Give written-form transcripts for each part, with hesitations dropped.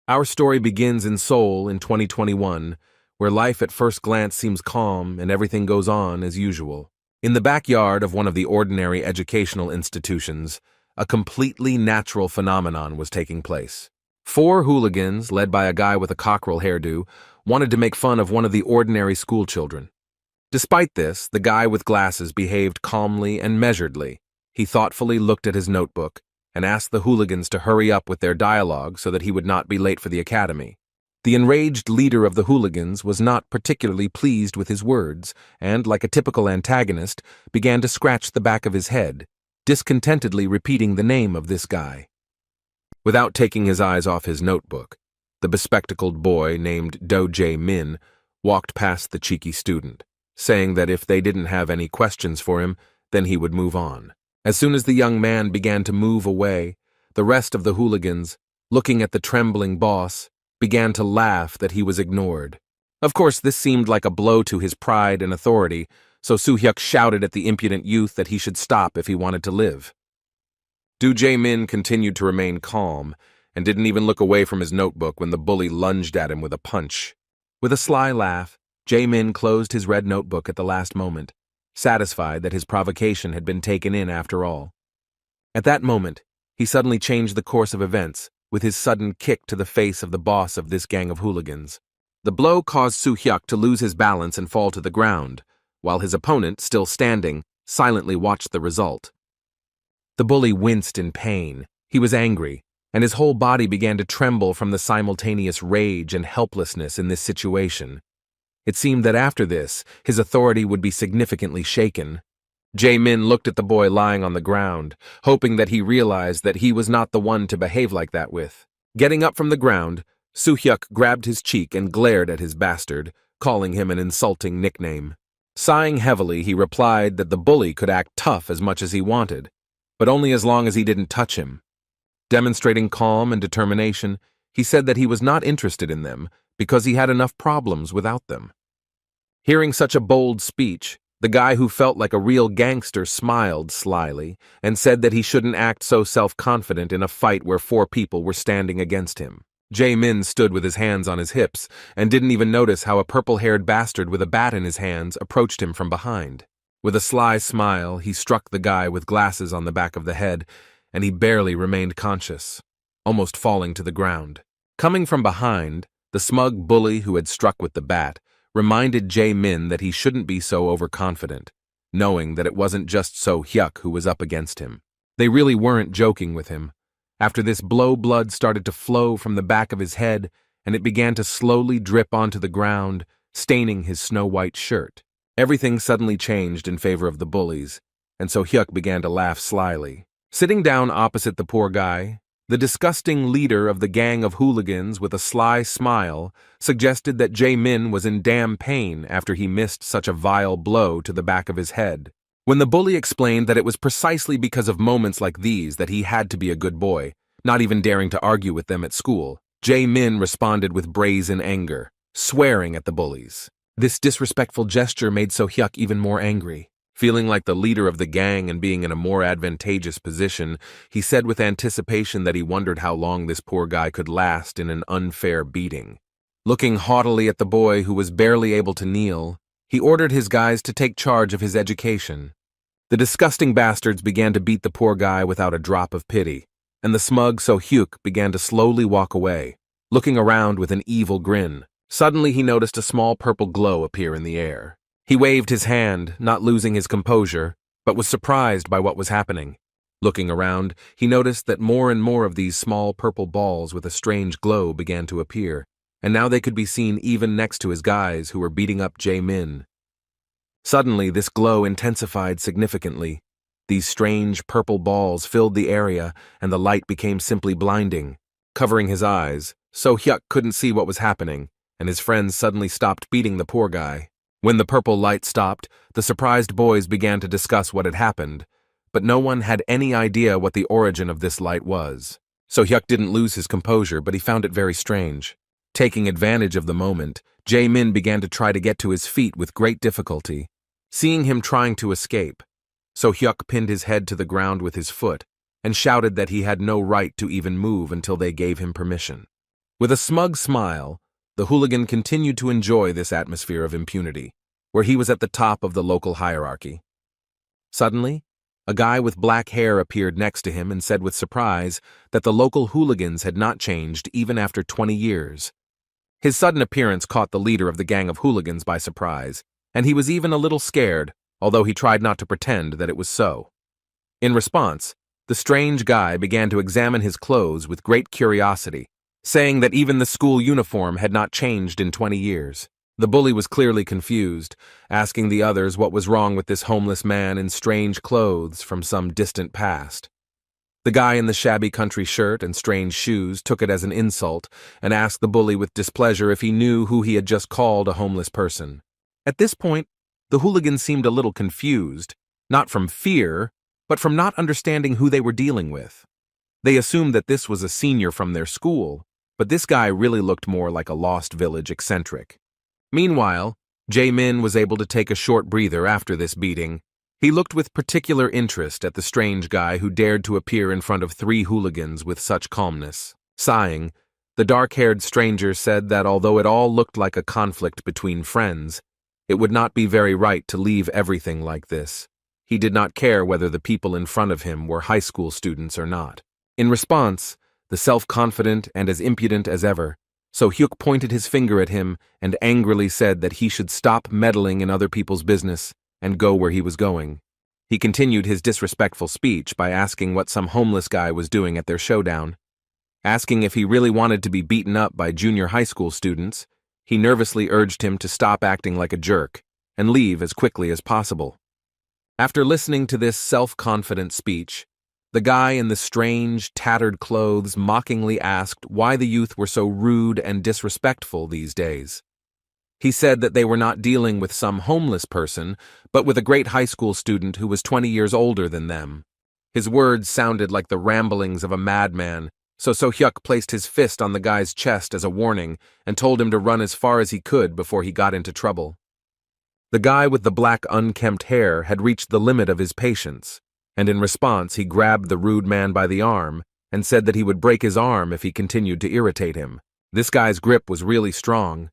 Our story begins in Seoul in 2021, where life at first glance seems calm and everything goes on as usual. In the backyard of one of the ordinary educational institutions, a completely natural phenomenon was taking place. Four hooligans, led by a guy with a cockerel hairdo, wanted to make fun of one of the ordinary schoolchildren. Despite this, the guy with glasses behaved calmly and measuredly. He thoughtfully looked at his notebook and asked the hooligans to hurry up with their dialogue so that he would not be late for the academy. The enraged leader of the hooligans was not particularly pleased with his words and, like a typical antagonist, began to scratch the back of his head, discontentedly repeating the name of this guy. Without taking his eyes off his notebook, the bespectacled boy named Do Jae-min walked past the cheeky student, saying that if they didn't have any questions for him, then he would move on. As soon as the young man began to move away, the rest of the hooligans, looking at the trembling boss, began to laugh that he was ignored. Of course, this seemed like a blow to his pride and authority, so Soo-hyuk shouted at the impudent youth that he should stop if he wanted to live. Do Jae-min continued to remain calm and didn't even look away from his notebook when the bully lunged at him with a punch. With a sly laugh, Jae-min closed his red notebook at the last moment, satisfied that his provocation had been taken in after all. At that moment, he suddenly changed the course of events with his sudden kick to the face of the boss of this gang of hooligans. The blow caused Soo-hyuk to lose his balance and fall to the ground, while his opponent, still standing, silently watched the result. The bully winced in pain. He was angry, and his whole body began to tremble from the simultaneous rage and helplessness in this situation. It seemed that after this, his authority would be significantly shaken. Jae-min looked at the boy lying on the ground, hoping that he realized that he was not the one to behave like that with. Getting up from the ground, Soo-hyuk grabbed his cheek and glared at his bastard, calling him an insulting nickname. Sighing heavily, he replied that the bully could act tough as much as he wanted, but only as long as he didn't touch him. Demonstrating calm and determination, he said that he was not interested in them because he had enough problems without them. Hearing such a bold speech, the guy who felt like a real gangster smiled slyly and said that he shouldn't act so self-confident in a fight where four people were standing against him. Jae-min stood with his hands on his hips and didn't even notice how a purple-haired bastard with a bat in his hands approached him from behind. With a sly smile, he struck the guy with glasses on the back of the head, and he barely remained conscious, almost falling to the ground. Coming from behind, the smug bully who had struck with the bat reminded Jae-min that he shouldn't be so overconfident, knowing that it wasn't just Soo-hyuk who was up against him. They really weren't joking with him. After this blow, blood started to flow from the back of his head, and it began to slowly drip onto the ground, staining his snow-white shirt. Everything suddenly changed in favor of the bullies, and Soo-hyuk began to laugh slyly. Sitting down opposite the poor guy, the disgusting leader of the gang of hooligans with a sly smile suggested that Jae-min was in damn pain after he missed such a vile blow to the back of his head. When the bully explained that it was precisely because of moments like these that he had to be a good boy, not even daring to argue with them at school, Jae-min responded with brazen anger, swearing at the bullies. This disrespectful gesture made Soo-hyuk even more angry. Feeling like the leader of the gang and being in a more advantageous position, he said with anticipation that he wondered how long this poor guy could last in an unfair beating. Looking haughtily at the boy who was barely able to kneel, he ordered his guys to take charge of his education. The disgusting bastards began to beat the poor guy without a drop of pity, and the smug Soo-hyuk began to slowly walk away, looking around with an evil grin. Suddenly he noticed a small purple glow appear in the air. He waved his hand, not losing his composure, but was surprised by what was happening. Looking around, he noticed that more and more of these small purple balls with a strange glow began to appear, and now they could be seen even next to his guys who were beating up Jae-min. Suddenly, this glow intensified significantly. These strange purple balls filled the area, and the light became simply blinding. Covering his eyes, Soo-hyuk couldn't see what was happening, and his friends suddenly stopped beating the poor guy. When the purple light stopped, the surprised boys began to discuss what had happened, but no one had any idea what the origin of this light was. Soo-hyuk didn't lose his composure, but he found it very strange. Taking advantage of the moment, Jae-min began to try to get to his feet with great difficulty. Seeing him trying to escape, Soo-hyuk pinned his head to the ground with his foot and shouted that he had no right to even move until they gave him permission. With a smug smile, the hooligan continued to enjoy this atmosphere of impunity, where he was at the top of the local hierarchy. Suddenly, a guy with black hair appeared next to him and said with surprise that the local hooligans had not changed even after 20 years. His sudden appearance caught the leader of the gang of hooligans by surprise, and he was even a little scared, although he tried not to pretend that it was so. In response, the strange guy began to examine his clothes with great curiosity, saying that even the school uniform had not changed in 20 years. The bully was clearly confused, asking the others what was wrong with this homeless man in strange clothes from some distant past. The guy in the shabby country shirt and strange shoes took it as an insult and asked the bully with displeasure if he knew who he had just called a homeless person. At this point, the hooligan seemed a little confused, not from fear, but from not understanding who they were dealing with. They assumed that this was a senior from their school, but this guy really looked more like a Lost Village eccentric. Meanwhile, Jae-min was able to take a short breather after this beating. He looked with particular interest at the strange guy who dared to appear in front of 3 hooligans with such calmness. Sighing, the dark-haired stranger said that although it all looked like a conflict between friends, it would not be very right to leave everything like this. He did not care whether the people in front of him were high school students or not. In response, the self-confident and as impudent as ever, So-hyuk pointed his finger at him and angrily said that he should stop meddling in other people's business and go where he was going. He continued his disrespectful speech by asking what some homeless guy was doing at their showdown. Asking if he really wanted to be beaten up by junior high school students, he nervously urged him to stop acting like a jerk and leave as quickly as possible. After listening to this self-confident speech, the guy in the strange, tattered clothes mockingly asked why the youth were so rude and disrespectful these days. He said that they were not dealing with some homeless person, but with a great high school student who was 20 years older than them. His words sounded like the ramblings of a madman, so So-hyuk placed his fist on the guy's chest as a warning and told him to run as far as he could before he got into trouble. The guy with the black unkempt hair had reached the limit of his patience, and in response he grabbed the rude man by the arm and said that he would break his arm if he continued to irritate him. This guy's grip was really strong,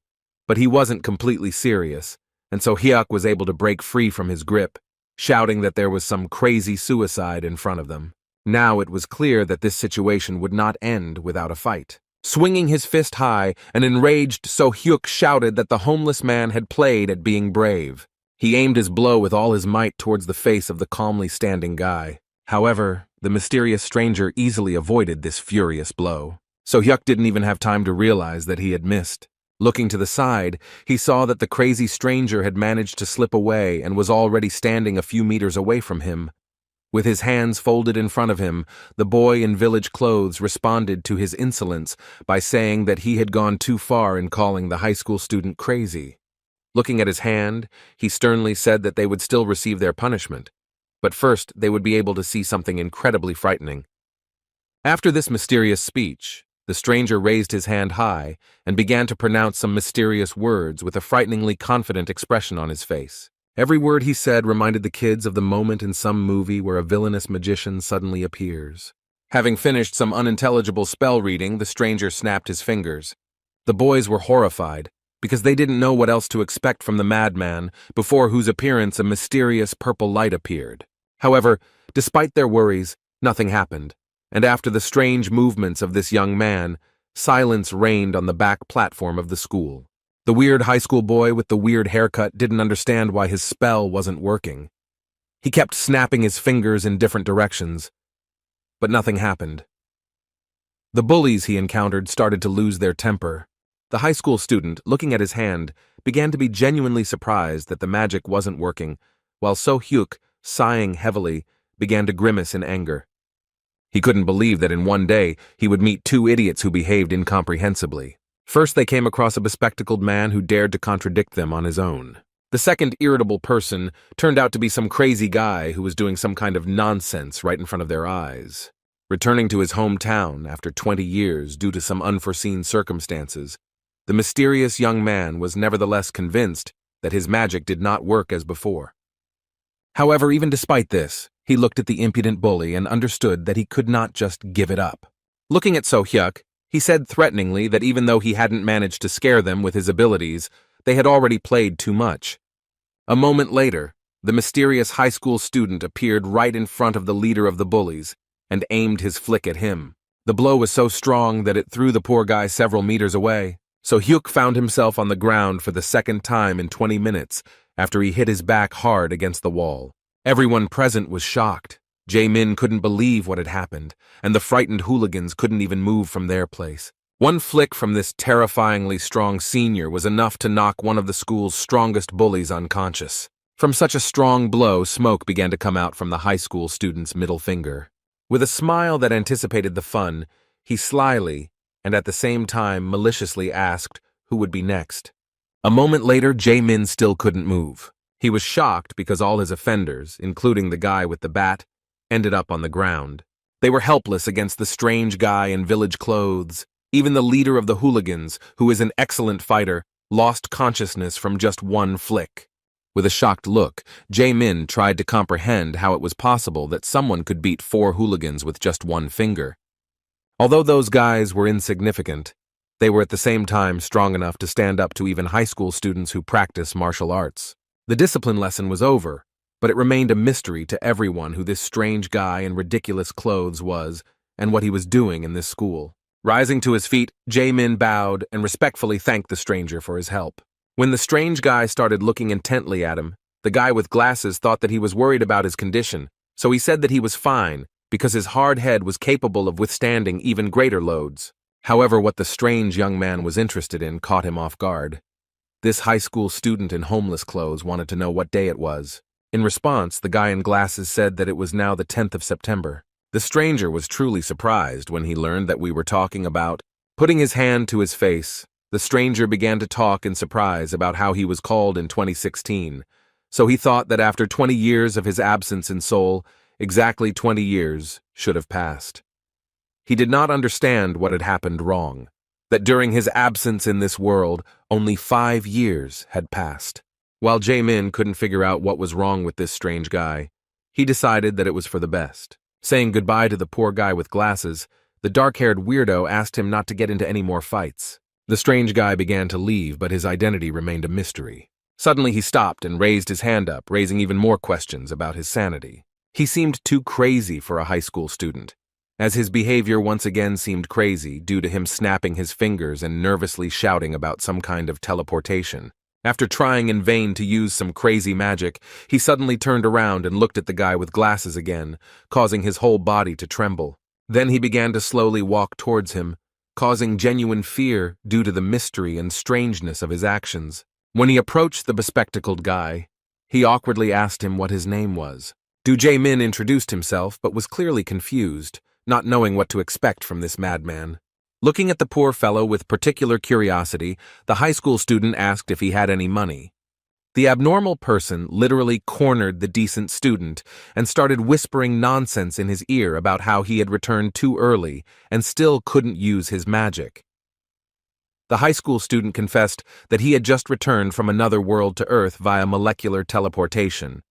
but he wasn't completely serious, and so Hyuk was able to break free from his grip, shouting that there was some crazy suicide in front of them. Now it was clear that this situation would not end without a fight. Swinging his fist high, an enraged So-hyuk shouted that the homeless man had played at being brave. He aimed his blow with all his might towards the face of the calmly standing guy. However, the mysterious stranger easily avoided this furious blow. So-hyuk didn't even have time to realize that he had missed. Looking to the side, he saw that the crazy stranger had managed to slip away and was already standing a few meters away from him. With his hands folded in front of him, the boy in village clothes responded to his insolence by saying that he had gone too far in calling the high school student crazy. Looking at his hand, he sternly said that they would still receive their punishment, but first they would be able to see something incredibly frightening. After this mysterious speech, the stranger raised his hand high and began to pronounce some mysterious words with a frighteningly confident expression on his face. Every word he said reminded the kids of the moment in some movie where a villainous magician suddenly appears. Having finished some unintelligible spell reading, the stranger snapped his fingers. The boys were horrified, because they didn't know what else to expect from the madman, before whose appearance a mysterious purple light appeared. However, despite their worries, nothing happened, and after the strange movements of this young man, silence reigned on the back platform of the school. The weird high school boy with the weird haircut didn't understand why his spell wasn't working. He kept snapping his fingers in different directions, but nothing happened. The bullies he encountered started to lose their temper. The high school student, looking at his hand, began to be genuinely surprised that the magic wasn't working, while So-hyuk, sighing heavily, began to grimace in anger. He couldn't believe that in one day he would meet 2 idiots who behaved incomprehensibly. First, they came across a bespectacled man who dared to contradict them on his own. The second irritable person turned out to be some crazy guy who was doing some kind of nonsense right in front of their eyes. Returning to his hometown after 20 years due to some unforeseen circumstances, the mysterious young man was nevertheless convinced that his magic did not work as before. However, even despite this, he looked at the impudent bully and understood that he could not just give it up. Looking at So-hyuk, He said threateningly that even though he hadn't managed to scare them with his abilities, they had already played too much. A moment later, the mysterious high school student appeared right in front of the leader of the bullies and aimed his flick at him. The blow was so strong that it threw the poor guy several meters away, so Hyuk found himself on the ground for the second time in 20 minutes after he hit his back hard against the wall. Everyone present was shocked. Jae-min couldn't believe what had happened, and the frightened hooligans couldn't even move from their place. One flick from this terrifyingly strong senior was enough to knock one of the school's strongest bullies unconscious. From such a strong blow, smoke began to come out from the high school student's middle finger. With a smile that anticipated the fun, he slyly, and at the same time maliciously asked who would be next. A moment later, Jae-min still couldn't move. He was shocked because all his offenders, including the guy with the bat, ended up on the ground. They were helpless against the strange guy in village clothes. Even the leader of the hooligans, who is an excellent fighter, lost consciousness from just one flick. With a shocked look, Jae-min tried to comprehend how it was possible that someone could beat 4 hooligans with just one finger. Although those guys were insignificant, they were at the same time strong enough to stand up to even high school students who practice martial arts. The discipline lesson was over, but it remained a mystery to everyone who this strange guy in ridiculous clothes was and what he was doing in this school. Rising to his feet, Jae-min bowed and respectfully thanked the stranger for his help. When the strange guy started looking intently at him, the guy with glasses thought that he was worried about his condition, so he said that he was fine because his hard head was capable of withstanding even greater loads. However, what the strange young man was interested in caught him off guard. This high school student in homeless clothes wanted to know what day it was. In response, the guy in glasses said that it was now the 10th of September. The stranger was truly surprised when he learned that we were talking about. Putting his hand to his face, the stranger began to talk in surprise about how he was called in 2016, so he thought that after 20 years of his absence in Seoul, exactly 20 years should have passed. He did not understand what had happened wrong, that during his absence in this world, only 5 years had passed. While Jae-min couldn't figure out what was wrong with this strange guy, he decided that it was for the best. Saying goodbye to the poor guy with glasses, the dark-haired weirdo asked him not to get into any more fights. The strange guy began to leave, but his identity remained a mystery. Suddenly he stopped and raised his hand up, raising even more questions about his sanity. He seemed too crazy for a high school student, as his behavior once again seemed crazy due to him snapping his fingers and nervously shouting about some kind of teleportation. After trying in vain to use some crazy magic, he suddenly turned around and looked at the guy with glasses again, causing his whole body to tremble. Then he began to slowly walk towards him, causing genuine fear due to the mystery and strangeness of his actions. When he approached the bespectacled guy, he awkwardly asked him what his name was. Jae-min introduced himself but was clearly confused, not knowing what to expect from this madman. Looking at the poor fellow with particular curiosity, the high school student asked if he had any money. The abnormal person literally cornered the decent student and started whispering nonsense in his ear about how he had returned too early and still couldn't use his magic. The high school student confessed that he had just returned from another world to Earth via molecular teleportation.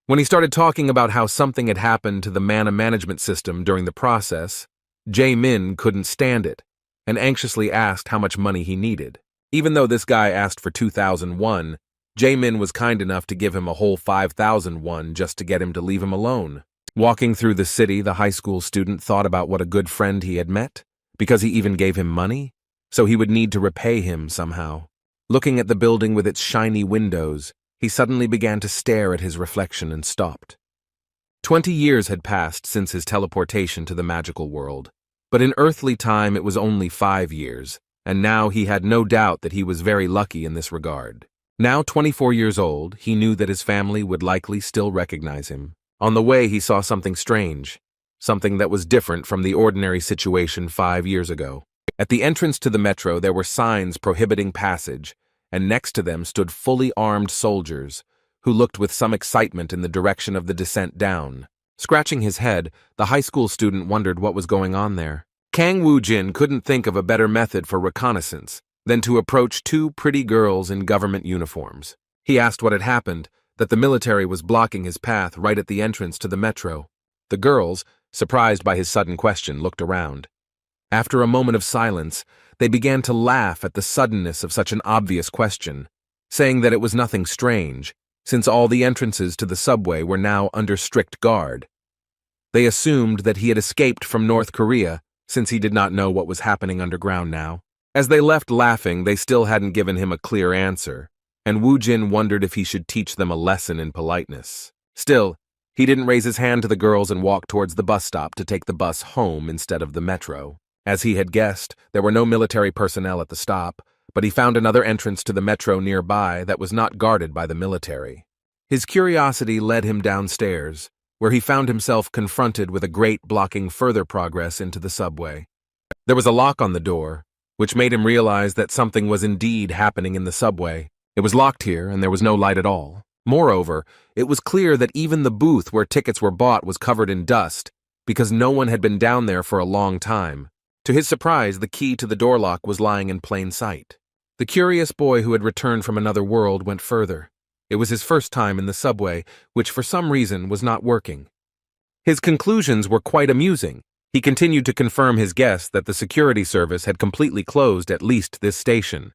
When he started talking about how something had happened to the mana management system during the process, Jae-min couldn't stand it and anxiously asked how much money he needed. Even though this guy asked for 2,001, Jae-min was kind enough to give him a whole 5,001 just to get him to leave him alone. Walking through the city, the high school student thought about what a good friend he had met, because he even gave him money, so he would need to repay him somehow. Looking at the building with its shiny windows, he suddenly began to stare at his reflection and stopped. 20 years had passed since his teleportation to the magical world, but in earthly time it was only 5 years, and now he had no doubt that he was very lucky in this regard. Now 24 years old, he knew that his family would likely still recognize him. On the way, he saw something strange, something that was different from the ordinary situation 5 years ago. At the entrance to the metro, there were signs prohibiting passage, and next to them stood fully armed soldiers, who looked with some excitement in the direction of the descent down. Scratching his head, the high school student wondered what was going on there. Kang Woo-jin couldn't think of a better method for reconnaissance than to approach 2 pretty girls in government uniforms. He asked what had happened, that the military was blocking his path right at the entrance to the metro. The girls, surprised by his sudden question, looked around. After a moment of silence, they began to laugh at the suddenness of such an obvious question, saying that it was nothing strange, since all the entrances to the subway were now under strict guard. They assumed that he had escaped from North Korea, since he did not know what was happening underground now. As they left laughing, they still hadn't given him a clear answer, and Woo Jin wondered if he should teach them a lesson in politeness. Still, he didn't raise his hand to the girls and walk towards the bus stop to take the bus home instead of the metro. As he had guessed, there were no military personnel at the stop, but he found another entrance to the metro nearby that was not guarded by the military. His curiosity led him downstairs, where he found himself confronted with a grate blocking further progress into the subway. There was a lock on the door, which made him realize that something was indeed happening in the subway. It was locked here, and there was no light at all. Moreover, it was clear that even the booth where tickets were bought was covered in dust, because no one had been down there for a long time. To his surprise, the key to the door lock was lying in plain sight. The curious boy who had returned from another world went further. It was his first time in the subway, which for some reason was not working. His conclusions were quite amusing. He continued to confirm his guess that the security service had completely closed at least this station.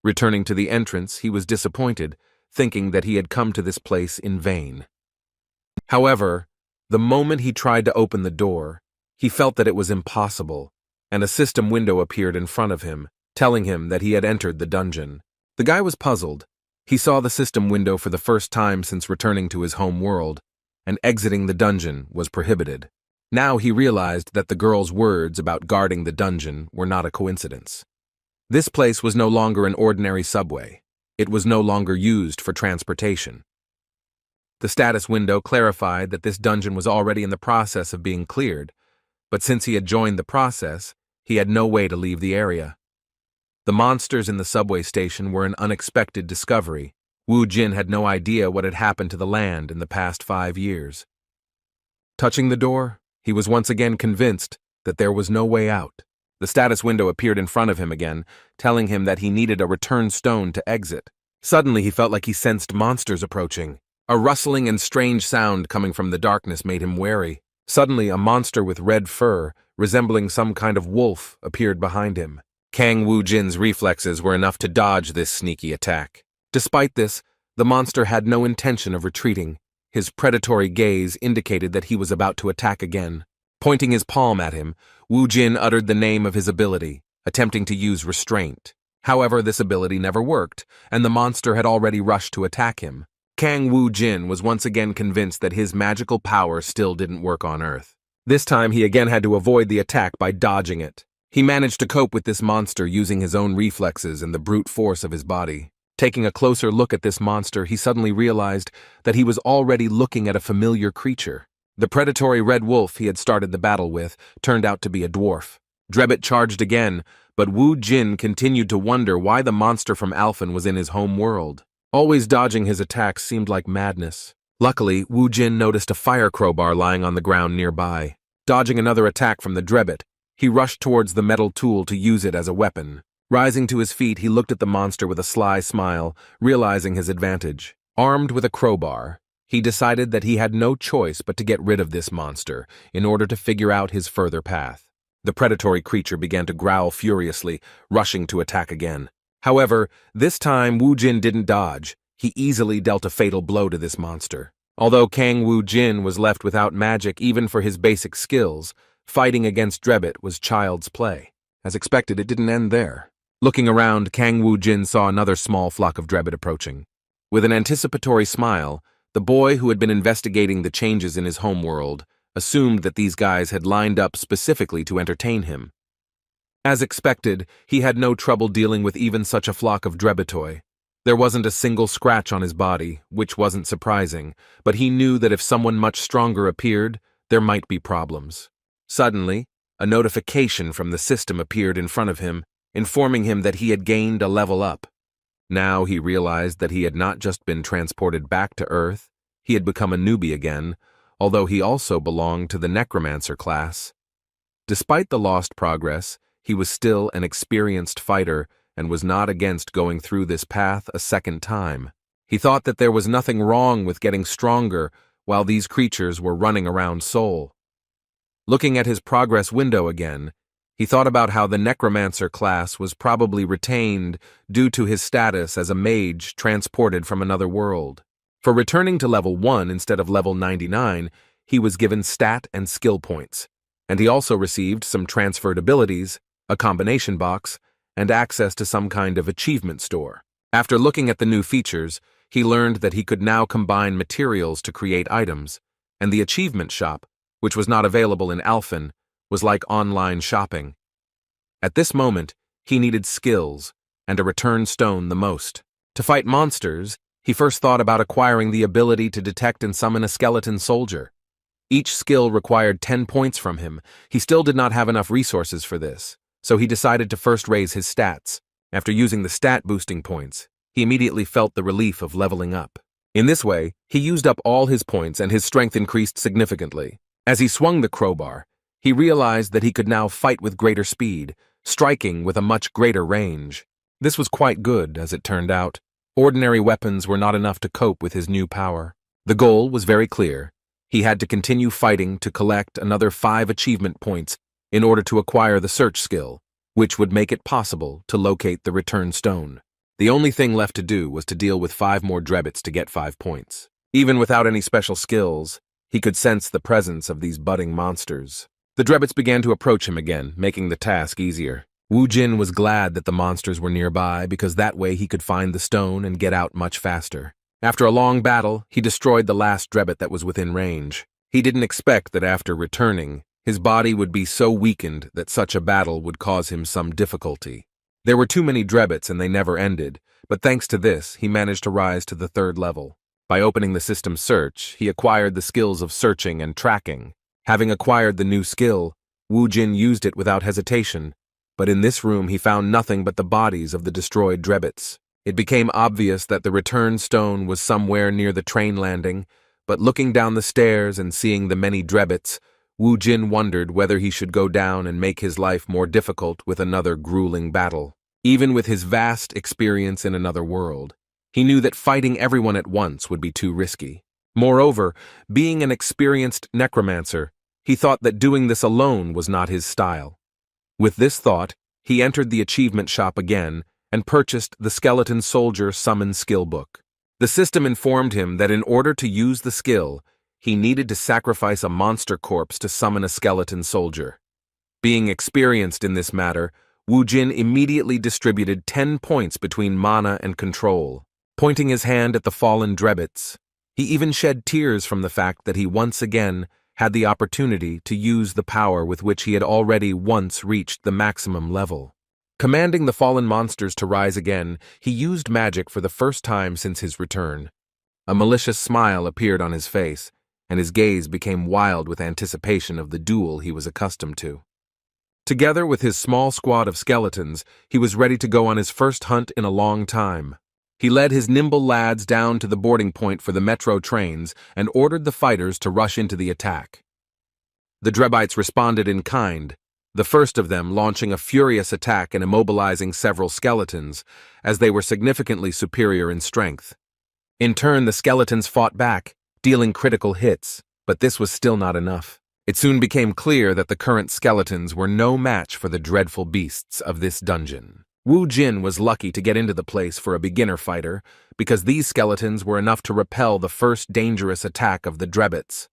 Returning to the entrance, he was disappointed, thinking that he had come to this place in vain. However, the moment he tried to open the door, he felt that it was impossible, and a system window appeared in front of him, telling him that he had entered the dungeon. The guy was puzzled. He saw the system window for the first time since returning to his home world, and exiting the dungeon was prohibited. Now he realized that the girl's words about guarding the dungeon were not a coincidence. This place was no longer an ordinary subway. It was no longer used for transportation. The status window clarified that this dungeon was already in the process of being cleared, but since he had joined the process, he had no way to leave the area. The monsters in the subway station were an unexpected discovery. Woo Jin had no idea what had happened to the land in the past 5 years. Touching the door, he was once again convinced that there was no way out. The status window appeared in front of him again, telling him that he needed a return stone to exit. Suddenly he felt like he sensed monsters approaching. A rustling and strange sound coming from the darkness made him wary. Suddenly a monster with red fur, resembling some kind of wolf, appeared behind him. Kang Woo Jin's reflexes were enough to dodge this sneaky attack. Despite this, the monster had no intention of retreating. His predatory gaze indicated that he was about to attack again. Pointing his palm at him, Woo Jin uttered the name of his ability, attempting to use restraint. However, this ability never worked, and the monster had already rushed to attack him. Kang Woo Jin was once again convinced that his magical power still didn't work on Earth. This time he again had to avoid the attack by dodging it. He managed to cope with this monster using his own reflexes and the brute force of his body. Taking a closer look at this monster, he suddenly realized that he was already looking at a familiar creature. The predatory red wolf he had started the battle with turned out to be a dwarf. Drebbit charged again, but Woo Jin continued to wonder why the monster from Alphen was in his home world. Always dodging his attacks seemed like madness. Luckily, Woo Jin noticed a fire crowbar lying on the ground nearby. Dodging another attack from the Drebbit, he rushed towards the metal tool to use it as a weapon. Rising to his feet, he looked at the monster with a sly smile, realizing his advantage. Armed with a crowbar, he decided that he had no choice but to get rid of this monster in order to figure out his further path. The predatory creature began to growl furiously, rushing to attack again. However, this time Woo Jin didn't dodge. He easily dealt a fatal blow to this monster. Although Kang Woo Jin was left without magic even for his basic skills, fighting against Drebbit was child's play. As expected, it didn't end there. Looking around, Kang Woo Jin saw another small flock of Drebbit approaching. With an anticipatory smile, the boy who had been investigating the changes in his homeworld assumed that these guys had lined up specifically to entertain him. As expected, he had no trouble dealing with even such a flock of Drebbitoi. There wasn't a single scratch on his body, which wasn't surprising, but he knew that if someone much stronger appeared, there might be problems. Suddenly, a notification from the system appeared in front of him, informing him that he had gained a level up. Now he realized that he had not just been transported back to Earth, he had become a newbie again, although he also belonged to the necromancer class. Despite the lost progress, he was still an experienced fighter and was not against going through this path a second time. He thought that there was nothing wrong with getting stronger while these creatures were running around Seoul. Looking at his progress window again, He thought about how the necromancer class was probably retained due to his status as a mage transported from another world. For returning to level 1 instead of level 99, he was given stat and skill points, and he also received some transferred abilities, a combination box, and access to some kind of achievement store. After looking at the new features, he learned that he could now combine materials to create items, and the achievement shop, which was not available in Alphen, was like online shopping. At this moment, he needed skills and a return stone the most. To fight monsters, he first thought about acquiring the ability to detect and summon a skeleton soldier. Each skill required 10 points from him. He still did not have enough resources for this, so he decided to first raise his stats. After using the stat boosting points, he immediately felt the relief of leveling up. In this way, he used up all his points and his strength increased significantly. As he swung the crowbar, he realized that he could now fight with greater speed, striking with a much greater range. This was quite good, as it turned out. Ordinary weapons were not enough to cope with his new power. The goal was very clear. He had to continue fighting to collect another 5 achievement points in order to acquire the search skill, which would make it possible to locate the return stone. The only thing left to do was to deal with 5 more drebbits to get 5 points. Even without any special skills, he could sense the presence of these budding monsters. The drebbits began to approach him again, making the task easier. Wu Jin was glad that the monsters were nearby because that way he could find the stone and get out much faster. After a long battle, he destroyed the last drebbit that was within range. He didn't expect that after returning, his body would be so weakened that such a battle would cause him some difficulty. There were too many drebbits and they never ended, but thanks to this, he managed to rise to the 3rd level. By opening the system search, he acquired the skills of searching and tracking. Having acquired the new skill, Wu Jin used it without hesitation, but in this room he found nothing but the bodies of the destroyed drebbits. It became obvious that the return stone was somewhere near the train landing, but looking down the stairs and seeing the many drebbits, Wu Jin wondered whether he should go down and make his life more difficult with another grueling battle. Even with his vast experience in another world, he knew that fighting everyone at once would be too risky. Moreover, being an experienced necromancer, he thought that doing this alone was not his style. With this thought, he entered the achievement shop again and purchased the Skeleton Soldier Summon Skill Book. The system informed him that in order to use the skill, he needed to sacrifice a monster corpse to summon a skeleton soldier. Being experienced in this matter, Wu Jin immediately distributed 10 points between mana and control. Pointing his hand at the fallen drebbits, he even shed tears from the fact that he once again had the opportunity to use the power with which he had already once reached the maximum level. Commanding the fallen monsters to rise again, he used magic for the first time since his return. A malicious smile appeared on his face, and his gaze became wild with anticipation of the duel he was accustomed to. Together with his small squad of skeletons, he was ready to go on his first hunt in a long time. He led his nimble lads down to the boarding point for the metro trains and ordered the fighters to rush into the attack. The Drebbites responded in kind, the first of them launching a furious attack and immobilizing several skeletons, as they were significantly superior in strength. In turn, the skeletons fought back, dealing critical hits, but this was still not enough. It soon became clear that the current skeletons were no match for the dreadful beasts of this dungeon. Wu Jin was lucky to get into the place for a beginner fighter, because these skeletons were enough to repel the first dangerous attack of the drebbits.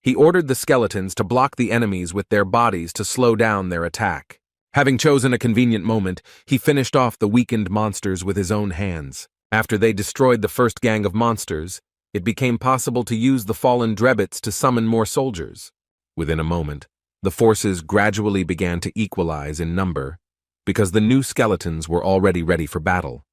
He ordered the skeletons to block the enemies with their bodies to slow down their attack. Having chosen a convenient moment, he finished off the weakened monsters with his own hands. After they destroyed the first gang of monsters, it became possible to use the fallen drebbits to summon more soldiers. Within a moment, the forces gradually began to equalize in number, because the new skeletons were already ready for battle.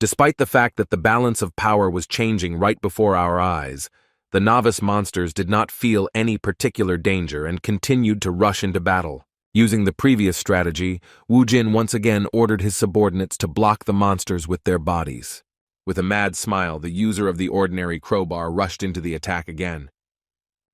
Despite the fact that the balance of power was changing right before our eyes, the novice monsters did not feel any particular danger and continued to rush into battle. Using the previous strategy, Wu Jin once again ordered his subordinates to block the monsters with their bodies. With a mad smile, the user of the ordinary crowbar rushed into the attack again.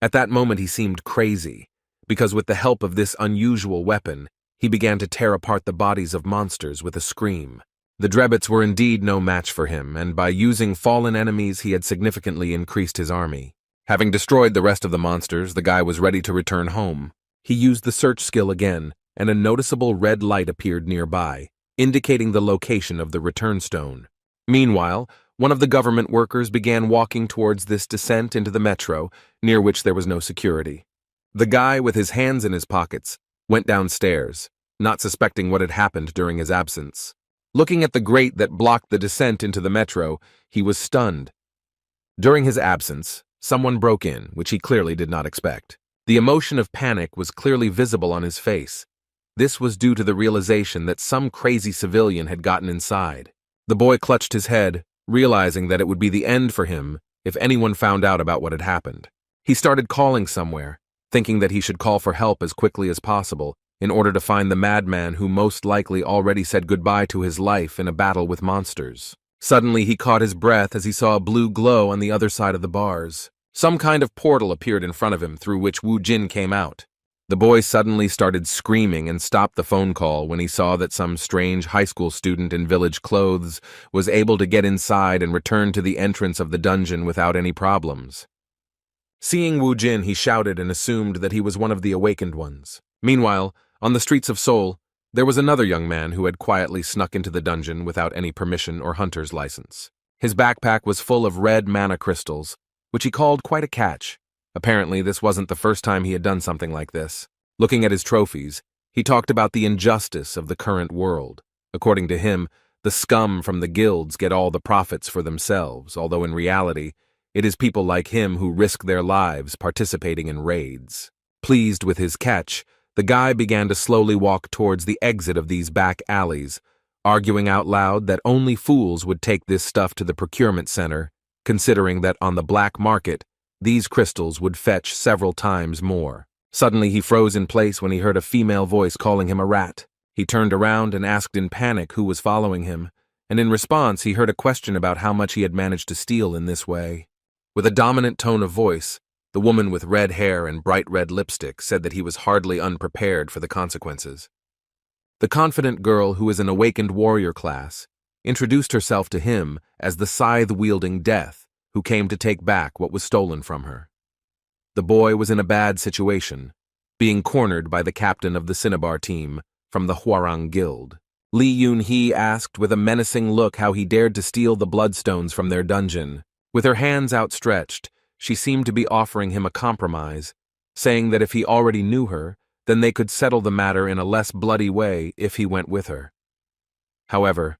At that moment he seemed crazy, because with the help of this unusual weapon, he began to tear apart the bodies of monsters with a scream. The drebbits were indeed no match for him, and by using fallen enemies he had significantly increased his army. Having destroyed the rest of the monsters, the guy was ready to return home. He used the search skill again, and a noticeable red light appeared nearby, indicating the location of the return stone. Meanwhile, one of the government workers began walking towards this descent into the metro, near which there was no security. The guy, with his hands in his pockets, went downstairs, not suspecting what had happened during his absence. Looking at the grate that blocked the descent into the metro, he was stunned. During his absence, someone broke in, which he clearly did not expect. The emotion of panic was clearly visible on his face. This was due to the realization that some crazy civilian had gotten inside. The boy clutched his head, realizing that it would be the end for him if anyone found out about what had happened. He started calling somewhere, thinking that he should call for help as quickly as possible in order to find the madman who most likely already said goodbye to his life in a battle with monsters. Suddenly, he caught his breath as he saw a blue glow on the other side of the bars. Some kind of portal appeared in front of him through which Wu Jin came out. The boy suddenly started screaming and stopped the phone call when he saw that some strange high school student in village clothes was able to get inside and return to the entrance of the dungeon without any problems. Seeing Wu Jin, he shouted and assumed that he was one of the awakened ones. Meanwhile, on the streets of Seoul, there was another young man who had quietly snuck into the dungeon without any permission or hunter's license. His backpack was full of red mana crystals, which he called quite a catch. Apparently, this wasn't the first time he had done something like this. Looking at his trophies, he talked about the injustice of the current world. According to him, the scum from the guilds get all the profits for themselves, although in reality, it is people like him who risk their lives participating in raids. Pleased with his catch, the guy began to slowly walk towards the exit of these back alleys, arguing out loud that only fools would take this stuff to the procurement center, considering that on the black market, these crystals would fetch several times more. Suddenly, he froze in place when he heard a female voice calling him a rat. He turned around and asked in panic who was following him, and in response, he heard a question about how much he had managed to steal in this way. With a dominant tone of voice, the woman with red hair and bright red lipstick said that he was hardly unprepared for the consequences. The confident girl, who is an awakened warrior class, introduced herself to him as the scythe-wielding Death, who came to take back what was stolen from her. The boy was in a bad situation, being cornered by the captain of the Cinnabar team from the Hwarang Guild. Lee Yoon-hee asked with a menacing look how he dared to steal the bloodstones from their dungeon. With her hands outstretched, she seemed to be offering him a compromise, saying that if he already knew her, then they could settle the matter in a less bloody way if he went with her. However,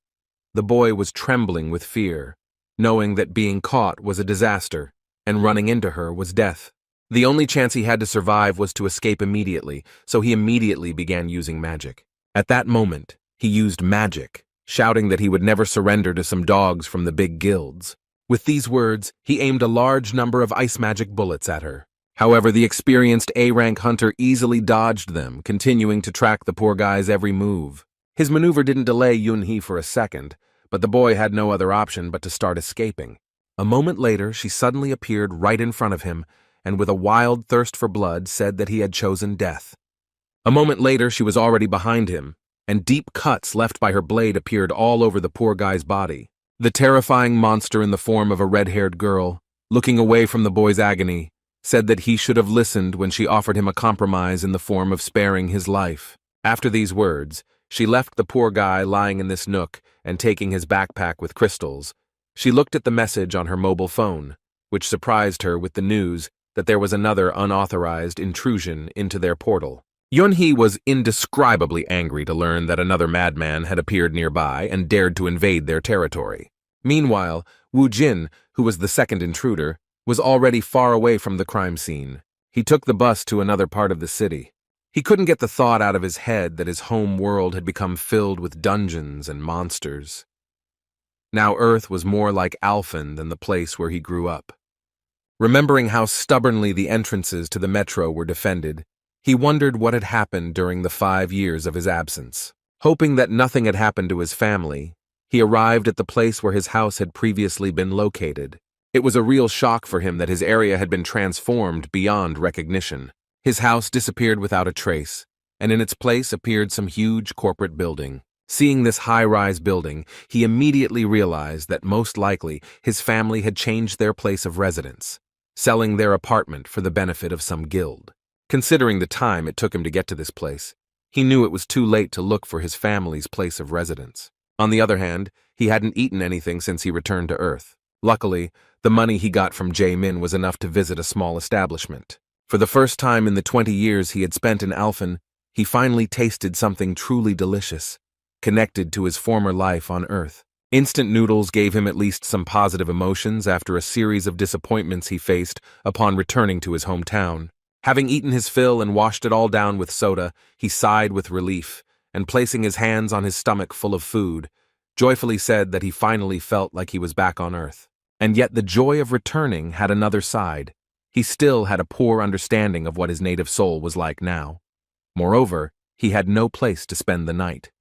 the boy was trembling with fear, knowing that being caught was a disaster, and running into her was death. The only chance he had to survive was to escape immediately, so he immediately began using magic. At that moment, he used magic, shouting that he would never surrender to some dogs from the big guilds. With these words, he aimed a large number of ice magic bullets at her. However, the experienced A-rank hunter easily dodged them, continuing to track the poor guy's every move. His maneuver didn't delay Yoon-hee for a second, but the boy had no other option but to start escaping. A moment later, she suddenly appeared right in front of him, and with a wild thirst for blood said that he had chosen death. A moment later, she was already behind him, and deep cuts left by her blade appeared all over the poor guy's body. The terrifying monster in the form of a red-haired girl, looking away from the boy's agony, said that he should have listened when she offered him a compromise in the form of sparing his life. After these words, she left the poor guy lying in this nook and taking his backpack with crystals. She looked at the message on her mobile phone, which surprised her with the news that there was another unauthorized intrusion into their portal. Yoon-hee was indescribably angry to learn that another madman had appeared nearby and dared to invade their territory. Meanwhile, Wu Jin, who was the second intruder, was already far away from the crime scene. He took the bus to another part of the city. He couldn't get the thought out of his head that his home world had become filled with dungeons and monsters. Now Earth was more like Alphen than the place where he grew up. Remembering how stubbornly the entrances to the metro were defended, he wondered what had happened during the 5 years of his absence. Hoping that nothing had happened to his family, he arrived at the place where his house had previously been located. It was a real shock for him that his area had been transformed beyond recognition. His house disappeared without a trace, and in its place appeared some huge corporate building. Seeing this high-rise building, he immediately realized that most likely his family had changed their place of residence, selling their apartment for the benefit of some guild. Considering the time it took him to get to this place, He knew it was too late to look for his family's place of residence. On the other hand, he hadn't eaten anything since he returned to Earth. Luckily, the money he got from Jae-min was enough to visit a small establishment. For the first time in the 20 years he had spent in Alphen, he finally tasted something truly delicious, connected to his former life on Earth. Instant noodles gave him at least some positive emotions after a series of disappointments he faced upon returning to his hometown. Having eaten his fill and washed it all down with soda, he sighed with relief, and placing his hands on his stomach full of food, joyfully said that he finally felt like he was back on Earth. And yet the joy of returning had another side. He still had a poor understanding of what his native soul was like now. Moreover, he had no place to spend the night.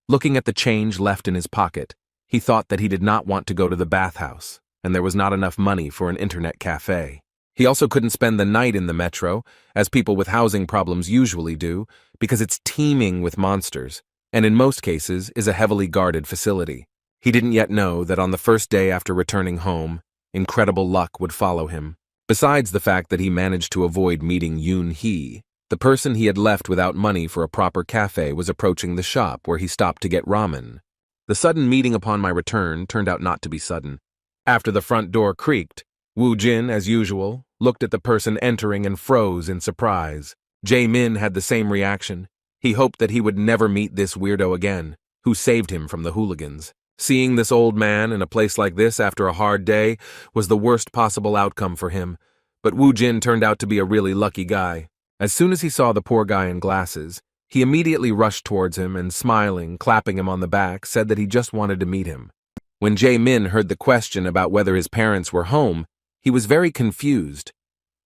Looking at the change left in his pocket, he thought that he did not want to go to the bathhouse, and there was not enough money for an internet cafe. He also couldn't spend the night in the metro, as people with housing problems usually do, because it's teeming with monsters, and in most cases is a heavily guarded facility. He didn't yet know that on the first day after returning home, incredible luck would follow him. Besides the fact that he managed to avoid meeting Yoon-hee, the person he had left without money for a proper cafe was approaching the shop where he stopped to get ramen. The sudden meeting upon my return turned out not to be sudden. After the front door creaked, Woo Jin, as usual, looked at the person entering and froze in surprise. Jae-min had the same reaction. He hoped that he would never meet this weirdo again, who saved him from the hooligans. Seeing this old man in a place like this after a hard day was the worst possible outcome for him, but Woo Jin turned out to be a really lucky guy. As soon as he saw the poor guy in glasses, he immediately rushed towards him and, smiling, clapping him on the back, said that he just wanted to meet him. When Jae-min heard the question about whether his parents were home, he was very confused.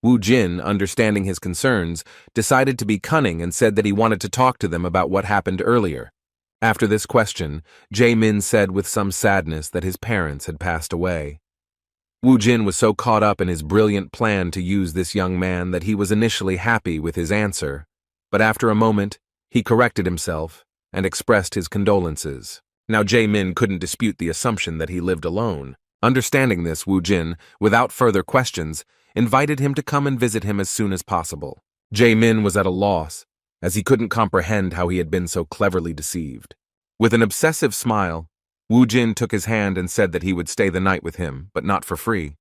Woo Jin, understanding his concerns, decided to be cunning and said that he wanted to talk to them about what happened earlier. After this question, Jae-min said with some sadness that his parents had passed away. Woo Jin was so caught up in his brilliant plan to use this young man that he was initially happy with his answer, but after a moment, he corrected himself and expressed his condolences. Now Jae-min couldn't dispute the assumption that he lived alone. Understanding this, Woo Jin, without further questions, invited him to come and visit him as soon as possible. Jae-min was at a loss, as he couldn't comprehend how he had been so cleverly deceived. With an obsessive smile, Woo Jin took his hand and said that he would stay the night with him, but not for free.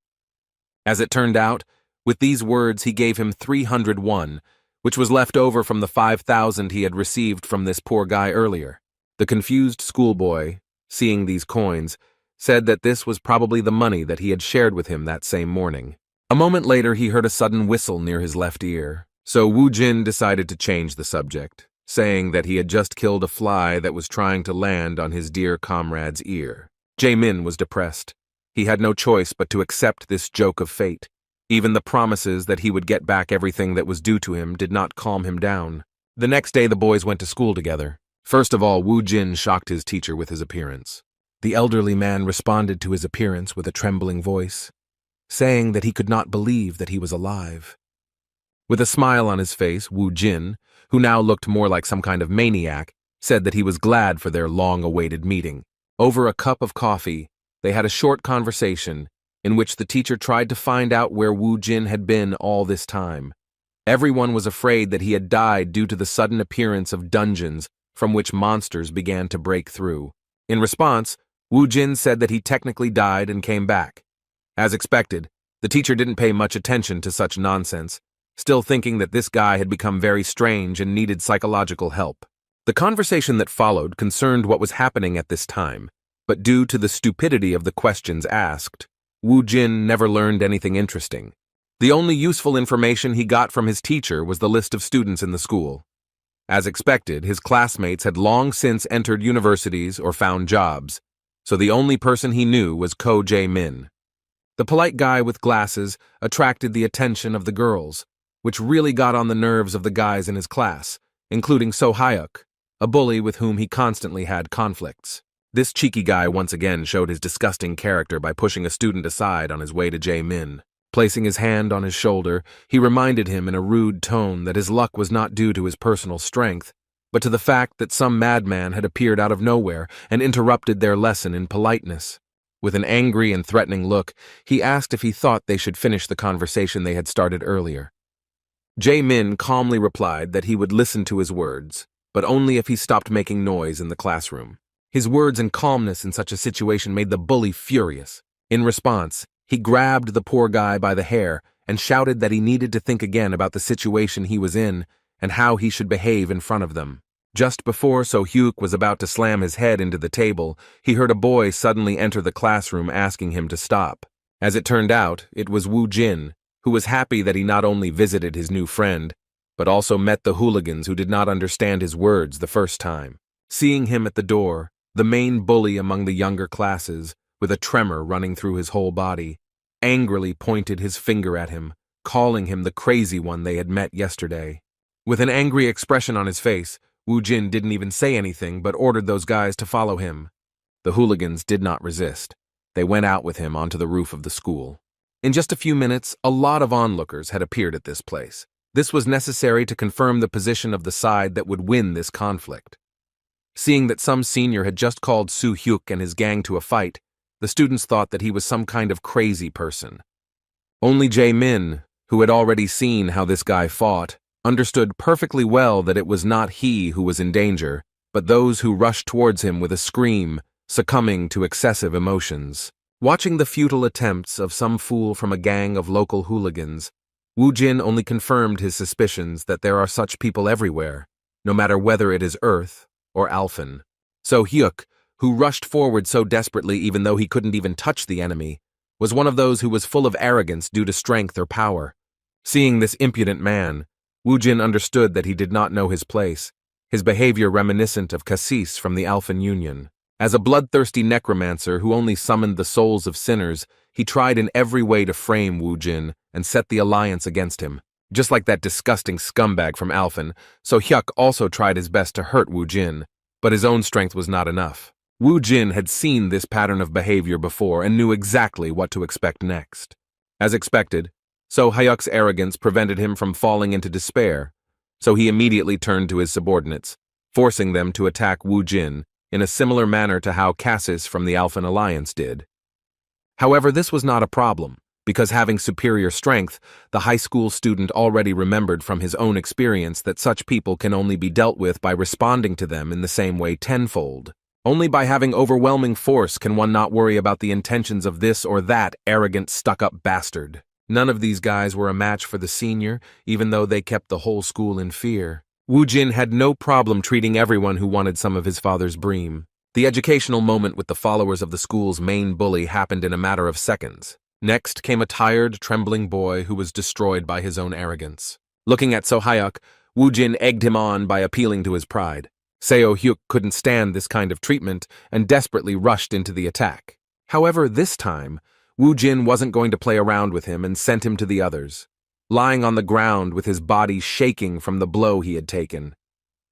As it turned out, with these words he gave him 300 won, which was left over from the 5,000 he had received from this poor guy earlier. The confused schoolboy, seeing these coins, said that this was probably the money that he had shared with him that same morning. A moment later he heard a sudden whistle near his left ear, so Woo Jin decided to change the subject, saying that he had just killed a fly that was trying to land on his dear comrade's ear. Jae-min was depressed. He had no choice but to accept this joke of fate. Even the promises that he would get back everything that was due to him did not calm him down. The next day the boys went to school together. First of all, Woo Jin shocked his teacher with his appearance. The elderly man responded to his appearance with a trembling voice, saying that he could not believe that he was alive. With a smile on his face, Woo Jin, who now looked more like some kind of maniac, said that he was glad for their long-awaited meeting. Over a cup of coffee, they had a short conversation in which the teacher tried to find out where Woo Jin had been all this time. Everyone was afraid that he had died due to the sudden appearance of dungeons from which monsters began to break through. In response, Woo Jin said that he technically died and came back. As expected, the teacher didn't pay much attention to such nonsense, still thinking that this guy had become very strange and needed psychological help. The conversation that followed concerned what was happening at this time, but due to the stupidity of the questions asked, Woo Jin never learned anything interesting. The only useful information he got from his teacher was the list of students in the school. As expected, his classmates had long since entered universities or found jobs, so the only person he knew was Ko Jae-min. The polite guy with glasses attracted the attention of the girls, which really got on the nerves of the guys in his class, including So Hyuk, a bully with whom he constantly had conflicts. This cheeky guy once again showed his disgusting character by pushing a student aside on his way to Jae-min. Placing his hand on his shoulder, he reminded him in a rude tone that his luck was not due to his personal strength, but to the fact that some madman had appeared out of nowhere and interrupted their lesson in politeness. With an angry and threatening look, he asked if he thought they should finish the conversation they had started earlier. Jae-min calmly replied that he would listen to his words, but only if he stopped making noise in the classroom. His words and calmness in such a situation made the bully furious. In response, he grabbed the poor guy by the hair and shouted that he needed to think again about the situation he was in and how he should behave in front of them. Just before So-hyuk was about to slam his head into the table, he heard a boy suddenly enter the classroom asking him to stop. As it turned out, it was Woo-jin, who was happy that he not only visited his new friend, but also met the hooligans who did not understand his words the first time. Seeing him at the door, the main bully among the younger classes, with a tremor running through his whole body, angrily pointed his finger at him, calling him the crazy one they had met yesterday. With an angry expression on his face, Woo-jin didn't even say anything but ordered those guys to follow him. The hooligans did not resist. They went out with him onto the roof of the school. In just a few minutes, a lot of onlookers had appeared at this place. This was necessary to confirm the position of the side that would win this conflict. Seeing that some senior had just called So-hyuk and his gang to a fight, the students thought that he was some kind of crazy person. Only Jae-min, who had already seen how this guy fought, understood perfectly well that it was not he who was in danger, but those who rushed towards him with a scream, succumbing to excessive emotions. Watching the futile attempts of some fool from a gang of local hooligans, Woo-jin only confirmed his suspicions that there are such people everywhere, no matter whether it is Earth or Alphen. So-hyuk, who rushed forward so desperately even though he couldn't even touch the enemy, was one of those who was full of arrogance due to strength or power. Seeing this impudent man, Woo-jin understood that he did not know his place, his behavior reminiscent of Cassis from the Alphen Union. As a bloodthirsty necromancer who only summoned the souls of sinners, he tried in every way to frame Woo-jin and set the alliance against him. Just like that disgusting scumbag from Alphen, So-hyuk also tried his best to hurt Woo-jin, but his own strength was not enough. Woo-jin had seen this pattern of behavior before and knew exactly what to expect next. As expected, So-hyuk's arrogance prevented him from falling into despair, so he immediately turned to his subordinates, forcing them to attack Woo-jin in a similar manner to how Cassis from the Alphen Alliance did. However, this was not a problem, because having superior strength, the high school student already remembered from his own experience that such people can only be dealt with by responding to them in the same way tenfold. Only by having overwhelming force can one not worry about the intentions of this or that arrogant, stuck-up bastard. None of these guys were a match for the senior, even though they kept the whole school in fear. Woo-jin had no problem treating everyone who wanted some of his father's bream. The educational moment with the followers of the school's main bully happened in a matter of seconds. Next came a tired, trembling boy who was destroyed by his own arrogance. Looking at So-hyuk, Woo-jin egged him on by appealing to his pride. So-hyuk couldn't stand this kind of treatment and desperately rushed into the attack. However, this time, Woo-jin wasn't going to play around with him and sent him to the others, lying on the ground with his body shaking from the blow he had taken.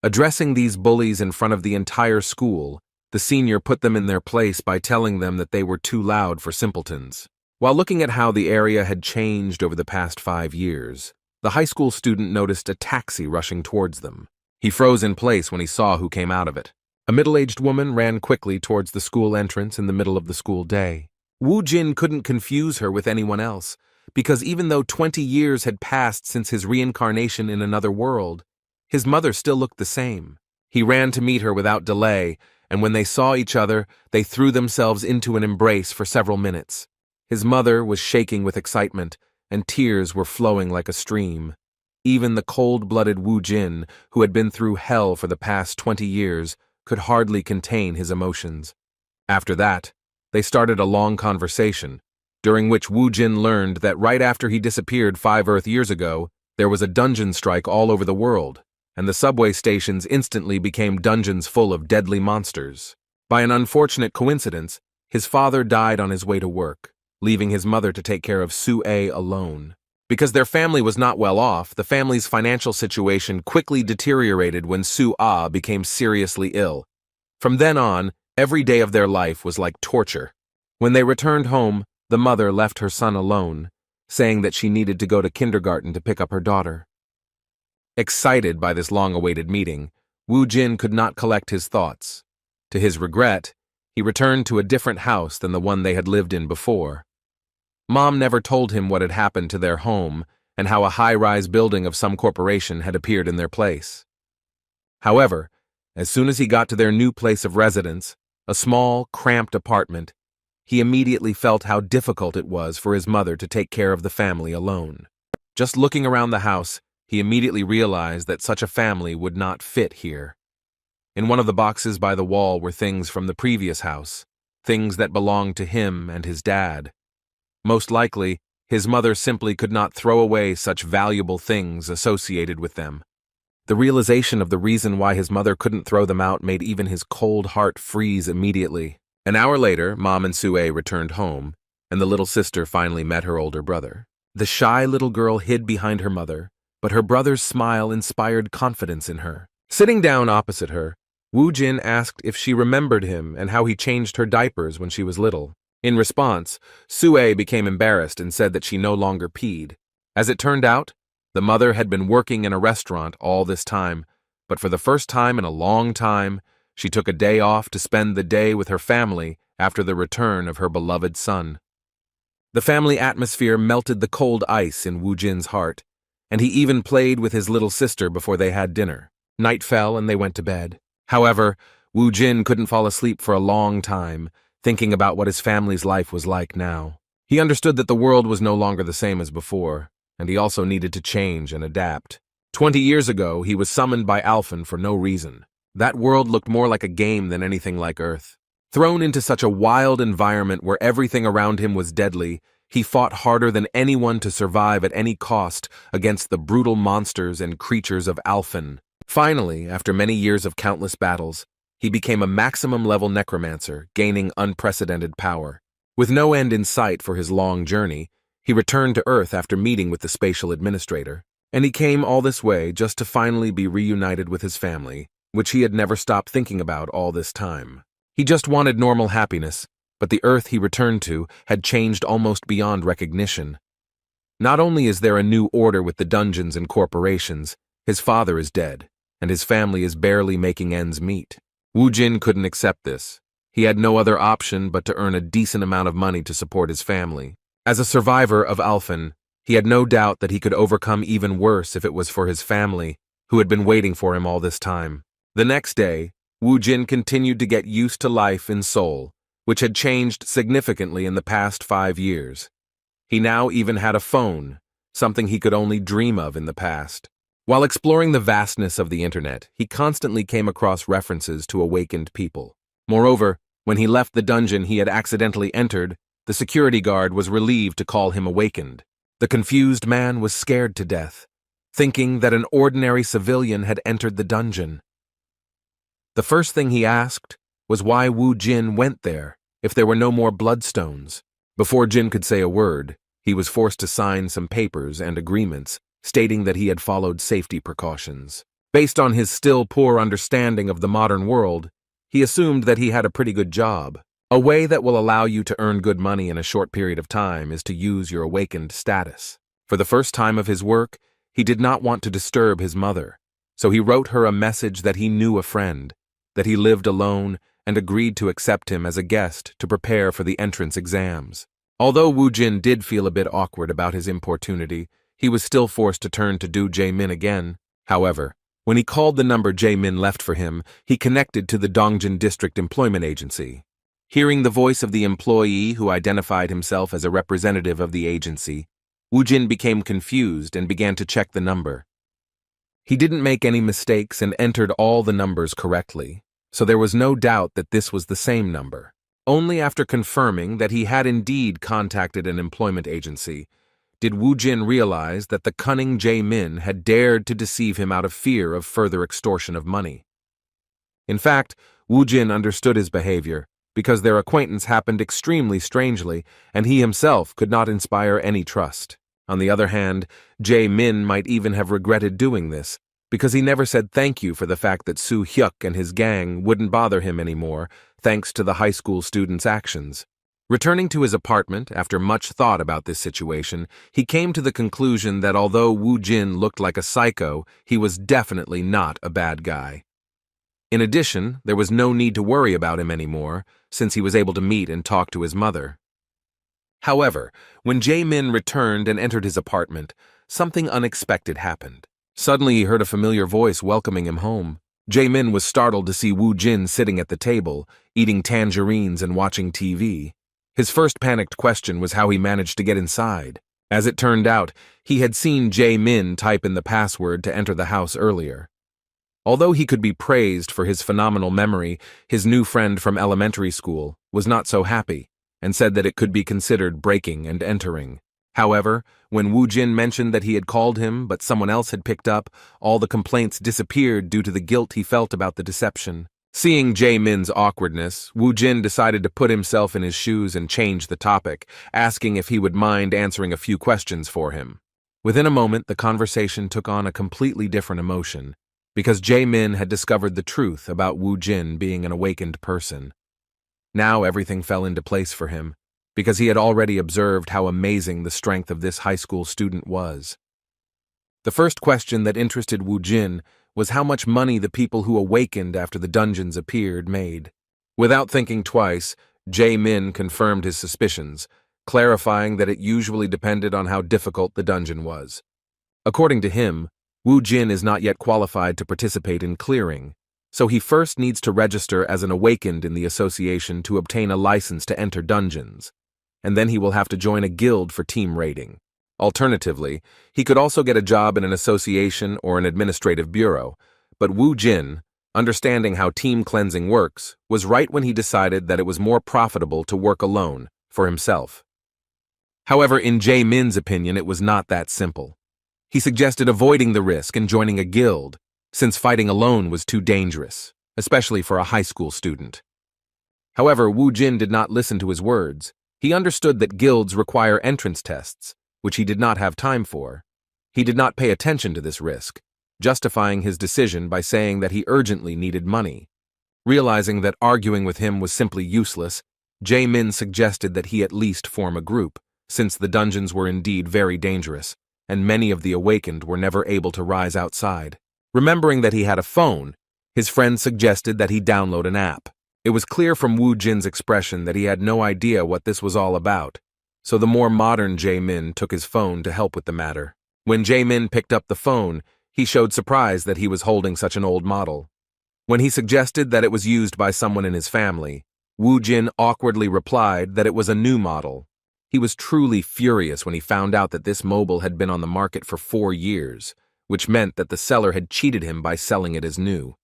Addressing these bullies in front of the entire school, the senior put them in their place by telling them that they were too loud for simpletons. While looking at how the area had changed over the past 5 years, the high school student noticed a taxi rushing towards them. He froze in place when he saw who came out of it. A middle-aged woman ran quickly towards the school entrance in the middle of the school day. Woo-jin couldn't confuse her with anyone else, because even though 20 years had passed since his reincarnation in another world, his mother still looked the same. He ran to meet her without delay, and when they saw each other, they threw themselves into an embrace for several minutes. His mother was shaking with excitement, and tears were flowing like a stream. Even the cold-blooded Woo-jin, who had been through hell for the past 20 years, could hardly contain his emotions. After that, they started a long conversation, during which Woo-jin learned that right after he disappeared 5 Earth years ago, there was a dungeon strike all over the world, and the subway stations instantly became dungeons full of deadly monsters. By an unfortunate coincidence, his father died on his way to work, leaving his mother to take care of Sue alone. Because their family was not well off, the family's financial situation quickly deteriorated when Sue became seriously ill. From then on, every day of their life was like torture. When they returned home, the mother left her son alone, saying that she needed to go to kindergarten to pick up her daughter. Excited by this long-awaited meeting, Woo-jin could not collect his thoughts. To his regret, he returned to a different house than the one they had lived in before. Mom never told him what had happened to their home and how a high-rise building of some corporation had appeared in their place. However, as soon as he got to their new place of residence, a small, cramped apartment, he immediately felt how difficult it was for his mother to take care of the family alone. Just looking around the house, he immediately realized that such a family would not fit here. In one of the boxes by the wall were things from the previous house, things that belonged to him and his dad. Most likely, his mother simply could not throw away such valuable things associated with them. The realization of the reason why his mother couldn't throw them out made even his cold heart freeze immediately. An hour later, Mom and Sue returned home, and the little sister finally met her older brother. The shy little girl hid behind her mother, but her brother's smile inspired confidence in her. Sitting down opposite her, Woo Jin asked if she remembered him and how he changed her diapers when she was little. In response, Sue became embarrassed and said that she no longer peed. As it turned out, the mother had been working in a restaurant all this time, but for the first time in a long time, she took a day off to spend the day with her family after the return of her beloved son. The family atmosphere melted the cold ice in Woo Jin's heart, and he even played with his little sister before they had dinner. Night fell and they went to bed. However, Woo Jin couldn't fall asleep for a long time, thinking about what his family's life was like now. He understood that the world was no longer the same as before, and he also needed to change and adapt. 20 years ago, he was summoned by Alphen for no reason. That world looked more like a game than anything like Earth. Thrown into such a wild environment where everything around him was deadly, he fought harder than anyone to survive at any cost against the brutal monsters and creatures of Alphen. Finally, after many years of countless battles, he became a maximum-level necromancer, gaining unprecedented power. With no end in sight for his long journey, he returned to Earth after meeting with the spatial administrator, and he came all this way just to finally be reunited with his family, which he had never stopped thinking about all this time. He just wanted normal happiness, but the Earth he returned to had changed almost beyond recognition. Not only is there a new order with the dungeons and corporations, his father is dead, and his family is barely making ends meet. Woo Jin couldn't accept this. He had no other option but to earn a decent amount of money to support his family. As a survivor of Alphen, he had no doubt that he could overcome even worse if it was for his family, who had been waiting for him all this time. The next day, Woo Jin continued to get used to life in Seoul, which had changed significantly in the past 5 years. He now even had a phone, something he could only dream of in the past. While exploring the vastness of the internet, he constantly came across references to awakened people. Moreover, when he left the dungeon he had accidentally entered, the security guard was relieved to call him awakened. The confused man was scared to death, thinking that an ordinary civilian had entered the dungeon. The first thing he asked was why Woo Jin went there if there were no more bloodstones. Before Jin could say a word, he was forced to sign some papers and agreements, stating that he had followed safety precautions. Based on his still poor understanding of the modern world, he assumed that he had a pretty good job. A way that will allow you to earn good money in a short period of time is to use your awakened status. For the first time of his work, he did not want to disturb his mother, so he wrote her a message that he knew a friend, that he lived alone, and agreed to accept him as a guest to prepare for the entrance exams. Although Woo Jin did feel a bit awkward about his importunity, he was still forced to turn to Do Jae-min again. However, when he called the number Jae-min left for him, he connected to the Dongjin District Employment Agency. Hearing the voice of the employee who identified himself as a representative of the agency, Woo Jin became confused and began to check the number. He didn't make any mistakes and entered all the numbers correctly, so there was no doubt that this was the same number. Only after confirming that he had indeed contacted an employment agency did Woo Jin realize that the cunning Jae-min had dared to deceive him out of fear of further extortion of money. In fact, Woo Jin understood his behavior, because their acquaintance happened extremely strangely, and he himself could not inspire any trust. On the other hand, Jae-min might even have regretted doing this, because he never said thank you for the fact that Soo Hyuk and his gang wouldn't bother him anymore, thanks to the high school student's actions. Returning to his apartment after much thought about this situation, he came to the conclusion that although Woo Jin looked like a psycho, he was definitely not a bad guy. In addition, there was no need to worry about him anymore, since he was able to meet and talk to his mother. However, when Jae-min returned and entered his apartment, something unexpected happened. Suddenly he heard a familiar voice welcoming him home. Jae-min was startled to see Woo Jin sitting at the table, eating tangerines and watching TV. His first panicked question was how he managed to get inside. As it turned out, he had seen Jae-min type in the password to enter the house earlier. Although he could be praised for his phenomenal memory, his new friend from elementary school was not so happy and said that it could be considered breaking and entering. However, when Woo Jin mentioned that he had called him but someone else had picked up, all the complaints disappeared due to the guilt he felt about the deception. Seeing Jae-min's awkwardness, Woo Jin decided to put himself in his shoes and change the topic, asking if he would mind answering a few questions for him. Within a moment, the conversation took on a completely different emotion, because Jae-min had discovered the truth about Woo Jin being an awakened person. Now everything fell into place for him, because he had already observed how amazing the strength of this high school student was. The first question that interested Woo Jin was how much money the people who awakened after the dungeons appeared made. Without thinking twice, Jae-min confirmed his suspicions, clarifying that it usually depended on how difficult the dungeon was. According to him, Woo Jin is not yet qualified to participate in clearing, so he first needs to register as an awakened in the association to obtain a license to enter dungeons, and then he will have to join a guild for team raiding. Alternatively, he could also get a job in an association or an administrative bureau, but Woo Jin, understanding how team cleansing works, was right when he decided that it was more profitable to work alone, for himself. However, in Jae-min's opinion, it was not that simple. He suggested avoiding the risk and joining a guild, since fighting alone was too dangerous, especially for a high school student. However, Woo Jin did not listen to his words. He understood that guilds require entrance tests, which he did not have time for. He did not pay attention to this risk, justifying his decision by saying that he urgently needed money. Realizing that arguing with him was simply useless, Jae-min suggested that he at least form a group, since the dungeons were indeed very dangerous, and many of the awakened were never able to rise outside. Remembering that he had a phone, his friend suggested that he download an app. It was clear from Woo Jin's expression that he had no idea what this was all about, so the more modern Jae-min took his phone to help with the matter. When Jae-min picked up the phone, he showed surprise that he was holding such an old model. When he suggested that it was used by someone in his family, Woo Jin awkwardly replied that it was a new model. He was truly furious when he found out that this mobile had been on the market for 4 years, which meant that the seller had cheated him by selling it as new.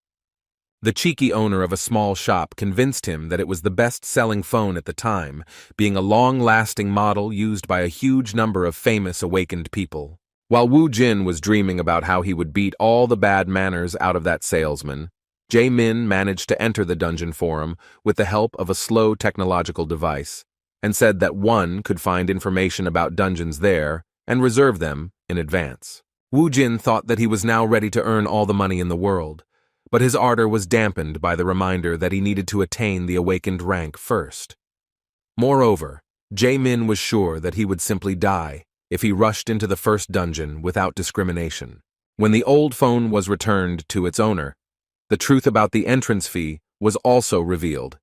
The cheeky owner of a small shop convinced him that it was the best-selling phone at the time, being a long-lasting model used by a huge number of famous awakened people. While Woo Jin was dreaming about how he would beat all the bad manners out of that salesman, Jae-min managed to enter the dungeon forum with the help of a slow technological device, and said that one could find information about dungeons there and reserve them in advance. Woo Jin thought that he was now ready to earn all the money in the world, but his ardor was dampened by the reminder that he needed to attain the awakened rank first. Moreover, Jae-min was sure that he would simply die if he rushed into the first dungeon without discrimination. When the old phone was returned to its owner, the truth about the entrance fee was also revealed.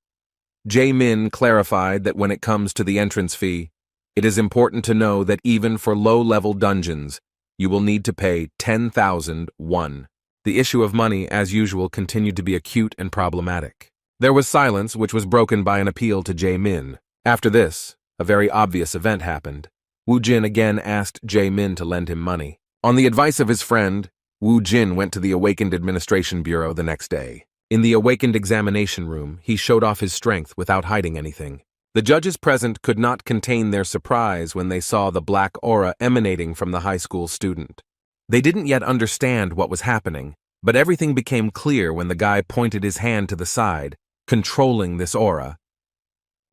Jae-min clarified that when it comes to the entrance fee, it is important to know that even for low-level dungeons, you will need to pay 10,000 won. The issue of money, as usual, continued to be acute and problematic. There was silence, which was broken by an appeal to Jae-min. After this, a very obvious event happened. Woo Jin again asked Jae-min to lend him money. On the advice of his friend, Woo Jin went to the Awakened Administration Bureau the next day. In the Awakened examination room, he showed off his strength without hiding anything. The judges present could not contain their surprise when they saw the black aura emanating from the high school student. They didn't yet understand what was happening, but everything became clear when the guy pointed his hand to the side, controlling this aura.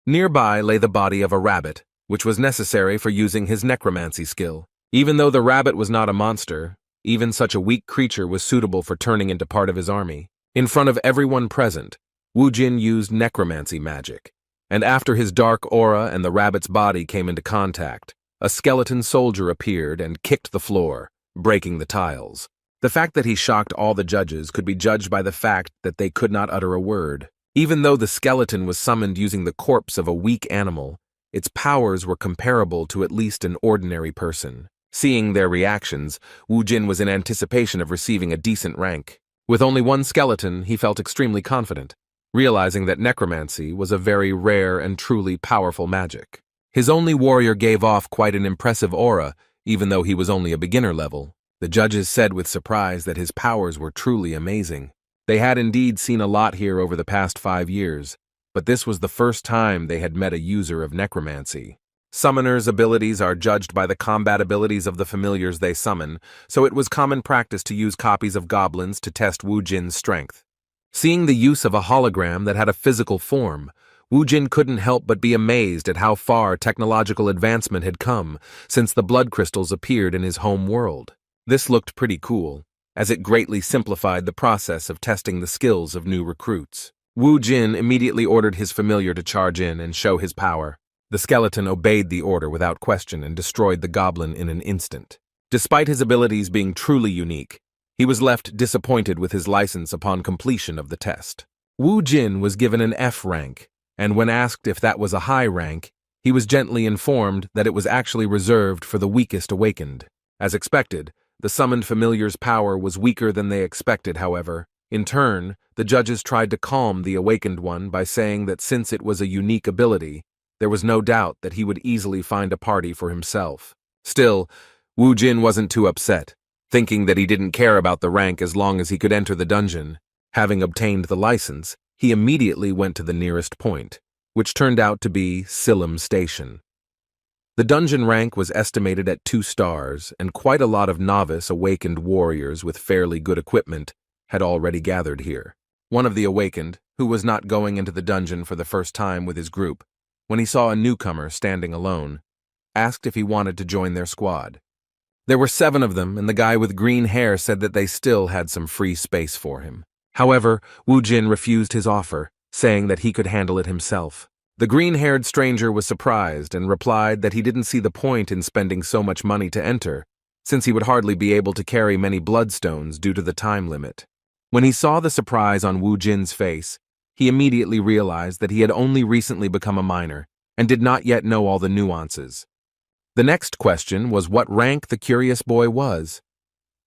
Nearby lay the body of a rabbit, which was necessary for using his necromancy skill. Even though the rabbit was not a monster, even such a weak creature was suitable for turning into part of his army. In front of everyone present, Woo Jin used necromancy magic, and after his dark aura and the rabbit's body came into contact, a skeleton soldier appeared and kicked the floor, breaking the tiles. The fact that he shocked all the judges could be judged by the fact that they could not utter a word. Even though the skeleton was summoned using the corpse of a weak animal, its powers were comparable to at least an ordinary person. Seeing their reactions, Woo Jin was in anticipation of receiving a decent rank. With only one skeleton, he felt extremely confident, realizing that necromancy was a very rare and truly powerful magic. His only warrior gave off quite an impressive aura, even though he was only a beginner level. The judges said with surprise that his powers were truly amazing. They had indeed seen a lot here over the past 5 years, but this was the first time they had met a user of necromancy. Summoners' abilities are judged by the combat abilities of the familiars they summon, so it was common practice to use copies of goblins to test Wu Jin's strength. Seeing the use of a hologram that had a physical form, Wu Jin couldn't help but be amazed at how far technological advancement had come since the blood crystals appeared in his home world. This looked pretty cool, as it greatly simplified the process of testing the skills of new recruits. Wu Jin immediately ordered his familiar to charge in and show his power. The skeleton obeyed the order without question and destroyed the goblin in an instant. Despite his abilities being truly unique, he was left disappointed with his license upon completion of the test. Wu Jin was given an F rank, and when asked if that was a high rank, he was gently informed that it was actually reserved for the weakest awakened. As expected, the summoned familiar's power was weaker than they expected, however. In turn, the judges tried to calm the awakened one by saying that since it was a unique ability, there was no doubt that he would easily find a party for himself. Still, Wu Jin wasn't too upset, thinking that he didn't care about the rank as long as he could enter the dungeon. Having obtained the license, he immediately went to the nearest point, which turned out to be Silim Station. The dungeon rank was estimated at 2 stars, and quite a lot of novice awakened warriors with fairly good equipment had already gathered here. One of the awakened, who was not going into the dungeon for the first time with his group, when he saw a newcomer standing alone, asked if he wanted to join their squad. There were 7 of them, and the guy with green hair said that they still had some free space for him. However, Wu Jin refused his offer, saying that he could handle it himself. The green-haired stranger was surprised and replied that he didn't see the point in spending so much money to enter, since he would hardly be able to carry many bloodstones due to the time limit. When he saw the surprise on Wu Jin's face, he immediately realized that he had only recently become a miner and did not yet know all the nuances. The next question was what rank the curious boy was.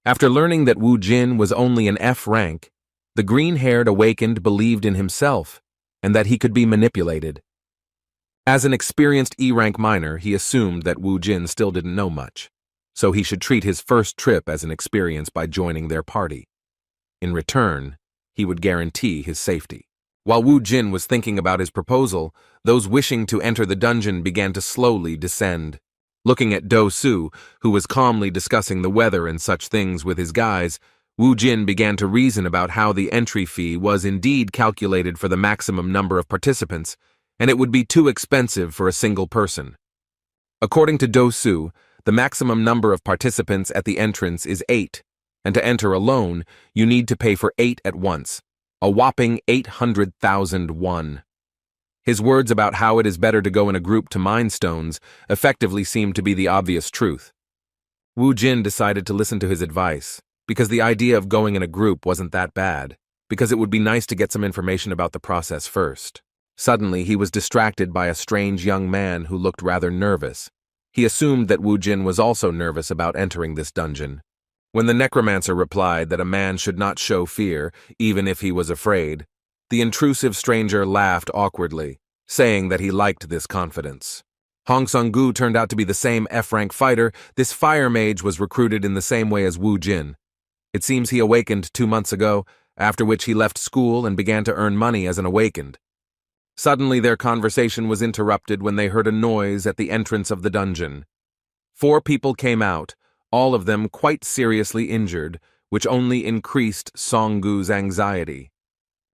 After learning that Wu Jin was only an F rank, the green-haired awakened believed in himself and that he could be manipulated. As an experienced E-rank miner, he assumed that Wu Jin still didn't know much, so he should treat his first trip as an experience by joining their party. In return, he would guarantee his safety. While Wu Jin was thinking about his proposal, those wishing to enter the dungeon began to slowly descend. Looking at Do Su, who was calmly discussing the weather and such things with his guys, Wu Jin began to reason about how the entry fee was indeed calculated for the maximum number of participants, and it would be too expensive for a single person. According to Do Su, the maximum number of participants at the entrance is 8, and to enter alone, you need to pay for 8 at once, a whopping 800,000 won. His words about how it is better to go in a group to mine stones effectively seemed to be the obvious truth. Wu Jin decided to listen to his advice, because the idea of going in a group wasn't that bad, because it would be nice to get some information about the process first. Suddenly, he was distracted by a strange young man who looked rather nervous. He assumed that Wu Jin was also nervous about entering this dungeon. When the necromancer replied that a man should not show fear, even if he was afraid, the intrusive stranger laughed awkwardly, saying that he liked this confidence. Hong Sung-gu turned out to be the same F-rank fighter. This fire mage was recruited in the same way as Wu Jin. It seems he awakened 2 months ago, after which he left school and began to earn money as an awakened. Suddenly their conversation was interrupted when they heard a noise at the entrance of the dungeon. 4 people came out, all of them quite seriously injured, which only increased Song-gu's anxiety.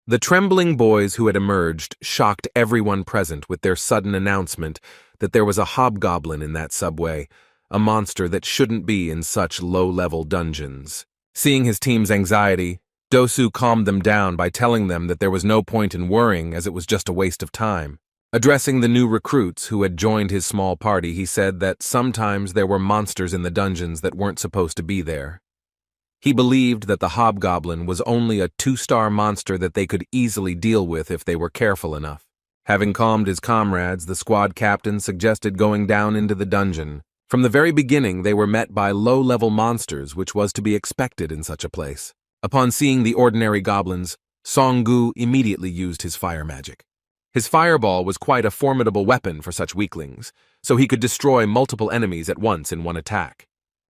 The trembling boys who had emerged shocked everyone present with their sudden announcement that there was a hobgoblin in that subway, a monster that shouldn't be in such low-level dungeons. Seeing his team's anxiety, Do Su calmed them down by telling them that there was no point in worrying as it was just a waste of time. Addressing the new recruits who had joined his small party, he said that sometimes there were monsters in the dungeons that weren't supposed to be there. He believed that the hobgoblin was only a 2-star monster that they could easily deal with if they were careful enough. Having calmed his comrades, the squad captain suggested going down into the dungeon. From the very beginning, they were met by low-level monsters, which was to be expected in such a place. Upon seeing the ordinary goblins, Song-gu immediately used his fire magic. His fireball was quite a formidable weapon for such weaklings, so he could destroy multiple enemies at once in one attack.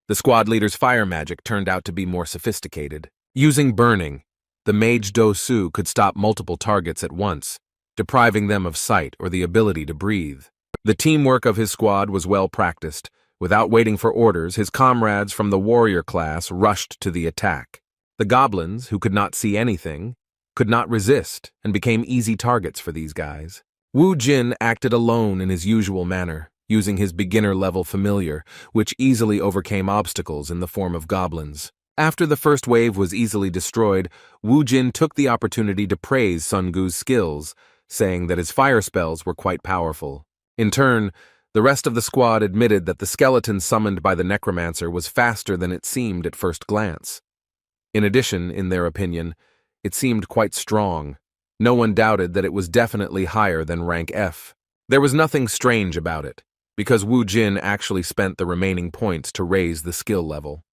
The squad leader's fire magic turned out to be more sophisticated. Using burning, the mage Do-su could stop multiple targets at once, depriving them of sight or the ability to breathe. The teamwork of his squad was well practiced. Without waiting for orders, his comrades from the warrior class rushed to the attack. The goblins, who could not see anything, could not resist and became easy targets for these guys. Wu Jin acted alone in his usual manner, using his beginner-level familiar, which easily overcame obstacles in the form of goblins. After the first wave was easily destroyed, Wu Jin took the opportunity to praise Sun Gu's skills, saying that his fire spells were quite powerful. In turn, the rest of the squad admitted that the skeleton summoned by the necromancer was faster than it seemed at first glance. In addition, in their opinion, it seemed quite strong. No one doubted that it was definitely higher than rank F. There was nothing strange about it, because Wu Jin actually spent the remaining points to raise the skill level.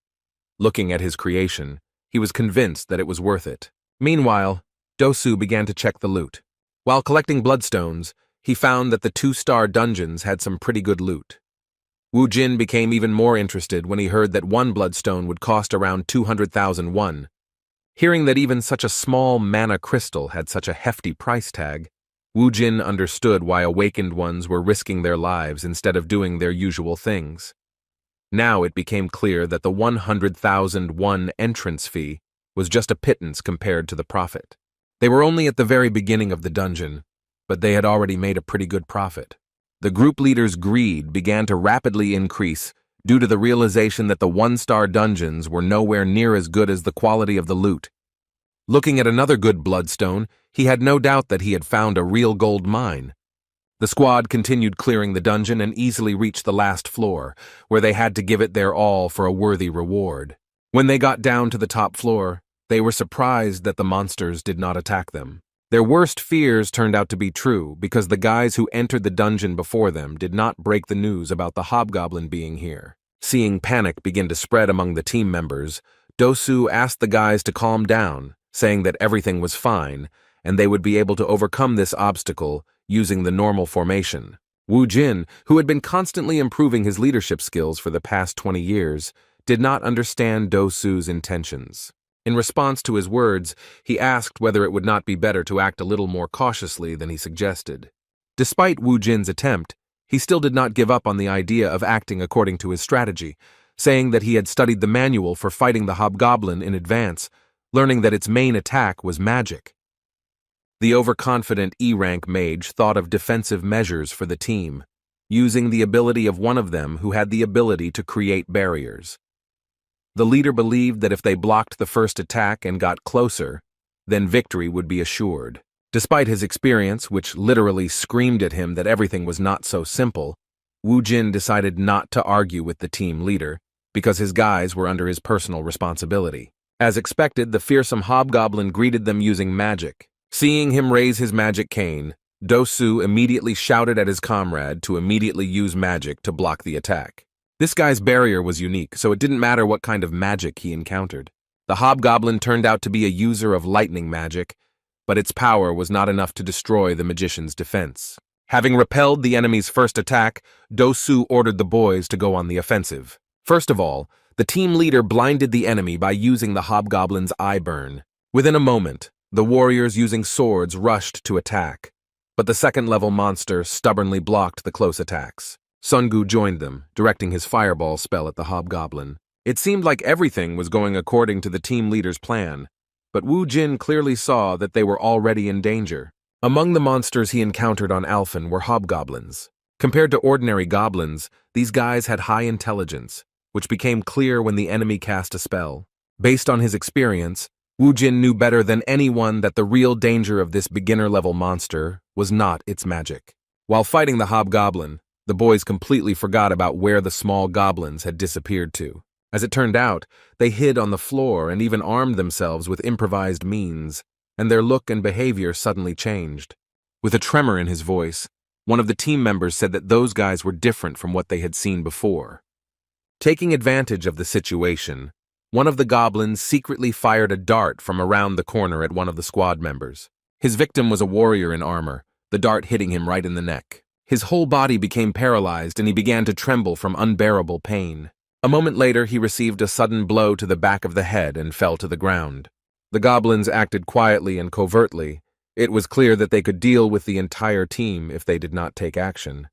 Looking at his creation, he was convinced that it was worth it. Meanwhile, Do-su began to check the loot. While collecting bloodstones, he found that the 2-star dungeons had some pretty good loot. Wu Jin became even more interested when he heard that one bloodstone would cost around 200,000 won. Hearing that even such a small mana crystal had such a hefty price tag, Wu Jin understood why awakened ones were risking their lives instead of doing their usual things. Now it became clear that the 100,000 won entrance fee was just a pittance compared to the profit. They were only at the very beginning of the dungeon, but they had already made a pretty good profit. The group leader's greed began to rapidly increase due to the realization that the 1-star dungeons were nowhere near as good as the quality of the loot. Looking at another good bloodstone, he had no doubt that he had found a real gold mine. The squad continued clearing the dungeon and easily reached the last floor, where they had to give it their all for a worthy reward. When they got down to the top floor, they were surprised that the monsters did not attack them. Their worst fears turned out to be true because the guys who entered the dungeon before them did not break the news about the hobgoblin being here. Seeing panic begin to spread among the team members, Do-su asked the guys to calm down, saying that everything was fine and they would be able to overcome this obstacle using the normal formation. Wu Jin, who had been constantly improving his leadership skills for the past 20 years, did not understand Do-su's intentions. In response to his words, he asked whether it would not be better to act a little more cautiously than he suggested. Despite Wu Jin's attempt, he still did not give up on the idea of acting according to his strategy, saying that he had studied the manual for fighting the hobgoblin in advance, learning that its main attack was magic. The overconfident E-rank mage thought of defensive measures for the team, using the ability of one of them who had the ability to create barriers. The leader believed that if they blocked the first attack and got closer, then victory would be assured. Despite his experience, which literally screamed at him that everything was not so simple, Wu Jin decided not to argue with the team leader, because his guys were under his personal responsibility. As expected, the fearsome hobgoblin greeted them using magic. Seeing him raise his magic cane, Do-su immediately shouted at his comrade to immediately use magic to block the attack. This guy's barrier was unique, so it didn't matter what kind of magic he encountered. The hobgoblin turned out to be a user of lightning magic, but its power was not enough to destroy the magician's defense. Having repelled the enemy's first attack, Do-su ordered the boys to go on the offensive. First of all, the team leader blinded the enemy by using the hobgoblin's eye burn. Within a moment, the warriors using swords rushed to attack, but the second-level monster stubbornly blocked the close attacks. Sun-gu joined them, directing his fireball spell at the hobgoblin. It seemed like everything was going according to the team leader's plan, but Wu Jin clearly saw that they were already in danger. Among the monsters he encountered on Alphen were hobgoblins. Compared to ordinary goblins, these guys had high intelligence, which became clear when the enemy cast a spell. Based on his experience, Wu Jin knew better than anyone that the real danger of this beginner-level monster was not its magic. While fighting the hobgoblin, the boys completely forgot about where the small goblins had disappeared to. As it turned out, they hid on the floor and even armed themselves with improvised means, and their look and behavior suddenly changed. With a tremor in his voice, one of the team members said that those guys were different from what they had seen before. Taking advantage of the situation, one of the goblins secretly fired a dart from around the corner at one of the squad members. His victim was a warrior in armor, the dart hitting him right in the neck. His whole body became paralyzed and he began to tremble from unbearable pain. A moment later, he received a sudden blow to the back of the head and fell to the ground. The goblins acted quietly and covertly. It was clear that they could deal with the entire team if they did not take action.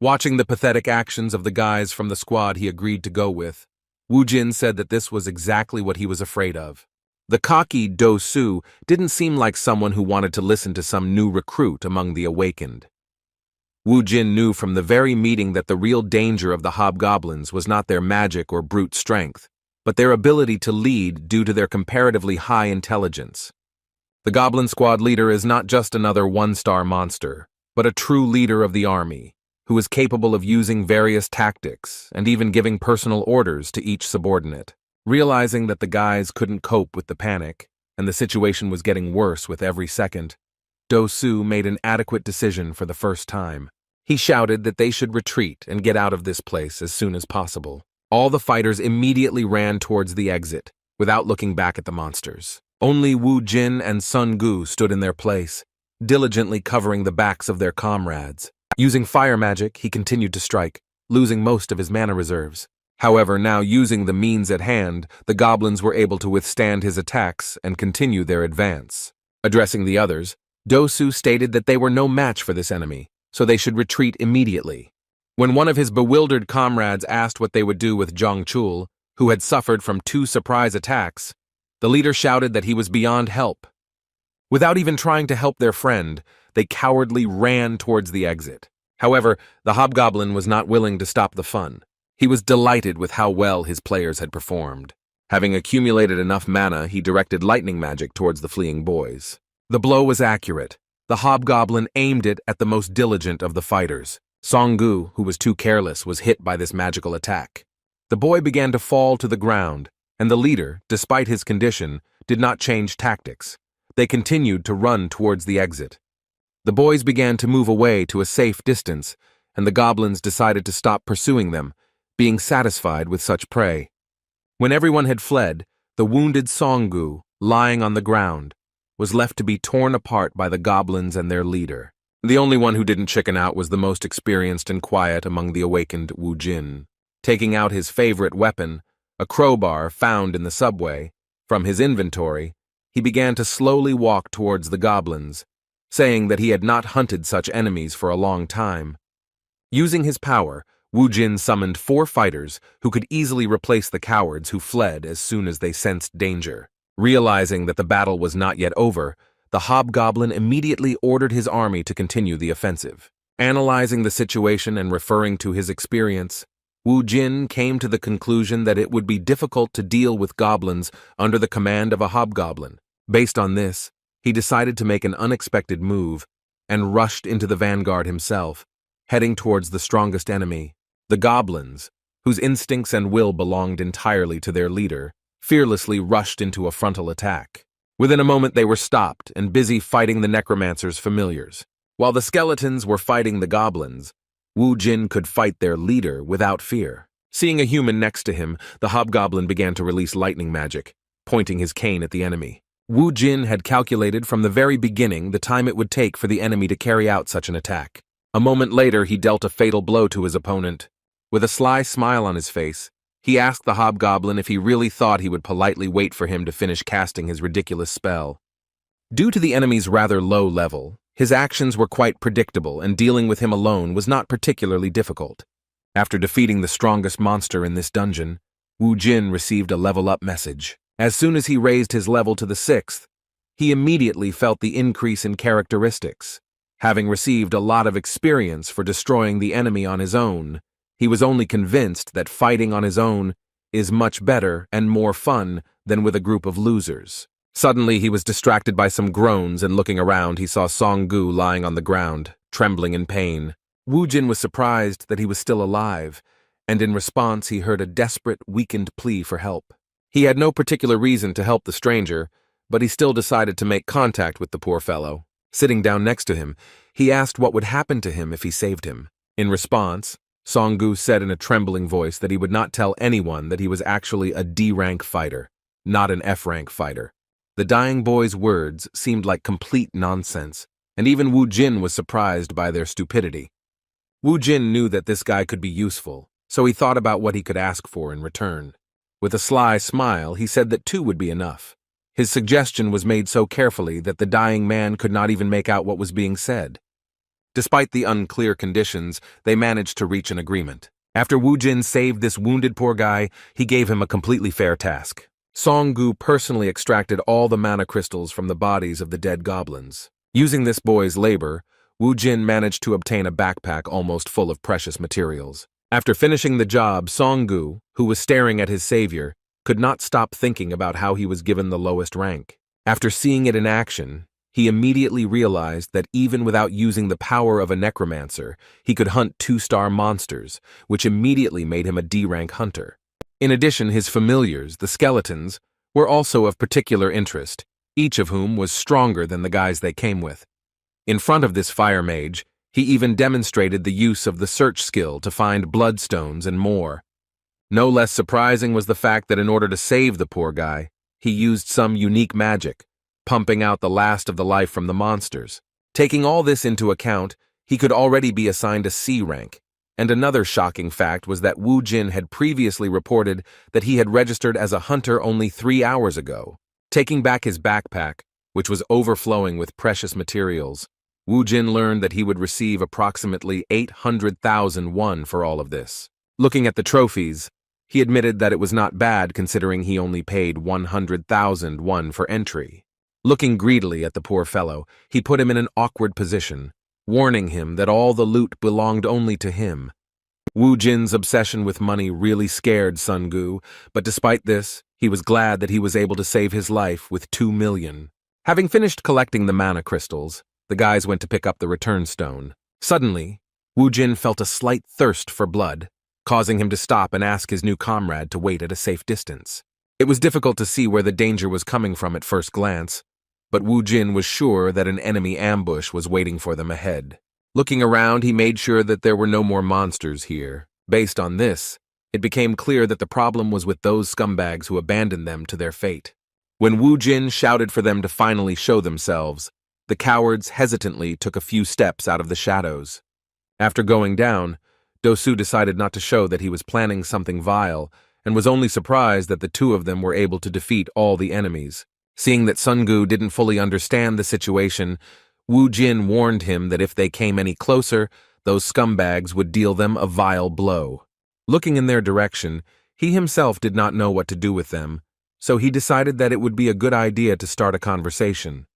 Watching the pathetic actions of the guys from the squad he agreed to go with, Wu Jin said that this was exactly what he was afraid of. The cocky Do Su didn't seem like someone who wanted to listen to some new recruit among the awakened. Wu Jin knew from the very meeting that the real danger of the hobgoblins was not their magic or brute strength, but their ability to lead due to their comparatively high intelligence. The goblin squad leader is not just another one-star monster, but a true leader of the army, who is capable of using various tactics and even giving personal orders to each subordinate. Realizing that the guys couldn't cope with the panic, and the situation was getting worse with every second, Do Su made an adequate decision for the first time. He shouted that they should retreat and get out of this place as soon as possible. All the fighters immediately ran towards the exit, without looking back at the monsters. Only Wu Jin and Sun Gu stood in their place, diligently covering the backs of their comrades. Using fire magic, he continued to strike, losing most of his mana reserves. However, now using the means at hand, the goblins were able to withstand his attacks and continue their advance. Addressing the others, Do Su stated that they were no match for this enemy, so they should retreat immediately. When one of his bewildered comrades asked what they would do with Zhang Chul, who had suffered from 2 surprise attacks, the leader shouted that he was beyond help. Without even trying to help their friend, they cowardly ran towards the exit. However, the hobgoblin was not willing to stop the fun. He was delighted with how well his players had performed. Having accumulated enough mana, he directed lightning magic towards the fleeing boys. The blow was accurate. The hobgoblin aimed it at the most diligent of the fighters. Song Gu, who was too careless, was hit by this magical attack. The boy began to fall to the ground, and the leader, despite his condition, did not change tactics. They continued to run towards the exit. The boys began to move away to a safe distance, and the goblins decided to stop pursuing them, being satisfied with such prey. When everyone had fled, the wounded Song Gu, lying on the ground, was left to be torn apart by the goblins and their leader. The only one who didn't chicken out was the most experienced and quiet among the awakened Wu Jin. Taking out his favorite weapon, a crowbar found in the subway, from his inventory, he began to slowly walk towards the goblins, saying that he had not hunted such enemies for a long time. Using his power, Wu Jin summoned 4 fighters who could easily replace the cowards who fled as soon as they sensed danger. Realizing that the battle was not yet over, the hobgoblin immediately ordered his army to continue the offensive. Analyzing the situation and referring to his experience, Wu Jin came to the conclusion that it would be difficult to deal with goblins under the command of a hobgoblin. Based on this, he decided to make an unexpected move and rushed into the vanguard himself, heading towards the strongest enemy. The goblins, whose instincts and will belonged entirely to their leader, fearlessly rushed into a frontal attack. Within a moment they were stopped and busy fighting the necromancer's familiars. While the skeletons were fighting the goblins, Wu Jin could fight their leader without fear. Seeing a human next to him, the hobgoblin began to release lightning magic, pointing his cane at the enemy. Wu Jin had calculated from the very beginning the time it would take for the enemy to carry out such an attack. A moment later, he dealt a fatal blow to his opponent. With a sly smile on his face, he asked the hobgoblin if he really thought he would politely wait for him to finish casting his ridiculous spell. Due to the enemy's rather low level, his actions were quite predictable, and dealing with him alone was not particularly difficult. After defeating the strongest monster in this dungeon, Wu Jin received a level-up message. As soon as he raised his level to the 6th, he immediately felt the increase in characteristics. Having received a lot of experience for destroying the enemy on his own, he was only convinced that fighting on his own is much better and more fun than with a group of losers. Suddenly, he was distracted by some groans, and looking around, he saw Song Gu lying on the ground, trembling in pain. Wu Jin was surprised that he was still alive, and in response, he heard a desperate, weakened plea for help. He had no particular reason to help the stranger, but he still decided to make contact with the poor fellow. Sitting down next to him, he asked what would happen to him if he saved him. In response, Song-gu said in a trembling voice that he would not tell anyone that he was actually a D-rank fighter, not an F-rank fighter. The dying boy's words seemed like complete nonsense, and even Wu Jin was surprised by their stupidity. Wu Jin knew that this guy could be useful, so he thought about what he could ask for in return. With a sly smile, he said that 2 would be enough. His suggestion was made so carefully that the dying man could not even make out what was being said. Despite the unclear conditions, they managed to reach an agreement. After Wu Jin saved this wounded poor guy, he gave him a completely fair task. Song-gu personally extracted all the mana crystals from the bodies of the dead goblins. Using this boy's labor, Wu Jin managed to obtain a backpack almost full of precious materials. After finishing the job, Song-gu, who was staring at his savior, could not stop thinking about how he was given the lowest rank. After seeing it in action, he immediately realized that even without using the power of a necromancer, he could hunt 2-star monsters, which immediately made him a D-rank hunter. In addition, his familiars, the skeletons, were also of particular interest, each of whom was stronger than the guys they came with. In front of this fire mage, he even demonstrated the use of the search skill to find bloodstones and more. No less surprising was the fact that in order to save the poor guy, he used some unique magic, pumping out the last of the life from the monsters. Taking all this into account, he could already be assigned a C rank. And another shocking fact was that Wu Jin had previously reported that he had registered as a hunter only 3 hours ago. Taking back his backpack, which was overflowing with precious materials, Wu Jin learned that he would receive approximately 800,000 won for all of this. Looking at the trophies, he admitted that it was not bad considering he only paid 100,000 won for entry. Looking greedily at the poor fellow, he put him in an awkward position, warning him that all the loot belonged only to him. Wu Jin's obsession with money really scared Song-gu, but despite this, he was glad that he was able to save his life with 2 million. Having finished collecting the mana crystals, the guys went to pick up the return stone. Suddenly, Wu Jin felt a slight thirst for blood, causing him to stop and ask his new comrade to wait at a safe distance. It was difficult to see where the danger was coming from at first glance, but Wu Jin was sure that an enemy ambush was waiting for them ahead. Looking around, he made sure that there were no more monsters here. Based on this, it became clear that the problem was with those scumbags who abandoned them to their fate. When Wu Jin shouted for them to finally show themselves, the cowards hesitantly took a few steps out of the shadows. After going down, Dosu decided not to show that he was planning something vile, and was only surprised that the 2 of them were able to defeat all the enemies. Seeing that Song-gu didn't fully understand the situation, Wu Jin warned him that if they came any closer, those scumbags would deal them a vile blow. Looking in their direction, he himself did not know what to do with them, so he decided that it would be a good idea to start a conversation.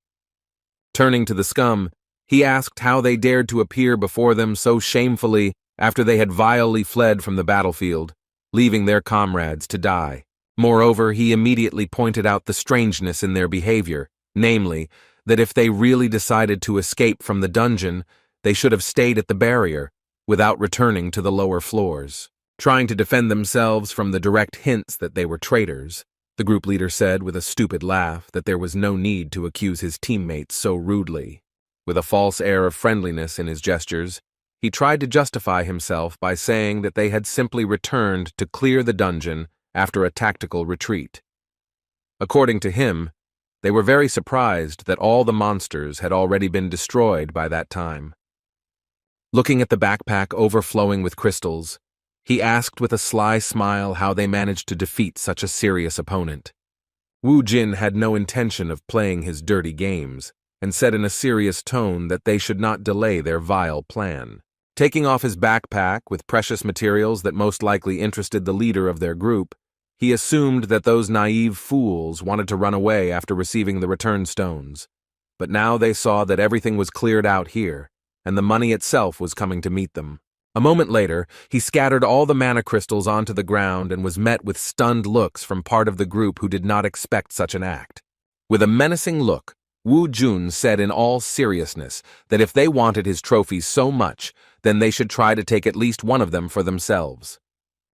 Turning to the scum, he asked how they dared to appear before them so shamefully after they had vilely fled from the battlefield, leaving their comrades to die. Moreover, he immediately pointed out the strangeness in their behavior, namely, that if they really decided to escape from the dungeon, they should have stayed at the barrier, without returning to the lower floors. Trying to defend themselves from the direct hints that they were traitors, the group leader said with a stupid laugh that there was no need to accuse his teammates so rudely. With a false air of friendliness in his gestures, he tried to justify himself by saying that they had simply returned to clear the dungeon after a tactical retreat. According to him, they were very surprised that all the monsters had already been destroyed by that time. Looking at the backpack overflowing with crystals, he asked with a sly smile how they managed to defeat such a serious opponent. Wu Jin had no intention of playing his dirty games, and said in a serious tone that they should not delay their vile plan. Taking off his backpack with precious materials that most likely interested the leader of their group, he assumed that those naive fools wanted to run away after receiving the return stones. But now they saw that everything was cleared out here, and the money itself was coming to meet them. A moment later, he scattered all the mana crystals onto the ground and was met with stunned looks from part of the group who did not expect such an act. With a menacing look, Wu Jun said in all seriousness that if they wanted his trophies so much, then they should try to take at least one of them for themselves.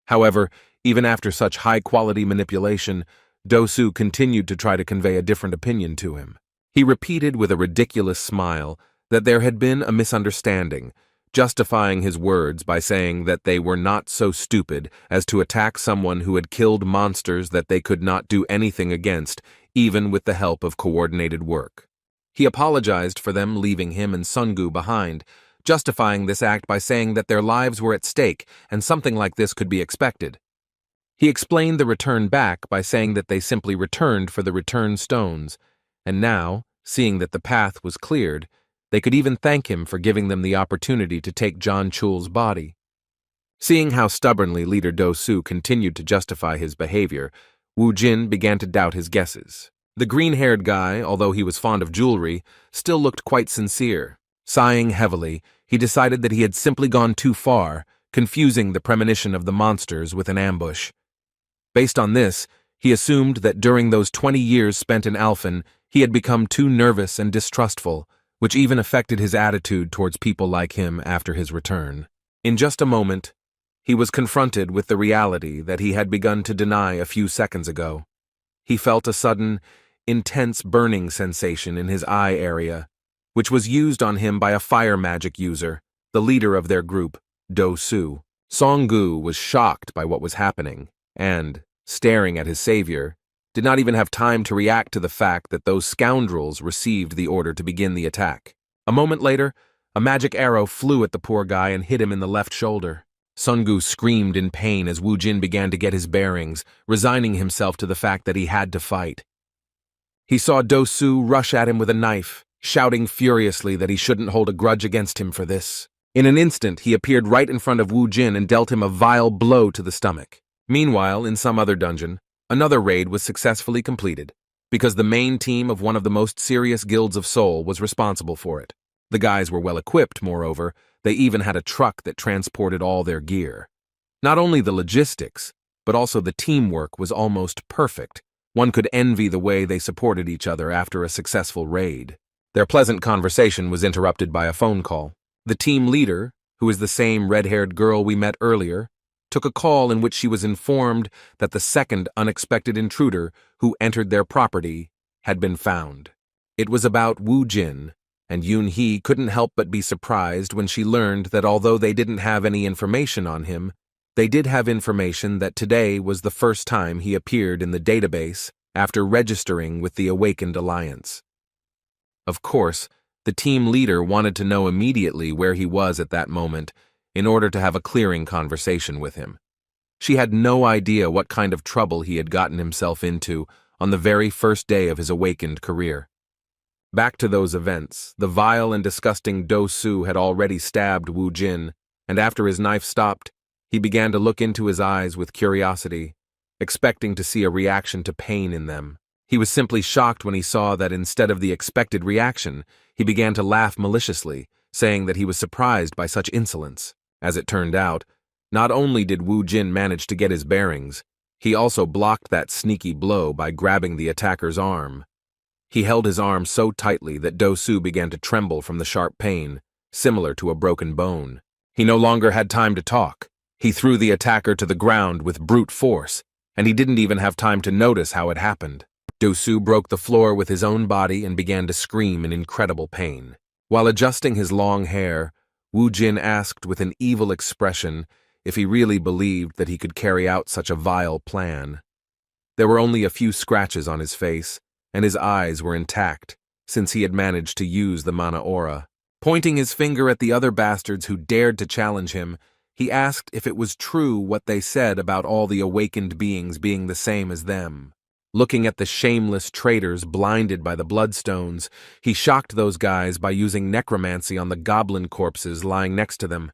However, even after such high-quality manipulation, Dosu continued to try to convey a different opinion to him. He repeated with a ridiculous smile that there had been a misunderstanding, justifying his words by saying that they were not so stupid as to attack someone who had killed monsters that they could not do anything against, even with the help of coordinated work. He apologized for them leaving him and Sungu behind, justifying this act by saying that their lives were at stake and something like this could be expected. He explained the return back by saying that they simply returned for the return stones, and now, seeing that the path was cleared, they could even thank him for giving them the opportunity to take John Chul's body. Seeing how stubbornly leader Do Su continued to justify his behavior, Wu Jin began to doubt his guesses. The green-haired guy, although he was fond of jewelry, still looked quite sincere. Sighing heavily, he decided that he had simply gone too far, confusing the premonition of the monsters with an ambush. Based on this, he assumed that during those 20 years spent in Alphen, he had become too nervous and distrustful, which even affected his attitude towards people like him after his return. In just a moment, he was confronted with the reality that he had begun to deny a few seconds ago. He felt a sudden, intense burning sensation in his eye area, which was used on him by a fire magic user, the leader of their group, Do Su. Songgu was shocked by what was happening, and, staring at his savior, did not even have time to react to the fact that those scoundrels received the order to begin the attack. A moment later, a magic arrow flew at the poor guy and hit him in the left shoulder. Sungu screamed in pain as Wu Jin began to get his bearings, resigning himself to the fact that he had to fight. He saw Do Su rush at him with a knife, shouting furiously that he shouldn't hold a grudge against him for this. In an instant, he appeared right in front of Wu Jin and dealt him a vile blow to the stomach. Meanwhile, in some other dungeon, another raid was successfully completed, because the main team of one of the most serious guilds of Seoul was responsible for it. The guys were well equipped, moreover. They even had a truck that transported all their gear. Not only the logistics, but also the teamwork was almost perfect. One could envy the way they supported each other after a successful raid. Their pleasant conversation was interrupted by a phone call. The team leader, who is the same red-haired girl we met earlier, took a call in which she was informed that the second unexpected intruder who entered their property had been found. It was about Wu Jin, and Yoon-hee couldn't help but be surprised when she learned that although they didn't have any information on him, they did have information that today was the first time he appeared in the database after registering with the Awakened Alliance. Of course, the team leader wanted to know immediately where he was at that moment in order to have a clearing conversation with him. She had no idea what kind of trouble he had gotten himself into on the very first day of his awakened career. Back to those events, the vile and disgusting Do Su had already stabbed Wu Jin, and after his knife stopped, he began to look into his eyes with curiosity, expecting to see a reaction to pain in them. He was simply shocked when he saw that instead of the expected reaction, he began to laugh maliciously, saying that he was surprised by such insolence. As it turned out, not only did Wu Jin manage to get his bearings, he also blocked that sneaky blow by grabbing the attacker's arm. He held his arm so tightly that Do Su began to tremble from the sharp pain, similar to a broken bone. He no longer had time to talk. He threw the attacker to the ground with brute force, and he didn't even have time to notice how it happened. Do Su broke the floor with his own body and began to scream in incredible pain. While adjusting his long hair, Wu Jin asked with an evil expression if he really believed that he could carry out such a vile plan. There were only a few scratches on his face, and his eyes were intact, since he had managed to use the mana aura. Pointing his finger at the other bastards who dared to challenge him, he asked if it was true what they said about all the awakened beings being the same as them. Looking at the shameless traitors blinded by the bloodstones, he shocked those guys by using necromancy on the goblin corpses lying next to them.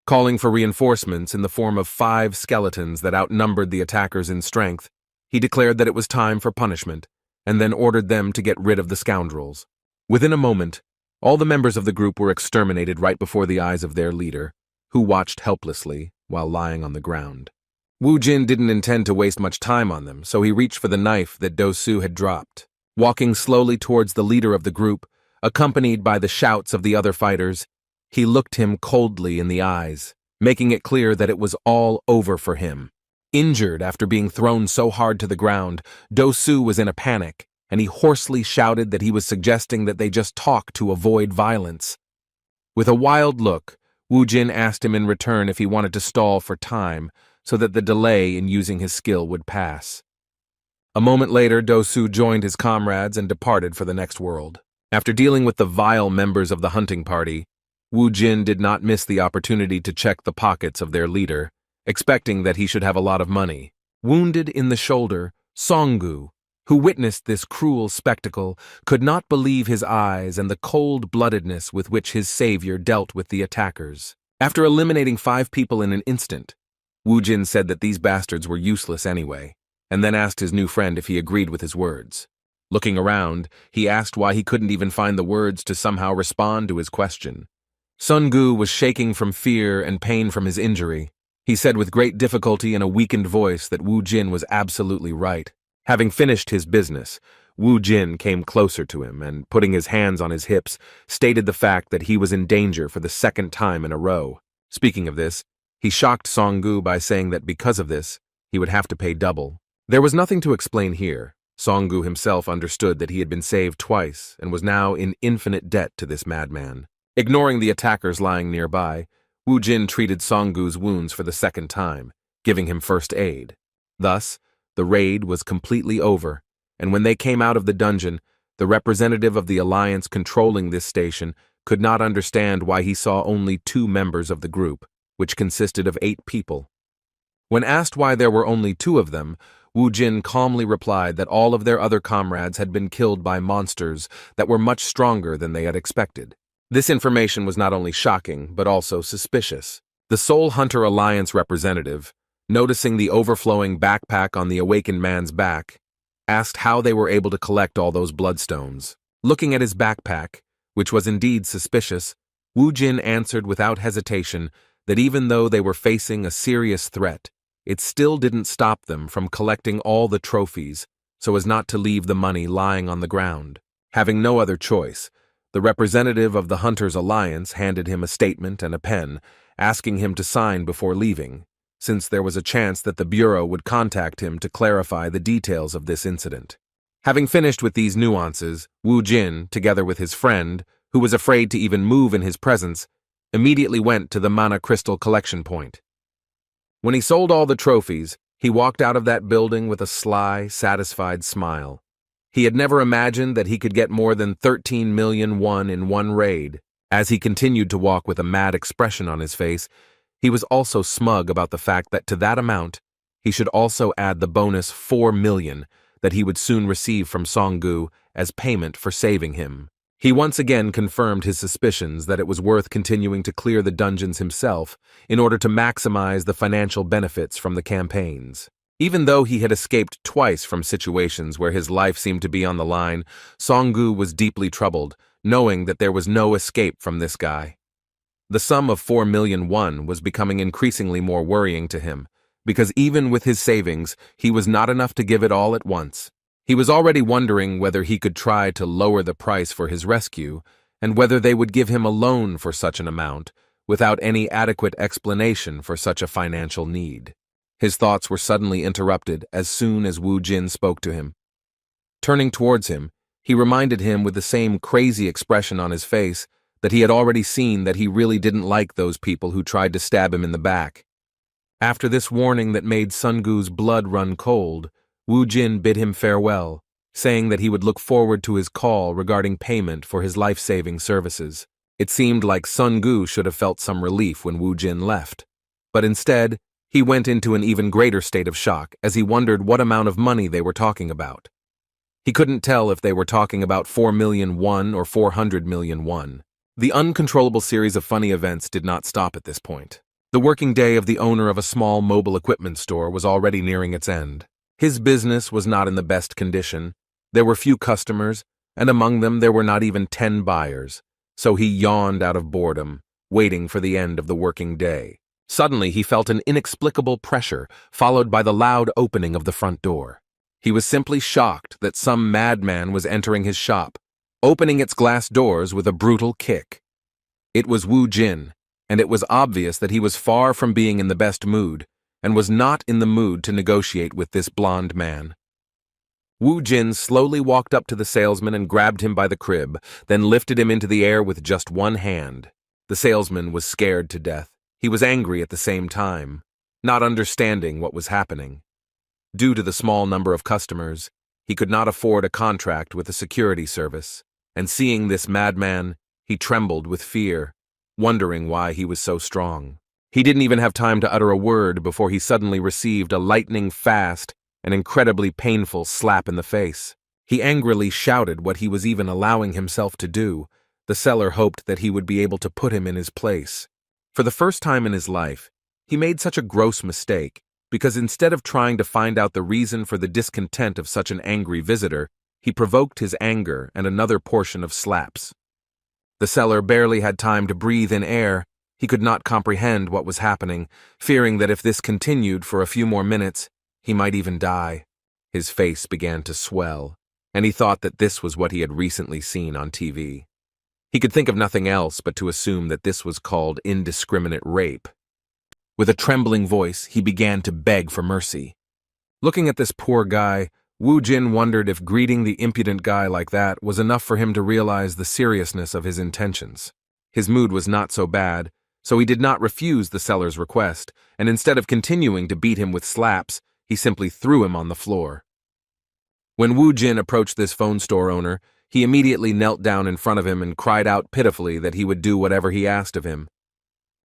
Calling for reinforcements in the form of 5 skeletons that outnumbered the attackers in strength, he declared that it was time for punishment, and then ordered them to get rid of the scoundrels. Within a moment, all the members of the group were exterminated right before the eyes of their leader, who watched helplessly while lying on the ground. Wu Jin didn't intend to waste much time on them, so he reached for the knife that Do Su had dropped. Walking slowly towards the leader of the group, accompanied by the shouts of the other fighters, he looked him coldly in the eyes, making it clear that it was all over for him. Injured after being thrown so hard to the ground, Do Su was in a panic, and he hoarsely shouted that he was suggesting that they just talk to avoid violence. With a wild look, Wu Jin asked him in return if he wanted to stall for time so that the delay in using his skill would pass. A moment later, Dosu joined his comrades and departed for the next world. After dealing with the vile members of the hunting party, Wu Jin did not miss the opportunity to check the pockets of their leader, expecting that he should have a lot of money. Wounded in the shoulder, Songgu, who witnessed this cruel spectacle, could not believe his eyes and the cold-bloodedness with which his savior dealt with the attackers. After eliminating 5 people in an instant, Wu Jin said that these bastards were useless anyway, and then asked his new friend if he agreed with his words. Looking around, he asked why he couldn't even find the words to somehow respond to his question. Songgu was shaking from fear and pain from his injury. He said with great difficulty in a weakened voice that Wu Jin was absolutely right. Having finished his business, Wu Jin came closer to him and, putting his hands on his hips, stated the fact that he was in danger for the 2nd time in a row. Speaking of this, he shocked Songgu by saying that because of this, he would have to pay double. There was nothing to explain here. Songgu himself understood that he had been saved twice and was now in infinite debt to this madman. Ignoring the attackers lying nearby, Wu Jin treated Songgu's wounds for the 2nd time, giving him first aid. Thus, the raid was completely over, and when they came out of the dungeon, the representative of the alliance controlling this station could not understand why he saw only 2 members of the group, which consisted of 8 people. When asked why there were only 2 of them, Wu Jin calmly replied that all of their other comrades had been killed by monsters that were much stronger than they had expected. This information was not only shocking, but also suspicious. The Soul Hunter Alliance representative, noticing the overflowing backpack on the awakened man's back, asked how they were able to collect all those bloodstones. Looking at his backpack, which was indeed suspicious, Wu Jin answered without hesitation that even though they were facing a serious threat, it still didn't stop them from collecting all the trophies so as not to leave the money lying on the ground. Having no other choice, the representative of the Hunters Alliance handed him a statement and a pen, asking him to sign before leaving, since there was a chance that the Bureau would contact him to clarify the details of this incident. Having finished with these nuances, Wu Jin, together with his friend, who was afraid to even move in his presence, immediately went to the mana crystal collection point. When he sold all the trophies, he walked out of that building with a sly, satisfied smile. He had never imagined that he could get more than 13 million won in one raid. As he continued to walk with a mad expression on his face, he was also smug about the fact that to that amount, he should also add the bonus 4 million that he would soon receive from Songgu as payment for saving him. He once again confirmed his suspicions that it was worth continuing to clear the dungeons himself in order to maximize the financial benefits from the campaigns. Even though he had escaped twice from situations where his life seemed to be on the line, Songgu was deeply troubled, knowing that there was no escape from this guy. The sum of 4 million won was becoming increasingly more worrying to him, because even with his savings, he was not enough to give it all at once. He was already wondering whether he could try to lower the price for his rescue, and whether they would give him a loan for such an amount, without any adequate explanation for such a financial need. His thoughts were suddenly interrupted as soon as Wu Jin spoke to him. Turning towards him, he reminded him with the same crazy expression on his face that he had already seen that he really didn't like those people who tried to stab him in the back. After this warning that made Songgu's blood run cold, Wu Jin bid him farewell, saying that he would look forward to his call regarding payment for his life-saving services. It seemed like Songgu should have felt some relief when Wu Jin left, but instead, he went into an even greater state of shock as he wondered what amount of money they were talking about. He couldn't tell if they were talking about 4 million won or 400 million won. The uncontrollable series of funny events did not stop at this point. The working day of the owner of a small mobile equipment store was already nearing its end. His business was not in the best condition. There were few customers, and among them there were not even 10 buyers, so he yawned out of boredom, waiting for the end of the working day. Suddenly he felt an inexplicable pressure, followed by the loud opening of the front door. He was simply shocked that some madman was entering his shop, opening its glass doors with a brutal kick. It was Wu Jin, and it was obvious that he was far from being in the best mood, and was not in the mood to negotiate with this blonde man. Wu Jin slowly walked up to the salesman and grabbed him by the crib, then lifted him into the air with just one hand. The salesman was scared to death. He was angry at the same time, not understanding what was happening. Due to the small number of customers, he could not afford a contract with a security service, and seeing this madman, he trembled with fear, wondering why he was so strong. He didn't even have time to utter a word before he suddenly received a lightning-fast and incredibly painful slap in the face. He angrily shouted what he was even allowing himself to do. The seller hoped that he would be able to put him in his place. For the first time in his life, he made such a gross mistake, because instead of trying to find out the reason for the discontent of such an angry visitor, he provoked his anger and another portion of slaps. The seller barely had time to breathe in air. He could not comprehend what was happening, fearing that if this continued for a few more minutes, he might even die. His face began to swell, and he thought that this was what he had recently seen on TV. He could think of nothing else but to assume that this was called indiscriminate rape. With a trembling voice, he began to beg for mercy. Looking at this poor guy, Wu Jin wondered if greeting the impudent guy like that was enough for him to realize the seriousness of his intentions. His mood was not so bad, so he did not refuse the seller's request, and instead of continuing to beat him with slaps, he simply threw him on the floor. When Wu Jin approached this phone store owner, he immediately knelt down in front of him and cried out pitifully that he would do whatever he asked of him.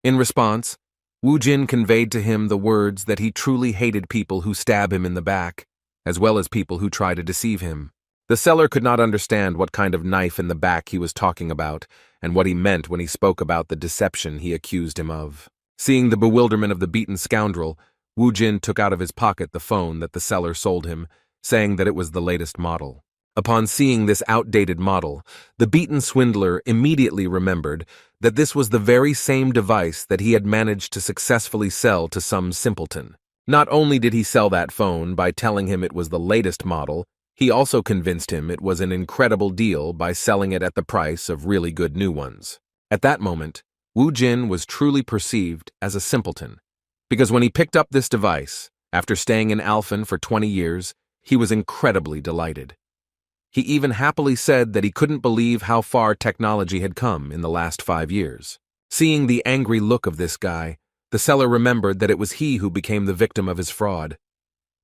In response, Wu Jin conveyed to him the words that he truly hated people who stab him in the back, as well as people who try to deceive him. The seller could not understand what kind of knife in the back he was talking about, and what he meant when he spoke about the deception he accused him of. Seeing the bewilderment of the beaten scoundrel, Wu Jin took out of his pocket the phone that the seller sold him, saying that it was the latest model. Upon seeing this outdated model, the beaten swindler immediately remembered that this was the very same device that he had managed to successfully sell to some simpleton. Not only did he sell that phone by telling him it was the latest model, he also convinced him it was an incredible deal by selling it at the price of really good new ones. At that moment, Wu Jin was truly perceived as a simpleton, because when he picked up this device, after staying in Alphen for 20 years, he was incredibly delighted. He even happily said that he couldn't believe how far technology had come in the last 5 years. Seeing the angry look of this guy, the seller remembered that it was he who became the victim of his fraud.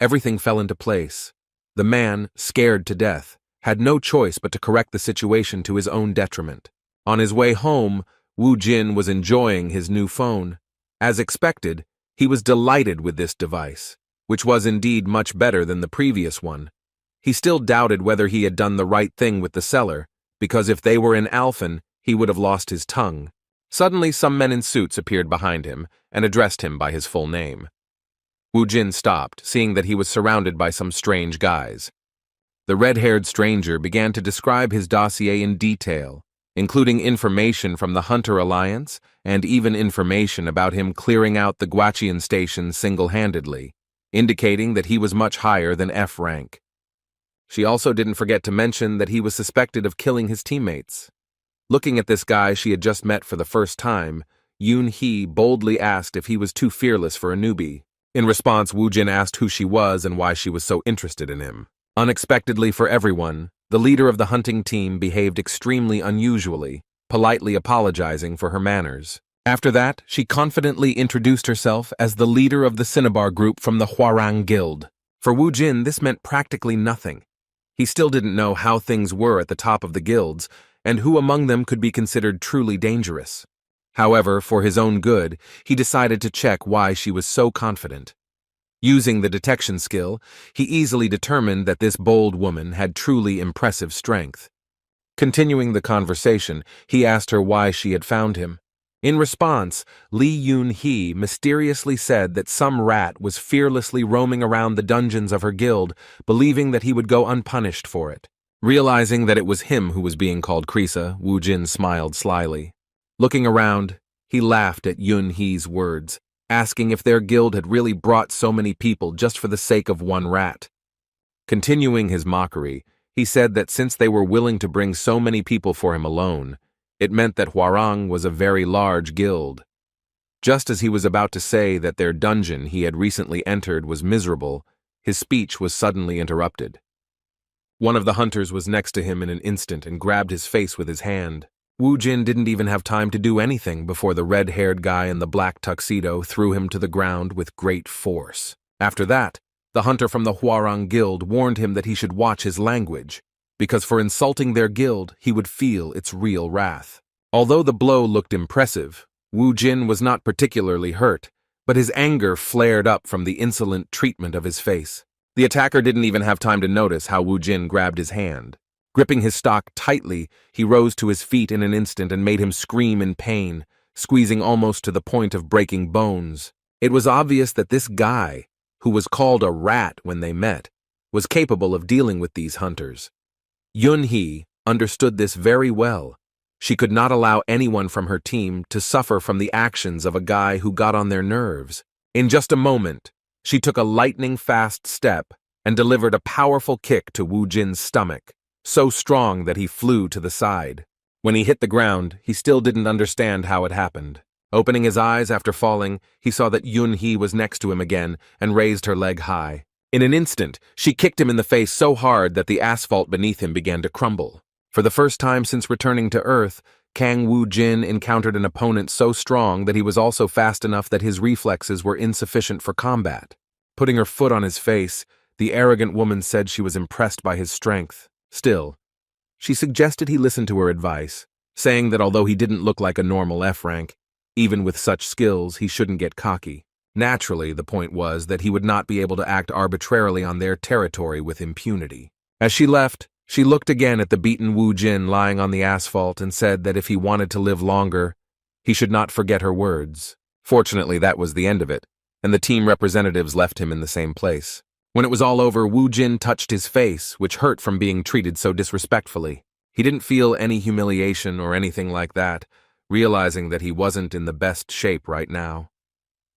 Everything fell into place. The man, scared to death, had no choice but to correct the situation to his own detriment. On his way home, Wu Jin was enjoying his new phone. As expected, he was delighted with this device, which was indeed much better than the previous one. He still doubted whether he had done the right thing with the seller, because if they were in Alphen, he would have lost his tongue. Suddenly, some men in suits appeared behind him and addressed him by his full name. Wu Jin stopped, seeing that he was surrounded by some strange guys. The red-haired stranger began to describe his dossier in detail, including information from the Hunter Alliance and even information about him clearing out the Guachian station single-handedly, indicating that he was much higher than F rank. She also didn't forget to mention that he was suspected of killing his teammates. Looking at this guy she had just met for the first time, Yoon-hee boldly asked if he was too fearless for a newbie. In response, Wu Jin asked who she was and why she was so interested in him. Unexpectedly for everyone, the leader of the hunting team behaved extremely unusually, politely apologizing for her manners. After that, she confidently introduced herself as the leader of the Cinnabar group from the Hwarang Guild. For Wu Jin, this meant practically nothing. He still didn't know how things were at the top of the guilds, and who among them could be considered truly dangerous. However, for his own good, he decided to check why she was so confident. Using the detection skill, he easily determined that this bold woman had truly impressive strength. Continuing the conversation, he asked her why she had found him. In response, Lee Yoon-hee mysteriously said that some rat was fearlessly roaming around the dungeons of her guild, believing that he would go unpunished for it. Realizing that it was him who was being called Krisa, Wu Jin smiled slyly. Looking around, he laughed at Yoon-hee's words, asking if their guild had really brought so many people just for the sake of one rat. Continuing his mockery, he said that since they were willing to bring so many people for him alone, it meant that Hwarang was a very large guild. Just as he was about to say that their dungeon he had recently entered was miserable, his speech was suddenly interrupted. One of the hunters was next to him in an instant and grabbed his face with his hand. Wu Jin didn't even have time to do anything before the red-haired guy in the black tuxedo threw him to the ground with great force. After that, the hunter from the Hwarang Guild warned him that he should watch his language, because for insulting their guild, he would feel its real wrath. Although the blow looked impressive, Wu Jin was not particularly hurt, but his anger flared up from the insolent treatment of his face. The attacker didn't even have time to notice how Wu Jin grabbed his hand. Gripping his stock tightly, he rose to his feet in an instant and made him scream in pain, squeezing almost to the point of breaking bones. It was obvious that this guy, who was called a rat when they met, was capable of dealing with these hunters. Yun-hee understood this very well. She could not allow anyone from her team to suffer from the actions of a guy who got on their nerves. In just a moment, she took a lightning-fast step and delivered a powerful kick to Wu Jin's stomach, so strong that he flew to the side. When he hit the ground, he still didn't understand how it happened. Opening his eyes after falling, he saw that Yun-hee was next to him again and raised her leg high. In an instant, she kicked him in the face so hard that the asphalt beneath him began to crumble. For the first time since returning to Earth, Kang Wu Jin encountered an opponent so strong that he was also fast enough that his reflexes were insufficient for combat. Putting her foot on his face, the arrogant woman said she was impressed by his strength. Still, she suggested he listen to her advice, saying that although he didn't look like a normal F rank, even with such skills, he shouldn't get cocky. Naturally, the point was that he would not be able to act arbitrarily on their territory with impunity. As she left, she looked again at the beaten Wu Jin lying on the asphalt and said that if he wanted to live longer, he should not forget her words. Fortunately, that was the end of it, and the team representatives left him in the same place. When it was all over, Wu Jin touched his face, which hurt from being treated so disrespectfully. He didn't feel any humiliation or anything like that, realizing that he wasn't in the best shape right now.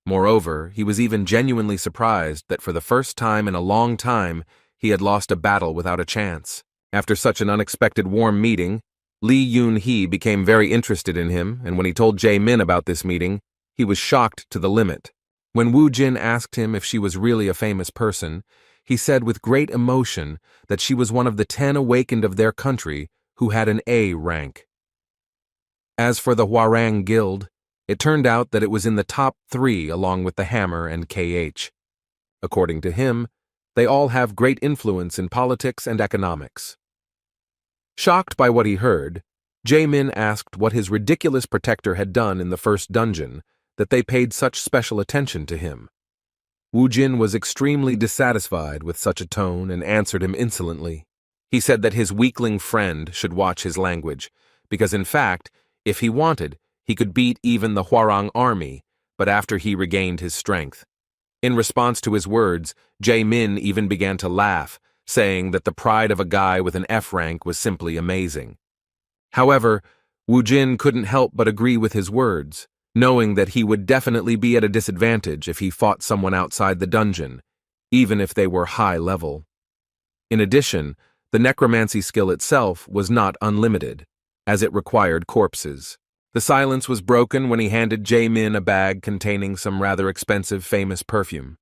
Moreover, he was even genuinely surprised that for the first time in a long time, he had lost a battle without a chance. After such an unexpected warm meeting, Lee Yun-hee became very interested in him, and when he told Jae-min about this meeting, he was shocked to the limit. When Wu Jin asked him if she was really a famous person, he said with great emotion that she was one of the 10 awakened of their country who had an A rank. As for the Hwarang Guild, it turned out that it was in the top 3 along with the Hammer and KH. According to him, they all have great influence in politics and economics. Shocked by what he heard, Jae-min asked what his ridiculous protector had done in the first dungeon that they paid such special attention to him. Wu Jin was extremely dissatisfied with such a tone and answered him insolently. He said that his weakling friend should watch his language, because in fact, if he wanted, he could beat even the Hwarang army, but after he regained his strength. In response to his words, Jae-min even began to laugh, saying that the pride of a guy with an F rank was simply amazing. However, Wu Jin couldn't help but agree with his words, knowing that he would definitely be at a disadvantage if he fought someone outside the dungeon, even if they were high level. In addition, the necromancy skill itself was not unlimited, as it required corpses. The silence was broken when he handed Jae-min a bag containing some rather expensive famous perfume.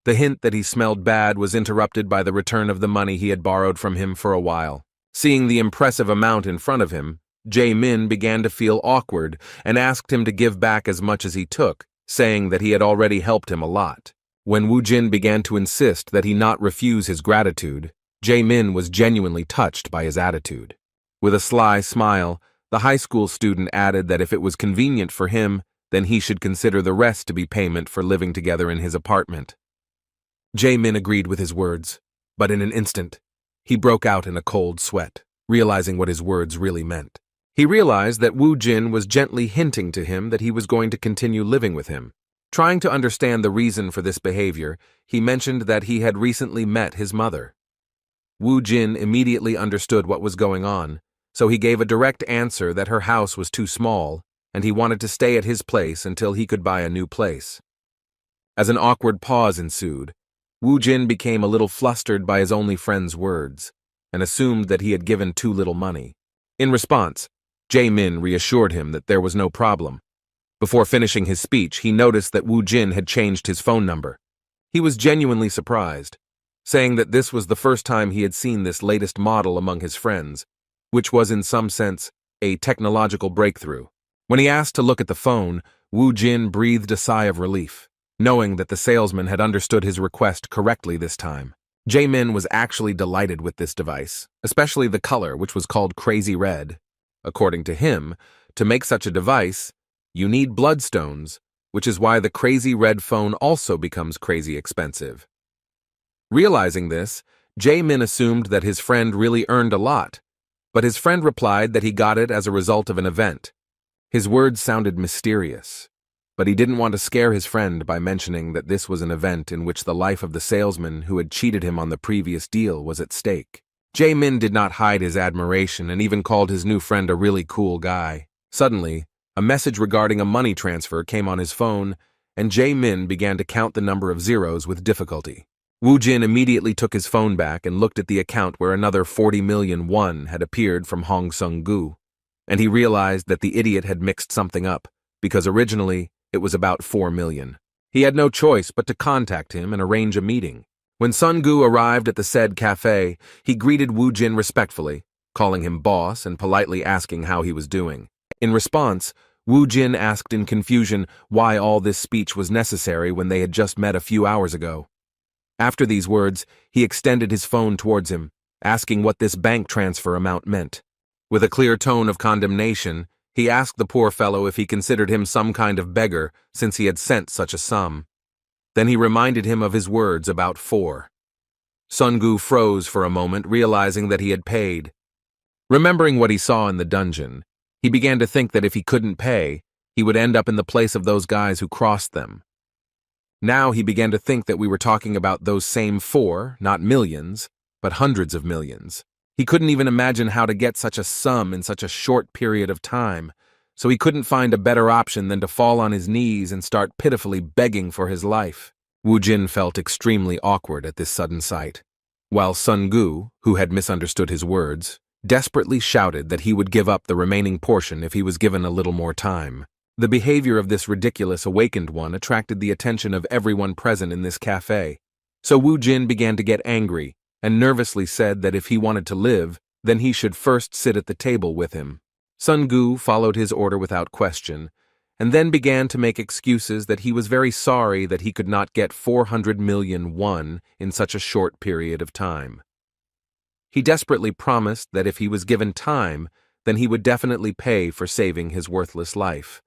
The hint that he smelled bad was interrupted by the return of the money he had borrowed from him for a while. Seeing the impressive amount in front of him, Jae-min began to feel awkward and asked him to give back as much as he took, saying that he had already helped him a lot. When Wu Jin began to insist that he not refuse his gratitude, Jae-min was genuinely touched by his attitude. With a sly smile, the high school student added that if it was convenient for him, then he should consider the rest to be payment for living together in his apartment. Jae-min agreed with his words, but in an instant, he broke out in a cold sweat, realizing what his words really meant. He realized that Wu Jin was gently hinting to him that he was going to continue living with him. Trying to understand the reason for this behavior, he mentioned that he had recently met his mother. Wu Jin immediately understood what was going on, so he gave a direct answer that her house was too small, and he wanted to stay at his place until he could buy a new place. As an awkward pause ensued, Wu Jin became a little flustered by his only friend's words, and assumed that he had given too little money. In response, Jae-min reassured him that there was no problem. Before finishing his speech, he noticed that Wu Jin had changed his phone number. He was genuinely surprised, saying that this was the first time he had seen this latest model among his friends, which was in some sense a technological breakthrough. When he asked to look at the phone, Wu Jin breathed a sigh of relief, knowing that the salesman had understood his request correctly this time. Jae-min was actually delighted with this device, especially the color, which was called Crazy Red. According to him, to make such a device, you need bloodstones, which is why the Crazy Red phone also becomes crazy expensive. Realizing this, Jae-min assumed that his friend really earned a lot, but his friend replied that he got it as a result of an event. His words sounded mysterious, but he didn't want to scare his friend by mentioning that this was an event in which the life of the salesman who had cheated him on the previous deal was at stake. Jae-min did not hide his admiration and even called his new friend a really cool guy. Suddenly, a message regarding a money transfer came on his phone, and Jae-min began to count the number of zeros with difficulty. Wu Jin immediately took his phone back and looked at the account where another 40 million won had appeared from Hong Sung-gu, and he realized that the idiot had mixed something up, because originally it was about 4 million. He had no choice but to contact him and arrange a meeting. When Sun-gu arrived at the said cafe, he greeted Wu Jin respectfully, calling him boss and politely asking how he was doing. In response, Wu Jin asked in confusion why all this speech was necessary when they had just met a few hours ago. After these words, he extended his phone towards him, asking what this bank transfer amount meant. With a clear tone of condemnation, he asked the poor fellow if he considered him some kind of beggar since he had sent such a sum. Then he reminded him of his words about 4. Sun-gu froze for a moment, realizing that he had paid. Remembering what he saw in the dungeon, he began to think that if he couldn't pay, he would end up in the place of those guys who crossed them. Now he began to think that we were talking about those same 4, not millions, but hundreds of millions. He couldn't even imagine how to get such a sum in such a short period of time, so he couldn't find a better option than to fall on his knees and start pitifully begging for his life. Wu Jin felt extremely awkward at this sudden sight, while Sun-gu, who had misunderstood his words, desperately shouted that he would give up the remaining portion if he was given a little more time. The behavior of this ridiculous awakened one attracted the attention of everyone present in this cafe, so Wu Jin began to get angry and nervously said that if he wanted to live, then he should first sit at the table with him. Sun-gu followed his order without question, and then began to make excuses that he was very sorry that he could not get 400 million won in such a short period of time. He desperately promised that if he was given time, then he would definitely pay for saving his worthless life.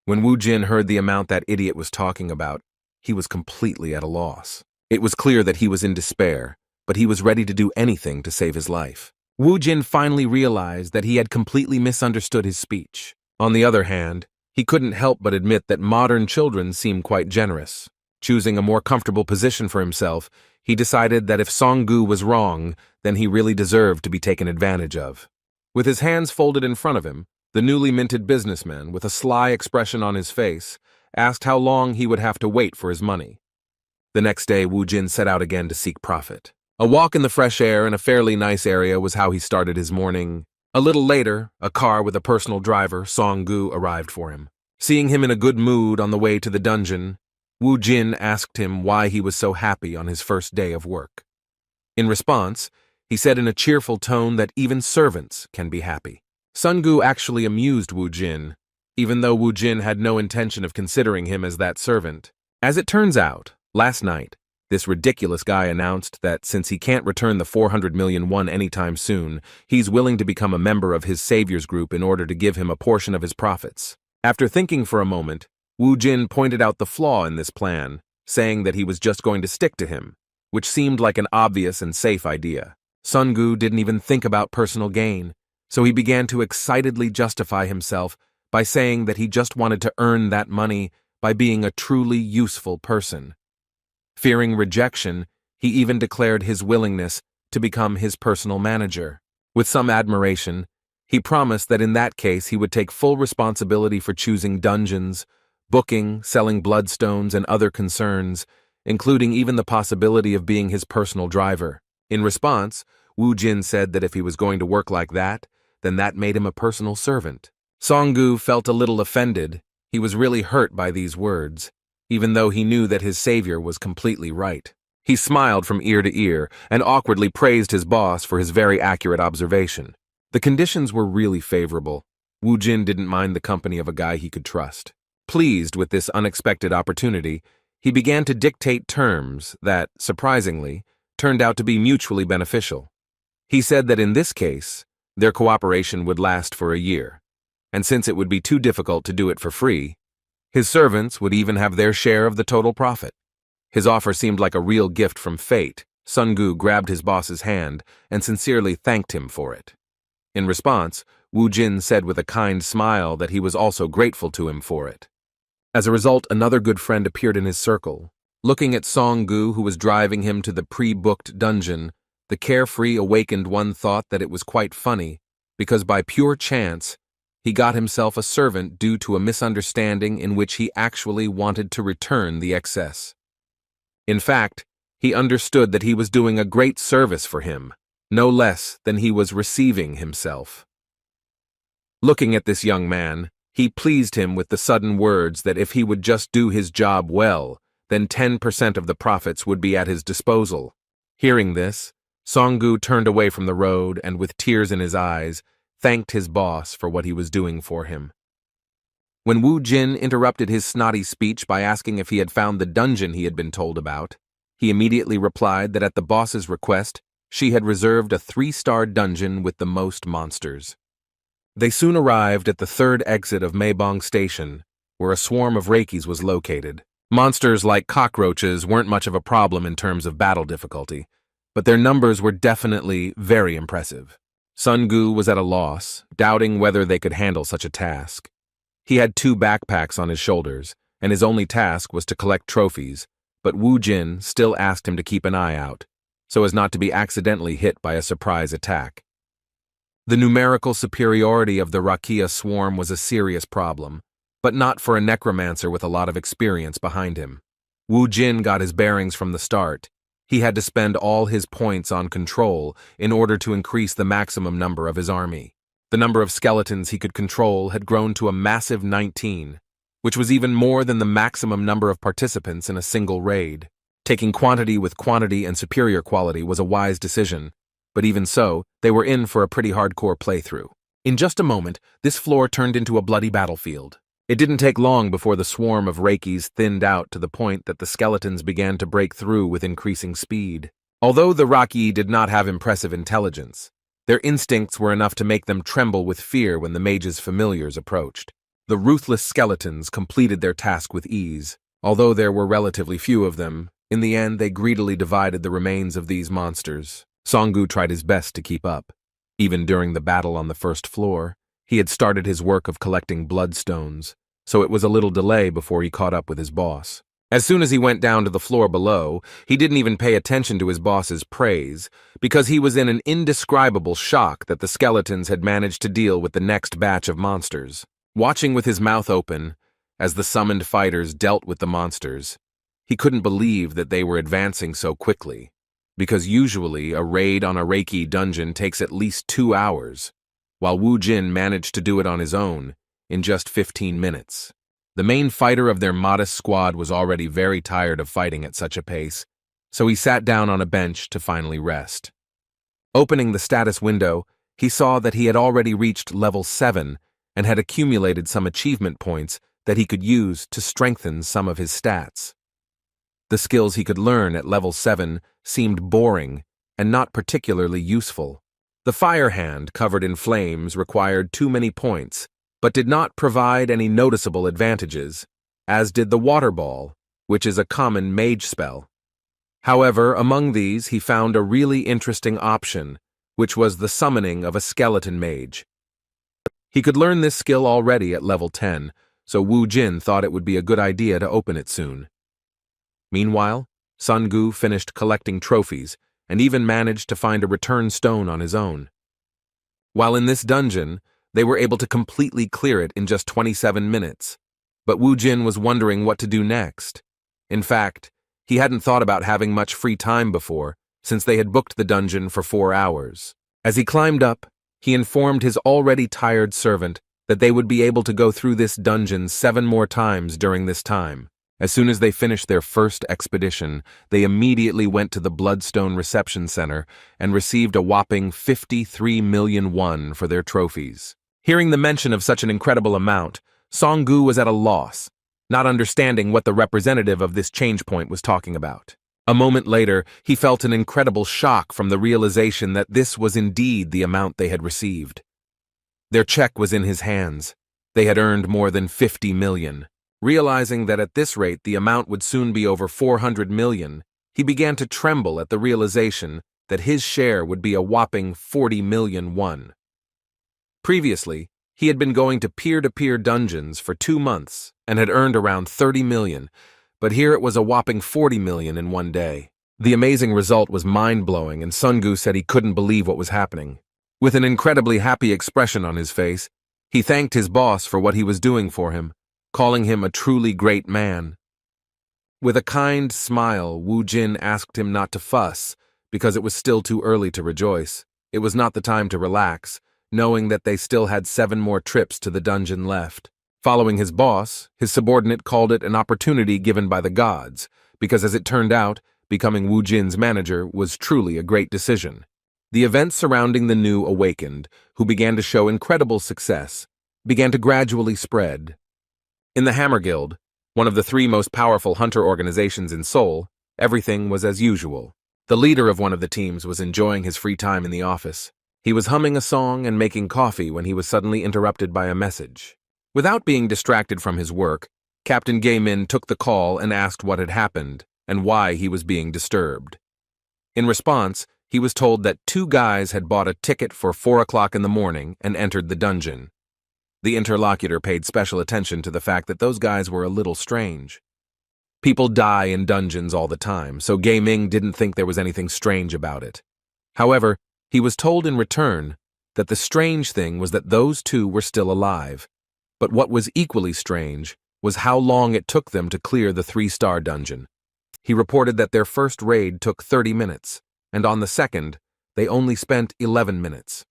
When Wu Jin heard the amount that idiot was talking about, he was completely at a loss. It was clear that he was in despair, but he was ready to do anything to save his life. Wu Jin finally realized that he had completely misunderstood his speech. On the other hand, he couldn't help but admit that modern children seem quite generous. Choosing a more comfortable position for himself, he decided that if Song-gu was wrong, then he really deserved to be taken advantage of. With his hands folded in front of him, the newly minted businessman, with a sly expression on his face, asked how long he would have to wait for his money. The next day, Wu Jin set out again to seek profit. A walk in the fresh air in a fairly nice area was how he started his morning. A little later, a car with a personal driver, Song-gu, arrived for him. Seeing him in a good mood on the way to the dungeon, Wu Jin asked him why he was so happy on his first day of work. In response, he said in a cheerful tone that even servants can be happy. Sun-gu actually amused Wu Jin, even though Wu Jin had no intention of considering him as that servant. As it turns out, last night, this ridiculous guy announced that since he can't return the 400 million won anytime soon, he's willing to become a member of his saviors group in order to give him a portion of his profits. After thinking for a moment, Wu Jin pointed out the flaw in this plan, saying that he was just going to stick to him, which seemed like an obvious and safe idea. Sun-gu didn't even think about personal gain, so he began to excitedly justify himself by saying that he just wanted to earn that money by being a truly useful person. Fearing rejection, he even declared his willingness to become his personal manager. With some admiration, he promised that in that case he would take full responsibility for choosing dungeons, booking, selling bloodstones, and other concerns, including even the possibility of being his personal driver. In response, Wu Jin said that if he was going to work like that, then that made him a personal servant. Song-gu felt a little offended. He was really hurt by these words, even though he knew that his savior was completely right. He smiled from ear to ear and awkwardly praised his boss for his very accurate observation. The conditions were really favorable. Wu Jin didn't mind the company of a guy he could trust. Pleased with this unexpected opportunity, he began to dictate terms that, surprisingly, turned out to be mutually beneficial. He said that in this case, their cooperation would last for a year, and since it would be too difficult to do it for free, his servants would even have their share of the total profit. His offer seemed like a real gift from fate. Sun Gu grabbed his boss's hand and sincerely thanked him for it. In response, Wu Jin said with a kind smile that he was also grateful to him for it. As a result, another good friend appeared in his circle. Looking at Song Gu, who was driving him to the pre-booked dungeon, the carefree awakened one thought that it was quite funny, because by pure chance, he got himself a servant due to a misunderstanding in which he actually wanted to return the excess. In fact, he understood that he was doing a great service for him, no less than he was receiving himself. Looking at this young man, he pleased him with the sudden words that if he would just do his job well, then 10% of the profits would be at his disposal. Hearing this, Song Gu turned away from the road and with tears in his eyes, thanked his boss for what he was doing for him. When Wu Jin interrupted his snotty speech by asking if he had found the dungeon he had been told about, he immediately replied that at the boss's request, she had reserved a 3-star dungeon with the most monsters. They soon arrived at the third exit of Maebong Station, where a swarm of Reikis was located. Monsters like cockroaches weren't much of a problem in terms of battle difficulty, but their numbers were definitely very impressive. Sun Gu was at a loss, doubting whether they could handle such a task. He had 2 backpacks on his shoulders, and his only task was to collect trophies, but Wu Jin still asked him to keep an eye out, so as not to be accidentally hit by a surprise attack. The numerical superiority of the Rakia swarm was a serious problem, but not for a necromancer with a lot of experience behind him. Wu Jin got his bearings from the start. He had to spend all his points on control in order to increase the maximum number of his army. The number of skeletons he could control had grown to a massive 19, which was even more than the maximum number of participants in a single raid. Taking quantity with quantity and superior quality was a wise decision, but even so, they were in for a pretty hardcore playthrough. In just a moment, this floor turned into a bloody battlefield. It didn't take long before the swarm of Reikis thinned out to the point that the skeletons began to break through with increasing speed. Although the Raki did not have impressive intelligence, their instincts were enough to make them tremble with fear when the mage's familiars approached. The ruthless skeletons completed their task with ease. Although there were relatively few of them, in the end they greedily divided the remains of these monsters. Song Gu tried his best to keep up. Even during the battle on the first floor, he had started his work of collecting bloodstones, so it was a little delay before he caught up with his boss. As soon as he went down to the floor below, he didn't even pay attention to his boss's praise, because he was in an indescribable shock that the skeletons had managed to deal with the next batch of monsters. Watching with his mouth open, as the summoned fighters dealt with the monsters, he couldn't believe that they were advancing so quickly, because usually a raid on a Reiki dungeon takes at least 2 hours, while Wu Jin managed to do it on his own in just 15 minutes. The main fighter of their modest squad was already very tired of fighting at such a pace, so he sat down on a bench to finally rest. Opening the status window, he saw that he had already reached level 7 and had accumulated some achievement points that he could use to strengthen some of his stats. The skills he could learn at level 7 seemed boring and not particularly useful. The fire hand covered in flames required too many points, but did not provide any noticeable advantages, as did the water ball, which is a common mage spell. However, among these he found a really interesting option, which was the summoning of a skeleton mage. He could learn this skill already at level 10, so Wu Jin thought it would be a good idea to open it soon. Meanwhile, Sun Gu finished collecting trophies and even managed to find a return stone on his own. While in this dungeon, they were able to completely clear it in just 27 minutes, but Wu Jin was wondering what to do next. In fact, he hadn't thought about having much free time before, since they had booked the dungeon for 4 hours. As he climbed up, he informed his already tired servant that they would be able to go through this dungeon 7 more times during this time, As soon as they finished their first expedition, they immediately went to the Bloodstone Reception Center and received a whopping 53 million won for their trophies. Hearing the mention of such an incredible amount, Song-gu was at a loss, not understanding what the representative of this change point was talking about. A moment later, he felt an incredible shock from the realization that this was indeed the amount they had received. Their check was in his hands. They had earned more than 50 million. Realizing that at this rate the amount would soon be over 400 million, he began to tremble at the realization that his share would be a whopping 40 million won. Previously, he had been going to peer-to-peer dungeons for 2 months and had earned around 30 million, but here it was a whopping 40 million in one day. The amazing result was mind-blowing, and Sung-gu said he couldn't believe what was happening. With an incredibly happy expression on his face, he thanked his boss for what he was doing for him, calling him a truly great man. With a kind smile, Wu Jin asked him not to fuss, because it was still too early to rejoice. It was not the time to relax, knowing that they still had 7 more trips to the dungeon left. Following his boss, his subordinate called it an opportunity given by the gods, because as it turned out, becoming Wu Jin's manager was truly a great decision. The events surrounding the new awakened, who began to show incredible success, began to gradually spread. In the Hammer Guild, one of the 3 most powerful hunter organizations in Seoul, everything was as usual. The leader of one of the teams was enjoying his free time in the office. He was humming a song and making coffee when he was suddenly interrupted by a message. Without being distracted from his work, Captain Gay-min took the call and asked what had happened and why he was being disturbed. In response, he was told that 2 guys had bought a ticket for 4 o'clock in the morning and entered the dungeon. The interlocutor paid special attention to the fact that those guys were a little strange. People die in dungeons all the time, so Gay-ming didn't think there was anything strange about it. However, he was told in return that the strange thing was that those 2 were still alive. But what was equally strange was how long it took them to clear the 3-star dungeon. He reported that their first raid took 30 minutes, and on the second, they only spent 11 minutes.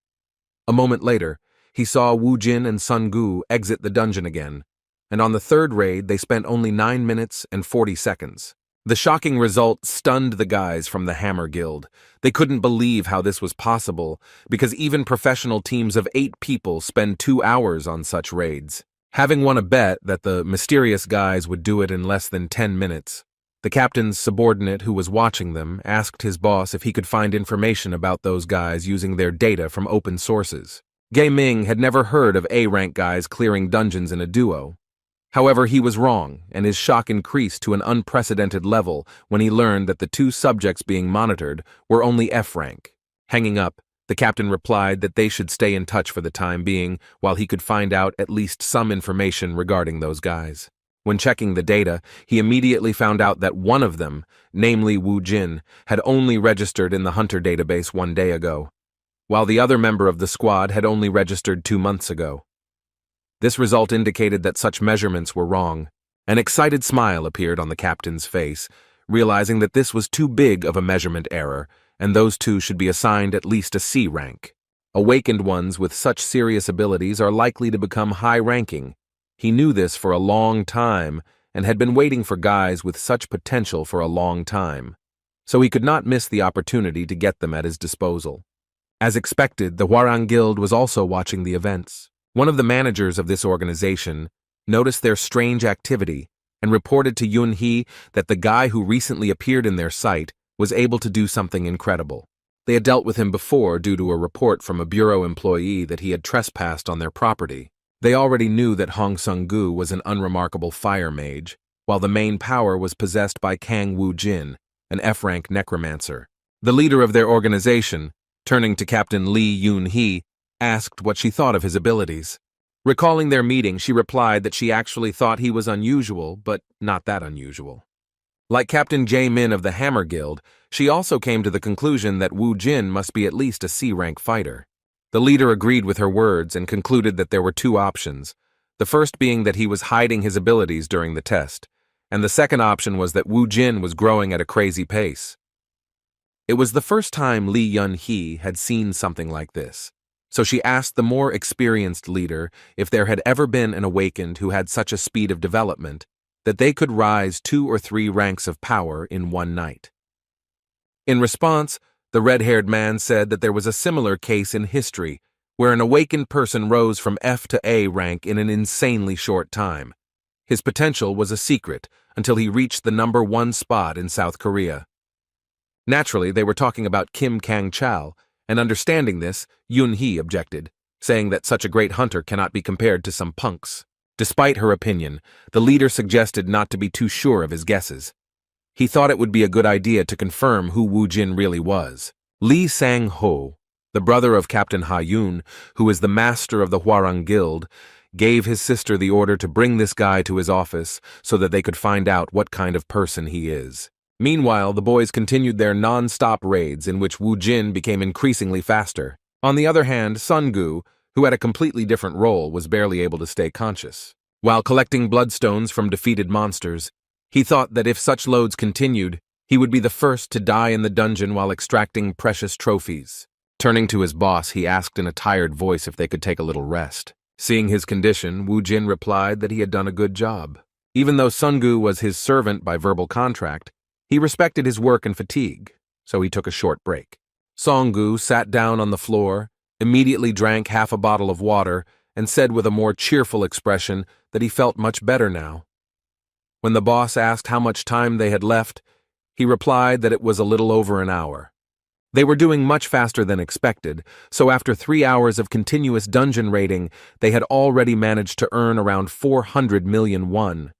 A moment later, he saw Wu Jin and Sun-gu exit the dungeon again, and on the 3rd raid they spent only 9 minutes and 40 seconds. The shocking result stunned the guys from the Hammer Guild. They couldn't believe how this was possible, because even professional teams of 8 people spend 2 hours on such raids. Having won a bet that the mysterious guys would do it in less than 10 minutes, the captain's subordinate who was watching them asked his boss if he could find information about those guys using their data from open sources. Gay-ming had never heard of A-rank guys clearing dungeons in a duo. However, he was wrong, and his shock increased to an unprecedented level when he learned that the 2 subjects being monitored were only F-rank. Hanging up, the captain replied that they should stay in touch for the time being while he could find out at least some information regarding those guys. When checking the data, he immediately found out that one of them, namely Wu Jin, had only registered in the hunter database 1 day ago, while the other member of the squad had only registered 2 months ago. This result indicated that such measurements were wrong. An excited smile appeared on the captain's face, realizing that this was too big of a measurement error, and those 2 should be assigned at least a C rank. Awakened ones with such serious abilities are likely to become high-ranking. He knew this for a long time, and had been waiting for guys with such potential for a long time, so he could not miss the opportunity to get them at his disposal. As expected, the Hwarang Guild was also watching the events. One of the managers of this organization noticed their strange activity and reported to Yun-hee that the guy who recently appeared in their sight was able to do something incredible. They had dealt with him before due to a report from a bureau employee that he had trespassed on their property. They already knew that Hong Sung-gu was an unremarkable fire mage, while the main power was possessed by Kang Woo-jin, an F-rank necromancer. The leader of their organization, turning to Captain Lee Yoon-hee, asked what she thought of his abilities. Recalling their meeting, she replied that she actually thought he was unusual, but not that unusual. Like Captain Jae-min of the Hammer Guild, she also came to the conclusion that Wu Jin must be at least a C-rank fighter. The leader agreed with her words and concluded that there were 2 options, the first being that he was hiding his abilities during the test, and the second option was that Wu Jin was growing at a crazy pace. It was the first time Lee Yun-hee had seen something like this, so she asked the more experienced leader if there had ever been an awakened who had such a speed of development, that they could rise 2 or 3 ranks of power in one night. In response, the red-haired man said that there was a similar case in history where an awakened person rose from F to A rank in an insanely short time. His potential was a secret until he reached the #1 spot in South Korea. Naturally, they were talking about Kim Kang-chal, and understanding this, Yoon-hee objected, saying that such a great hunter cannot be compared to some punks. Despite her opinion, the leader suggested not to be too sure of his guesses. He thought it would be a good idea to confirm who Woo Jin really was. Lee Sang-ho, the brother of Captain Ha-yoon, who is the master of the Hwarang Guild, gave his sister the order to bring this guy to his office so that they could find out what kind of person he is. Meanwhile, the boys continued their non-stop raids in which Woo Jin became increasingly faster. On the other hand, Sun-gu, who had a completely different role, was barely able to stay conscious. While collecting bloodstones from defeated monsters, he thought that if such loads continued, he would be the first to die in the dungeon while extracting precious trophies. Turning to his boss, he asked in a tired voice if they could take a little rest. Seeing his condition, Woo Jin replied that he had done a good job. Even though Sun-gu was his servant by verbal contract, he respected his work and fatigue, so he took a short break. Song-gu sat down on the floor, immediately drank half a bottle of water, and said with a more cheerful expression that he felt much better now. When the boss asked how much time they had left, he replied that it was a little over an hour. They were doing much faster than expected, so after 3 hours of continuous dungeon raiding, they had already managed to earn around 400 million won.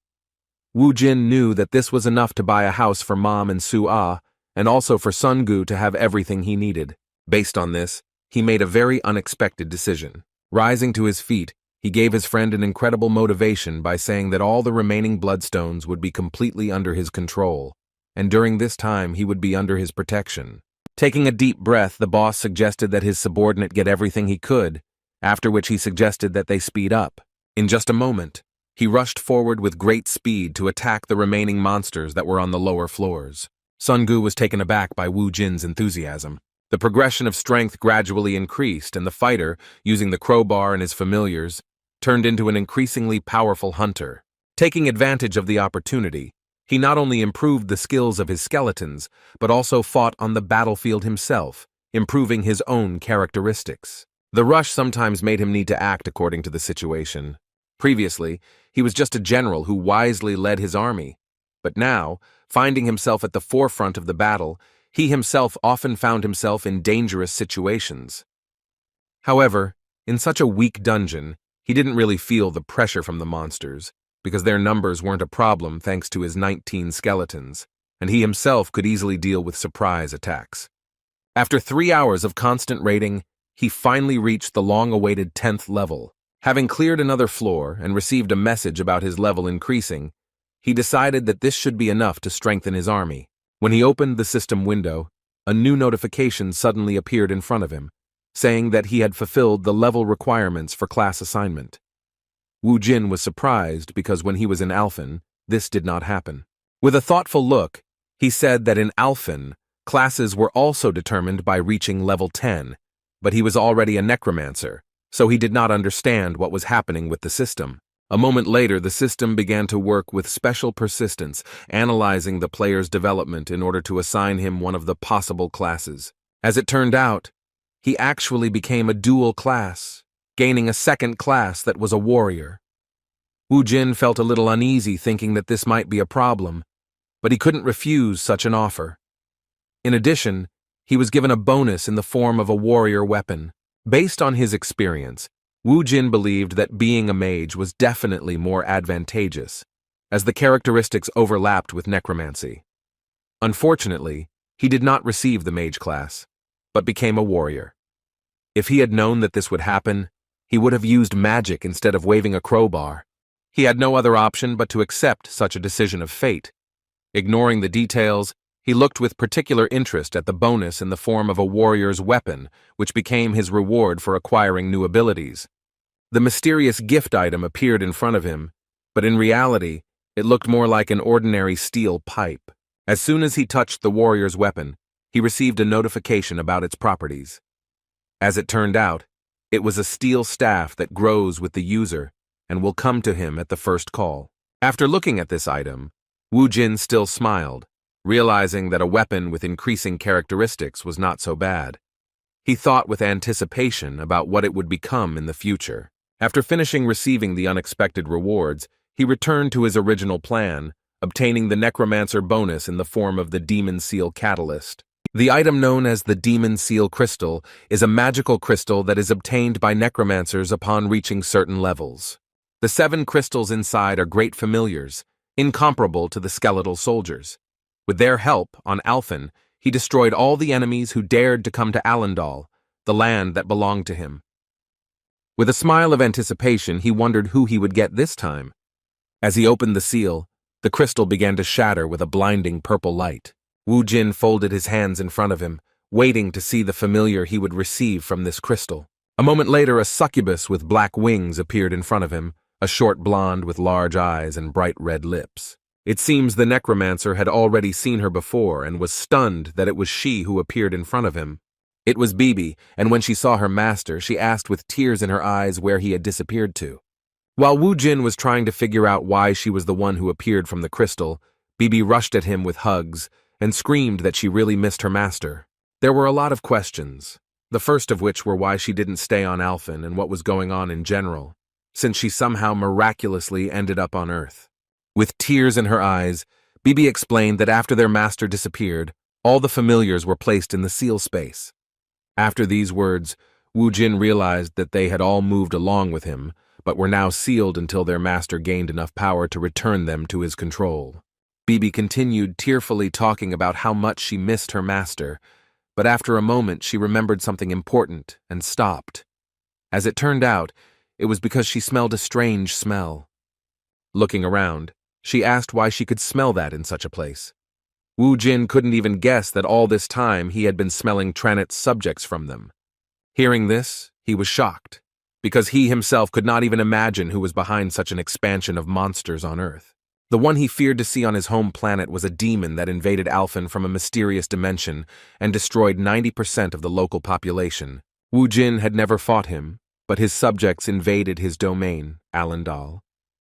Woo Jin knew that this was enough to buy a house for Mom and Su-ah, and also for Sun-gu to have everything he needed. Based on this, he made a very unexpected decision. Rising to his feet, he gave his friend an incredible motivation by saying that all the remaining bloodstones would be completely under his control, and during this time he would be under his protection. Taking a deep breath, the boss suggested that his subordinate get everything he could, after which he suggested that they speed up. In just a moment, he rushed forward with great speed to attack the remaining monsters that were on the lower floors. Sun-gu was taken aback by Woo Jin's enthusiasm. The progression of strength gradually increased, and the fighter, using the crowbar and his familiars, turned into an increasingly powerful hunter. Taking advantage of the opportunity, he not only improved the skills of his skeletons, but also fought on the battlefield himself, improving his own characteristics. The rush sometimes made him need to act according to the situation. Previously, he was just a general who wisely led his army, but now, finding himself at the forefront of the battle, he himself often found himself in dangerous situations. However, in such a weak dungeon, he didn't really feel the pressure from the monsters, because their numbers weren't a problem thanks to his 19 skeletons, and he himself could easily deal with surprise attacks. After 3 hours of constant raiding, he finally reached the long-awaited 10th level. Having cleared another floor and received a message about his level increasing, he decided that this should be enough to strengthen his army. When he opened the system window, a new notification suddenly appeared in front of him, saying that he had fulfilled the level requirements for class assignment. Woo Jin was surprised because when he was in Alphen, this did not happen. With a thoughtful look, he said that in Alphen, classes were also determined by reaching level 10, but he was already a necromancer, so he did not understand what was happening with the system. A moment later, the system began to work with special persistence, analyzing the player's development in order to assign him one of the possible classes. As it turned out, he actually became a dual class, gaining a second class that was a warrior. Woo Jin felt a little uneasy thinking that this might be a problem, but he couldn't refuse such an offer. In addition, he was given a bonus in the form of a warrior weapon. Based on his experience, Woo Jin believed that being a mage was definitely more advantageous, as the characteristics overlapped with necromancy. Unfortunately, he did not receive the mage class, but became a warrior. If he had known that this would happen, he would have used magic instead of waving a crowbar. He had no other option but to accept such a decision of fate. Ignoring the details, he looked with particular interest at the bonus in the form of a warrior's weapon, which became his reward for acquiring new abilities. The mysterious gift item appeared in front of him, but in reality, it looked more like an ordinary steel pipe. As soon as he touched the warrior's weapon, he received a notification about its properties. As it turned out, it was a steel staff that grows with the user and will come to him at the first call. After looking at this item, Wu Jin still smiled, realizing that a weapon with increasing characteristics was not so bad. He thought with anticipation about what it would become in the future. After finishing receiving the unexpected rewards, he returned to his original plan, obtaining the Necromancer bonus in the form of the Demon Seal Catalyst. The item known as the Demon Seal Crystal is a magical crystal that is obtained by necromancers upon reaching certain levels. The 7 crystals inside are great familiars, incomparable to the skeletal soldiers. With their help, on Alphen, he destroyed all the enemies who dared to come to Alendal, the land that belonged to him. With a smile of anticipation, he wondered who he would get this time. As he opened the seal, the crystal began to shatter with a blinding purple light. Wu Jin folded his hands in front of him, waiting to see the familiar he would receive from this crystal. A moment later, a succubus with black wings appeared in front of him, a short blonde with large eyes and bright red lips. It seems the necromancer had already seen her before and was stunned that it was she who appeared in front of him. It was Bibi, and when she saw her master, she asked with tears in her eyes where he had disappeared to. While Wu Jin was trying to figure out why she was the one who appeared from the crystal, Bibi rushed at him with hugs and screamed that she really missed her master. There were a lot of questions, the first of which were why she didn't stay on Alphen and what was going on in general, since she somehow miraculously ended up on Earth. With tears in her eyes, Bibi explained that after their master disappeared, all the familiars were placed in the seal space. After these words, Wu Jin realized that they had all moved along with him, but were now sealed until their master gained enough power to return them to his control. Bibi continued tearfully talking about how much she missed her master, but after a moment she remembered something important and stopped. As it turned out, it was because she smelled a strange smell. Looking around, she asked why she could smell that in such a place. Wu Jin couldn't even guess that all this time he had been smelling Tranit's subjects from them. Hearing this, he was shocked, because he himself could not even imagine who was behind such an expansion of monsters on Earth. The one he feared to see on his home planet was a demon that invaded Alphen from a mysterious dimension and destroyed 90% of the local population. Wu Jin had never fought him, but his subjects invaded his domain, Alendal,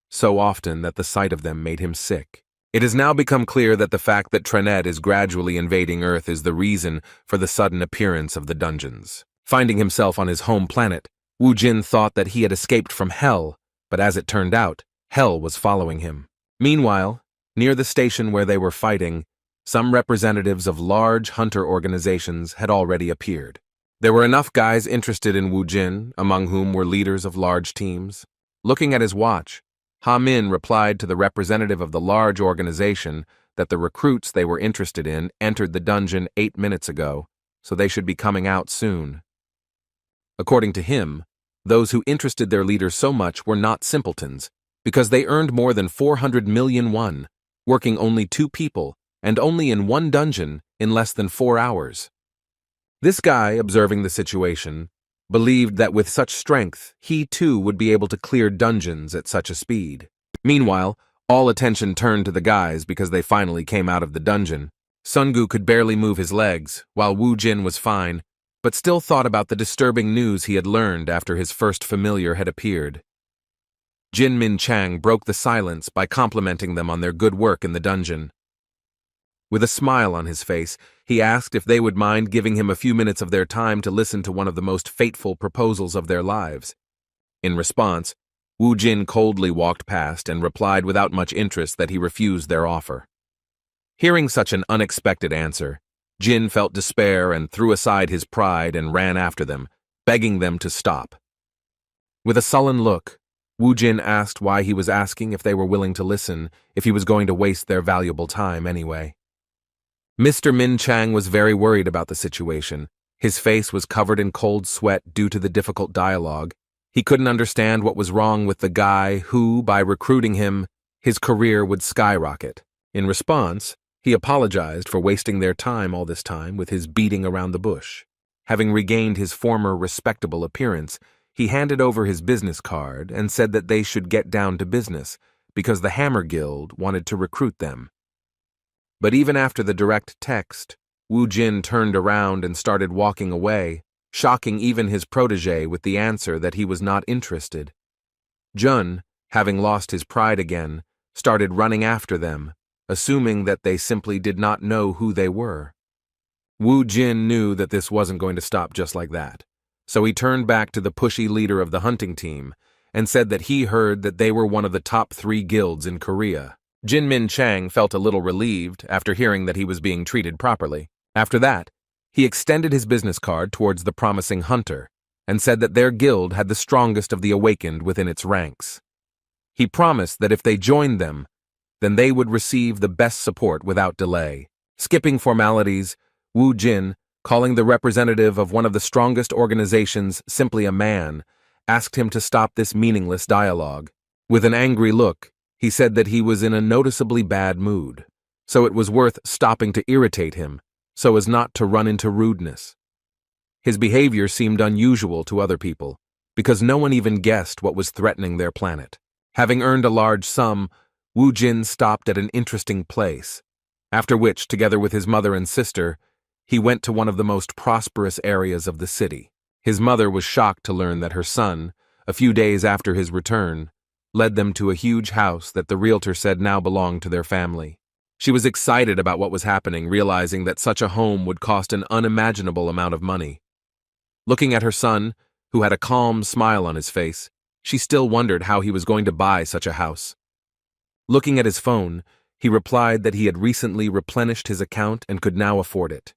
so often that the sight of them made him sick. It has now become clear that the fact that Tranet is gradually invading Earth is the reason for the sudden appearance of the dungeons. Finding himself on his home planet, Wu Jin thought that he had escaped from Hell, but as it turned out, Hell was following him. Meanwhile, near the station where they were fighting, some representatives of large hunter organizations had already appeared. There were enough guys interested in Wu Jin, among whom were leaders of large teams. Looking at his watch, Ha Min replied to the representative of the large organization that the recruits they were interested in entered the dungeon 8 minutes ago, so they should be coming out soon. According to him, those who interested their leader so much were not simpletons, because they earned more than 400 million won, working only 2 people, and only in 1 dungeon in less than 4 hours. This guy, observing the situation, believed that with such strength, he too would be able to clear dungeons at such a speed. Meanwhile, all attention turned to the guys because they finally came out of the dungeon. Sungu could barely move his legs, while Wu Jin was fine, but still thought about the disturbing news he had learned after his first familiar had appeared. Jin Min Chang broke the silence by complimenting them on their good work in the dungeon. With a smile on his face, he asked if they would mind giving him a few minutes of their time to listen to one of the most fateful proposals of their lives. In response, Wu Jin coldly walked past and replied without much interest that he refused their offer. Hearing such an unexpected answer, Jin felt despair and threw aside his pride and ran after them, begging them to stop. With a sullen look, Wu Jin asked why he was asking if they were willing to listen, if he was going to waste their valuable time anyway. Mr. Min Chang was very worried about the situation. His face was covered in cold sweat due to the difficult dialogue. He couldn't understand what was wrong with the guy who, by recruiting him, his career would skyrocket. In response, he apologized for wasting their time all this time with his beating around the bush. Having regained his former respectable appearance, he handed over his business card and said that they should get down to business because the Hammer Guild wanted to recruit them. But even after the direct text, Wu Jin turned around and started walking away, shocking even his protege with the answer that he was not interested. Jun, having lost his pride again, started running after them, assuming that they simply did not know who they were. Wu Jin knew that this wasn't going to stop just like that, so he turned back to the pushy leader of the hunting team and said that he heard that they were one of the top 3 guilds in Korea. Jin Min Chang felt a little relieved after hearing that he was being treated properly. After that, he extended his business card towards the promising hunter and said that their guild had the strongest of the awakened within its ranks. He promised that if they joined them, then they would receive the best support without delay. Skipping formalities, Wu Jin, calling the representative of one of the strongest organizations simply a man, asked him to stop this meaningless dialogue. With an angry look, he said that he was in a noticeably bad mood, so it was worth stopping to irritate him, so as not to run into rudeness. His behavior seemed unusual to other people, because no one even guessed what was threatening their planet. Having earned a large sum, Wu Jin stopped at an interesting place, after which, together with his mother and sister, he went to one of the most prosperous areas of the city. His mother was shocked to learn that her son, a few days after his return, led them to a huge house that the realtor said now belonged to their family. She was excited about what was happening, realizing that such a home would cost an unimaginable amount of money. Looking at her son, who had a calm smile on his face, she still wondered how he was going to buy such a house. Looking at his phone, he replied that he had recently replenished his account and could now afford it.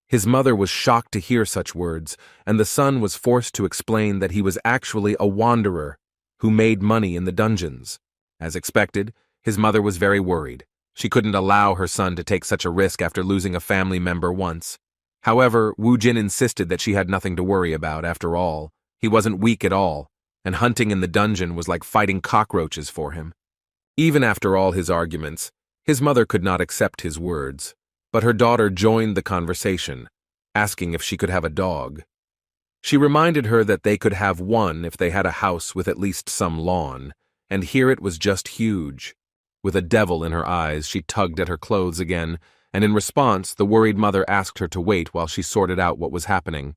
His mother was shocked to hear such words, and the son was forced to explain that he was actually a wanderer who made money in the dungeons. As expected, his mother was very worried. She couldn't allow her son to take such a risk after losing a family member once. However, Wu Jin insisted that she had nothing to worry about. After all, he wasn't weak at all, and hunting in the dungeon was like fighting cockroaches for him. Even after all his arguments, his mother could not accept his words, but her daughter joined the conversation, asking if she could have a dog. She reminded her that they could have one if they had a house with at least some lawn, and here it was just huge. With a devil in her eyes, she tugged at her clothes again, and in response, the worried mother asked her to wait while she sorted out what was happening.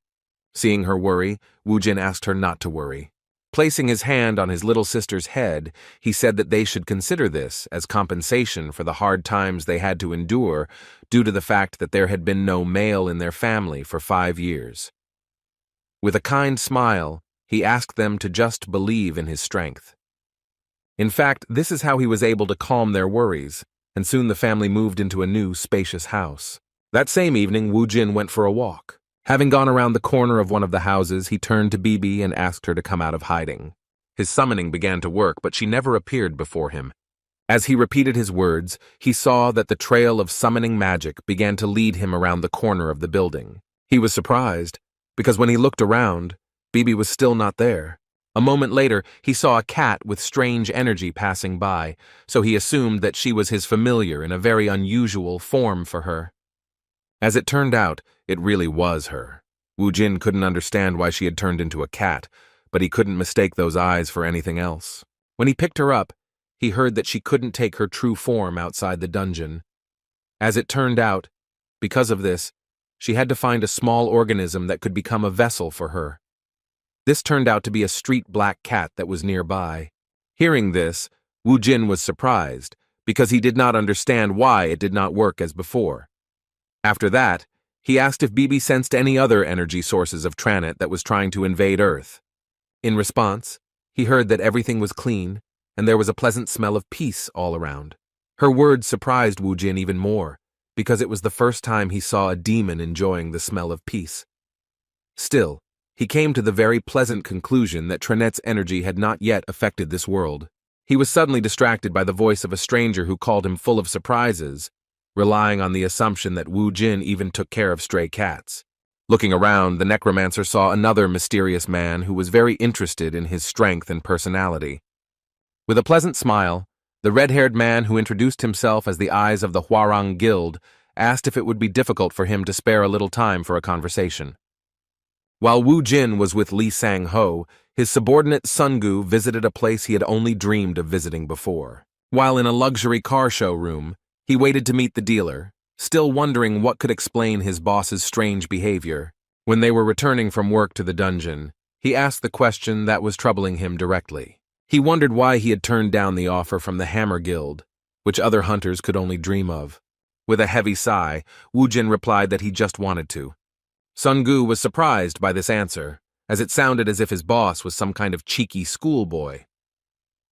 Seeing her worry, Wu Jin asked her not to worry. Placing his hand on his little sister's head, he said that they should consider this as compensation for the hard times they had to endure due to the fact that there had been no male in their family for 5 years. With a kind smile, he asked them to just believe in his strength. In fact, this is how he was able to calm their worries, and soon the family moved into a new, spacious house. That same evening, Wu Jin went for a walk. Having gone around the corner of one of the houses, he turned to Bibi and asked her to come out of hiding. His summoning began to work, but she never appeared before him. As he repeated his words, he saw that the trail of summoning magic began to lead him around the corner of the building. He was surprised, because when he looked around, Bibi was still not there. A moment later, he saw a cat with strange energy passing by, so he assumed that she was his familiar in a very unusual form for her. As it turned out, it really was her. Wu Jin couldn't understand why she had turned into a cat, but he couldn't mistake those eyes for anything else. When he picked her up, he heard that she couldn't take her true form outside the dungeon. As it turned out, because of this, she had to find a small organism that could become a vessel for her. This turned out to be a street black cat that was nearby. Hearing this, Wu Jin was surprised, because he did not understand why it did not work as before. After that, he asked if Bibi sensed any other energy sources of Tranit that was trying to invade Earth. In response, he heard that everything was clean, and there was a pleasant smell of peace all around. Her words surprised Wu Jin even more, because it was the first time he saw a demon enjoying the smell of peace. Still, he came to the very pleasant conclusion that Tranet's energy had not yet affected this world. He was suddenly distracted by the voice of a stranger who called him full of surprises, relying on the assumption that Wu Jin even took care of stray cats. Looking around, the necromancer saw another mysterious man who was very interested in his strength and personality. With a pleasant smile, the red-haired man who introduced himself as the eyes of the Hwarang Guild asked if it would be difficult for him to spare a little time for a conversation. While Wu Jin was with Li Sang-ho, his subordinate Sungu visited a place he had only dreamed of visiting before. While in a luxury car showroom, he waited to meet the dealer, still wondering what could explain his boss's strange behavior. When they were returning from work to the dungeon, he asked the question that was troubling him directly. He wondered why he had turned down the offer from the Hammer Guild, which other hunters could only dream of. With a heavy sigh, Wu Jin replied that he just wanted to. Sun Gu was surprised by this answer, as it sounded as if his boss was some kind of cheeky schoolboy.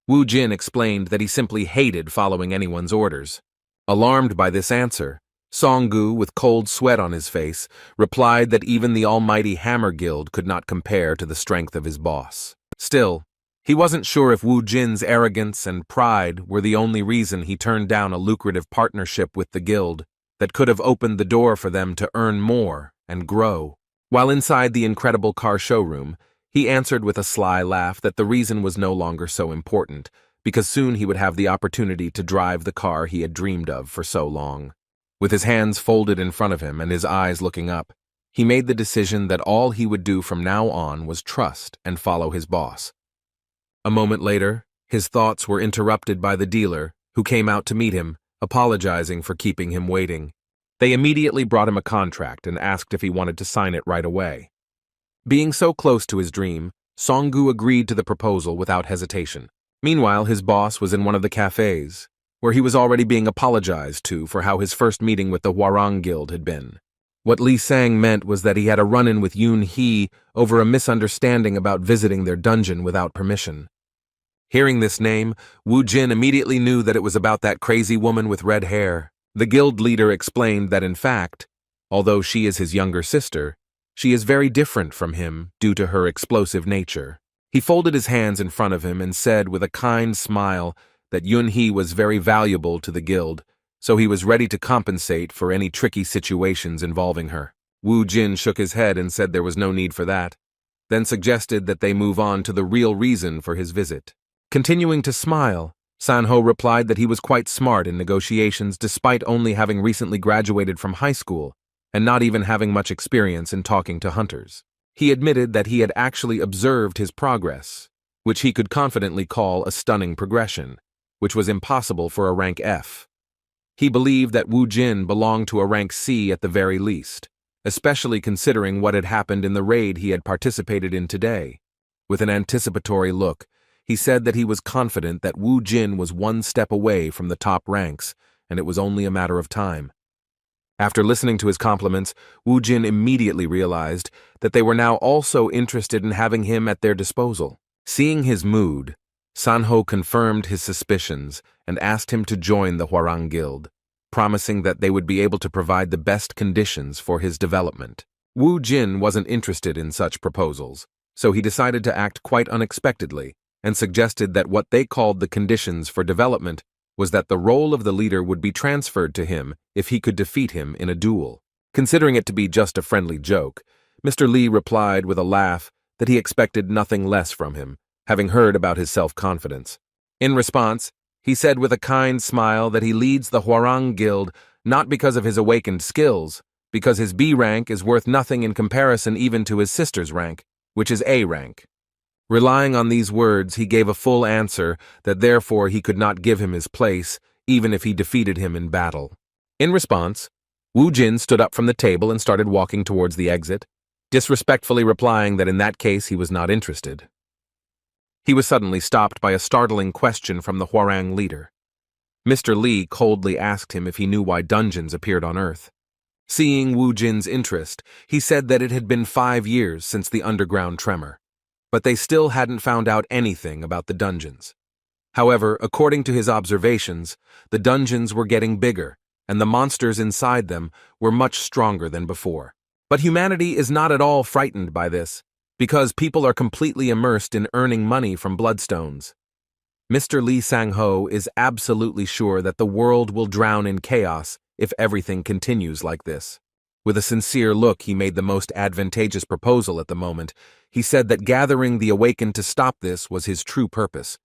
Wu Jin explained that he simply hated following anyone's orders. Alarmed by this answer, Song Gu, with cold sweat on his face, replied that even the almighty Hammer Guild could not compare to the strength of his boss. Still, he wasn't sure if Wu Jin's arrogance and pride were the only reason he turned down a lucrative partnership with the guild that could have opened the door for them to earn more and grow. While inside the incredible car showroom, he answered with a sly laugh that the reason was no longer so important, because soon he would have the opportunity to drive the car he had dreamed of for so long. With his hands folded in front of him and his eyes looking up, he made the decision that all he would do from now on was trust and follow his boss. A moment later, his thoughts were interrupted by the dealer, who came out to meet him, apologizing for keeping him waiting. They immediately brought him a contract and asked if he wanted to sign it right away. Being so close to his dream, Song-gu agreed to the proposal without hesitation. Meanwhile, his boss was in one of the cafes, where he was already being apologized to for how his first meeting with the Hwarang Guild had been. What Li Sang meant was that he had a run-in with Yoon Hee over a misunderstanding about visiting their dungeon without permission. Hearing this name, Wu Jin immediately knew that it was about that crazy woman with red hair. The guild leader explained that in fact, although she is his younger sister, she is very different from him due to her explosive nature. He folded his hands in front of him and said with a kind smile that Yoon Hee was very valuable to the guild, so he was ready to compensate for any tricky situations involving her. Wu Jin shook his head and said there was no need for that, then suggested that they move on to the real reason for his visit. Continuing to smile, Sanho replied that he was quite smart in negotiations despite only having recently graduated from high school and not even having much experience in talking to hunters. He admitted that he had actually observed his progress, which he could confidently call a stunning progression, which was impossible for a rank F. He believed that Wu Jin belonged to a rank C at the very least, especially considering what had happened in the raid he had participated in today. With an anticipatory look, he said that he was confident that Wu Jin was one step away from the top ranks, and it was only a matter of time. After listening to his compliments, Wu Jin immediately realized that they were now also interested in having him at their disposal. Seeing his mood, Sanho confirmed his suspicions and asked him to join the Hwarang Guild, promising that they would be able to provide the best conditions for his development. Wu Jin wasn't interested in such proposals, so he decided to act quite unexpectedly and suggested that what they called the conditions for development was that the role of the leader would be transferred to him if he could defeat him in a duel. Considering it to be just a friendly joke, Mr. Li replied with a laugh that he expected nothing less from him, having heard about his self-confidence. In response, he said with a kind smile that he leads the Hwarang Guild not because of his awakened skills, because his B rank is worth nothing in comparison even to his sister's rank, which is A rank. Relying on these words, he gave a full answer that therefore he could not give him his place, even if he defeated him in battle. In response, Wu Jin stood up from the table and started walking towards the exit, disrespectfully replying that in that case he was not interested. He was suddenly stopped by a startling question from the Hwarang leader. Mr. Li coldly asked him if he knew why dungeons appeared on Earth. Seeing Wu Jin's interest, he said that it had been 5 years since the underground tremor, but they still hadn't found out anything about the dungeons. However, according to his observations, the dungeons were getting bigger, and the monsters inside them were much stronger than before. But humanity is not at all frightened by this, because people are completely immersed in earning money from bloodstones. Mr. Li Sang-ho is absolutely sure that the world will drown in chaos if everything continues like this. With a sincere look, he made the most advantageous proposal at the moment. He said that gathering the awakened to stop this was his true purpose.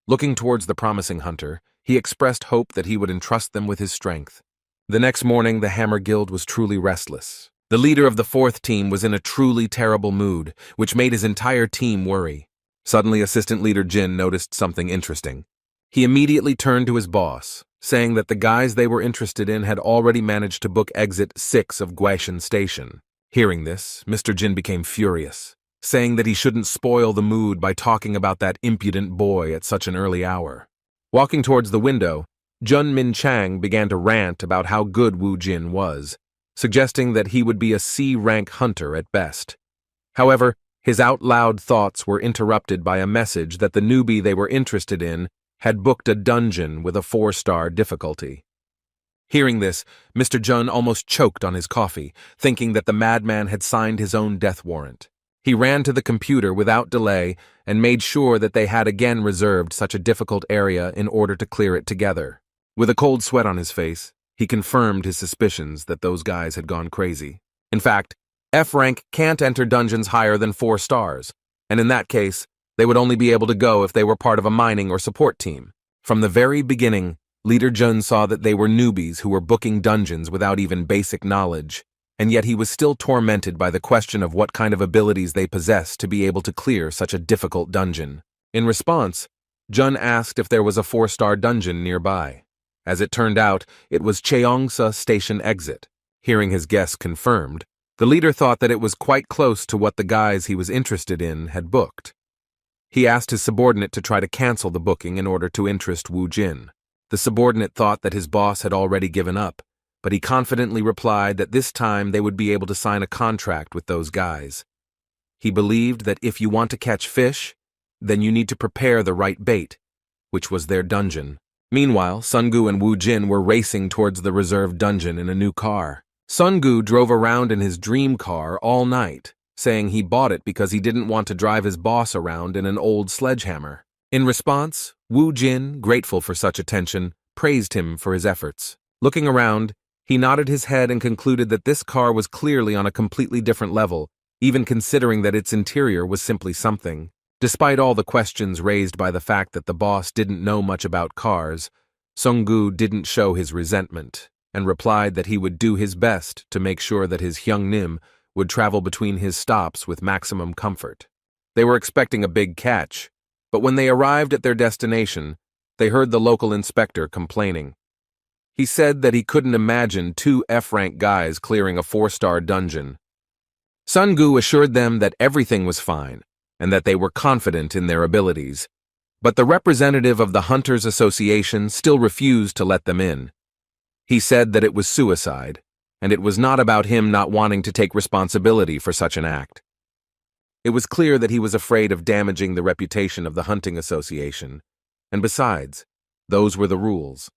Looking towards the promising hunter, he expressed hope that he would entrust them with his strength. The next morning, the Hammer Guild was truly restless. The leader of the 4th team was in a truly terrible mood, which made his entire team worry. Suddenly, Assistant Leader Jin noticed something interesting. He immediately turned to his boss, saying that the guys they were interested in had already managed to book exit 6 of Guaishan Station. Hearing this, Mr. Jin became furious, saying that he shouldn't spoil the mood by talking about that impudent boy at such an early hour. Walking towards the window, Jun Min Chang began to rant about how good Wu Jin was, suggesting that he would be a C-rank hunter at best. However, his out-loud thoughts were interrupted by a message that the newbie they were interested in had booked a dungeon with a 4-star difficulty. Hearing this, Mr. Jun almost choked on his coffee, thinking that the madman had signed his own death warrant. He ran to the computer without delay and made sure that they had again reserved such a difficult area in order to clear it together. With a cold sweat on his face, he confirmed his suspicions that those guys had gone crazy. In fact, F rank can't enter dungeons higher than 4 stars, and in that case, they would only be able to go if they were part of a mining or support team. From the very beginning, Leader Jun saw that they were newbies who were booking dungeons without even basic knowledge, and yet he was still tormented by the question of what kind of abilities they possessed to be able to clear such a difficult dungeon. In response, Jun asked if there was a 4-star dungeon nearby. As it turned out, it was Cheongsa Station Exit. Hearing his guess confirmed, the leader thought that it was quite close to what the guys he was interested in had booked. He asked his subordinate to try to cancel the booking in order to interest Wu Jin. The subordinate thought that his boss had already given up, but he confidently replied that this time they would be able to sign a contract with those guys. He believed that if you want to catch fish, then you need to prepare the right bait, which was their dungeon. Meanwhile, Sungu and Wu Jin were racing towards the reserved dungeon in a new car. Sungu drove around in his dream car all night, saying he bought it because he didn't want to drive his boss around in an old sledgehammer. In response, Wu Jin, grateful for such attention, praised him for his efforts. Looking around, he nodded his head and concluded that this car was clearly on a completely different level, even considering that its interior was simply something. Despite all the questions raised by the fact that the boss didn't know much about cars, Sungu didn't show his resentment, and replied that he would do his best to make sure that his Hyungnim would travel between his stops with maximum comfort. They were expecting a big catch, but when they arrived at their destination, they heard the local inspector complaining. He said that he couldn't imagine 2 F-rank guys clearing a 4-star dungeon. Sungu assured them that everything was fine, and that they were confident in their abilities, but the representative of the Hunters Association still refused to let them in. He said that it was suicide, and it was not about him not wanting to take responsibility for such an act. It was clear that he was afraid of damaging the reputation of the Hunting Association, and besides, those were the rules.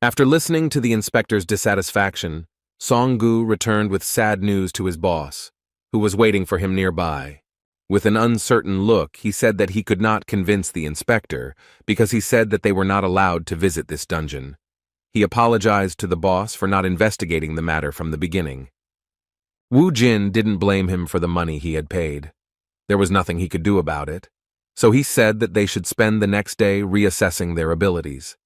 After listening to the inspector's dissatisfaction, Songgu returned with sad news to his boss, who was waiting for him nearby. With an uncertain look, he said that he could not convince the inspector because he said that they were not allowed to visit this dungeon. He apologized to the boss for not investigating the matter from the beginning. Wu Jin didn't blame him for the money he had paid. There was nothing he could do about it, so he said that they should spend the next day reassessing their abilities.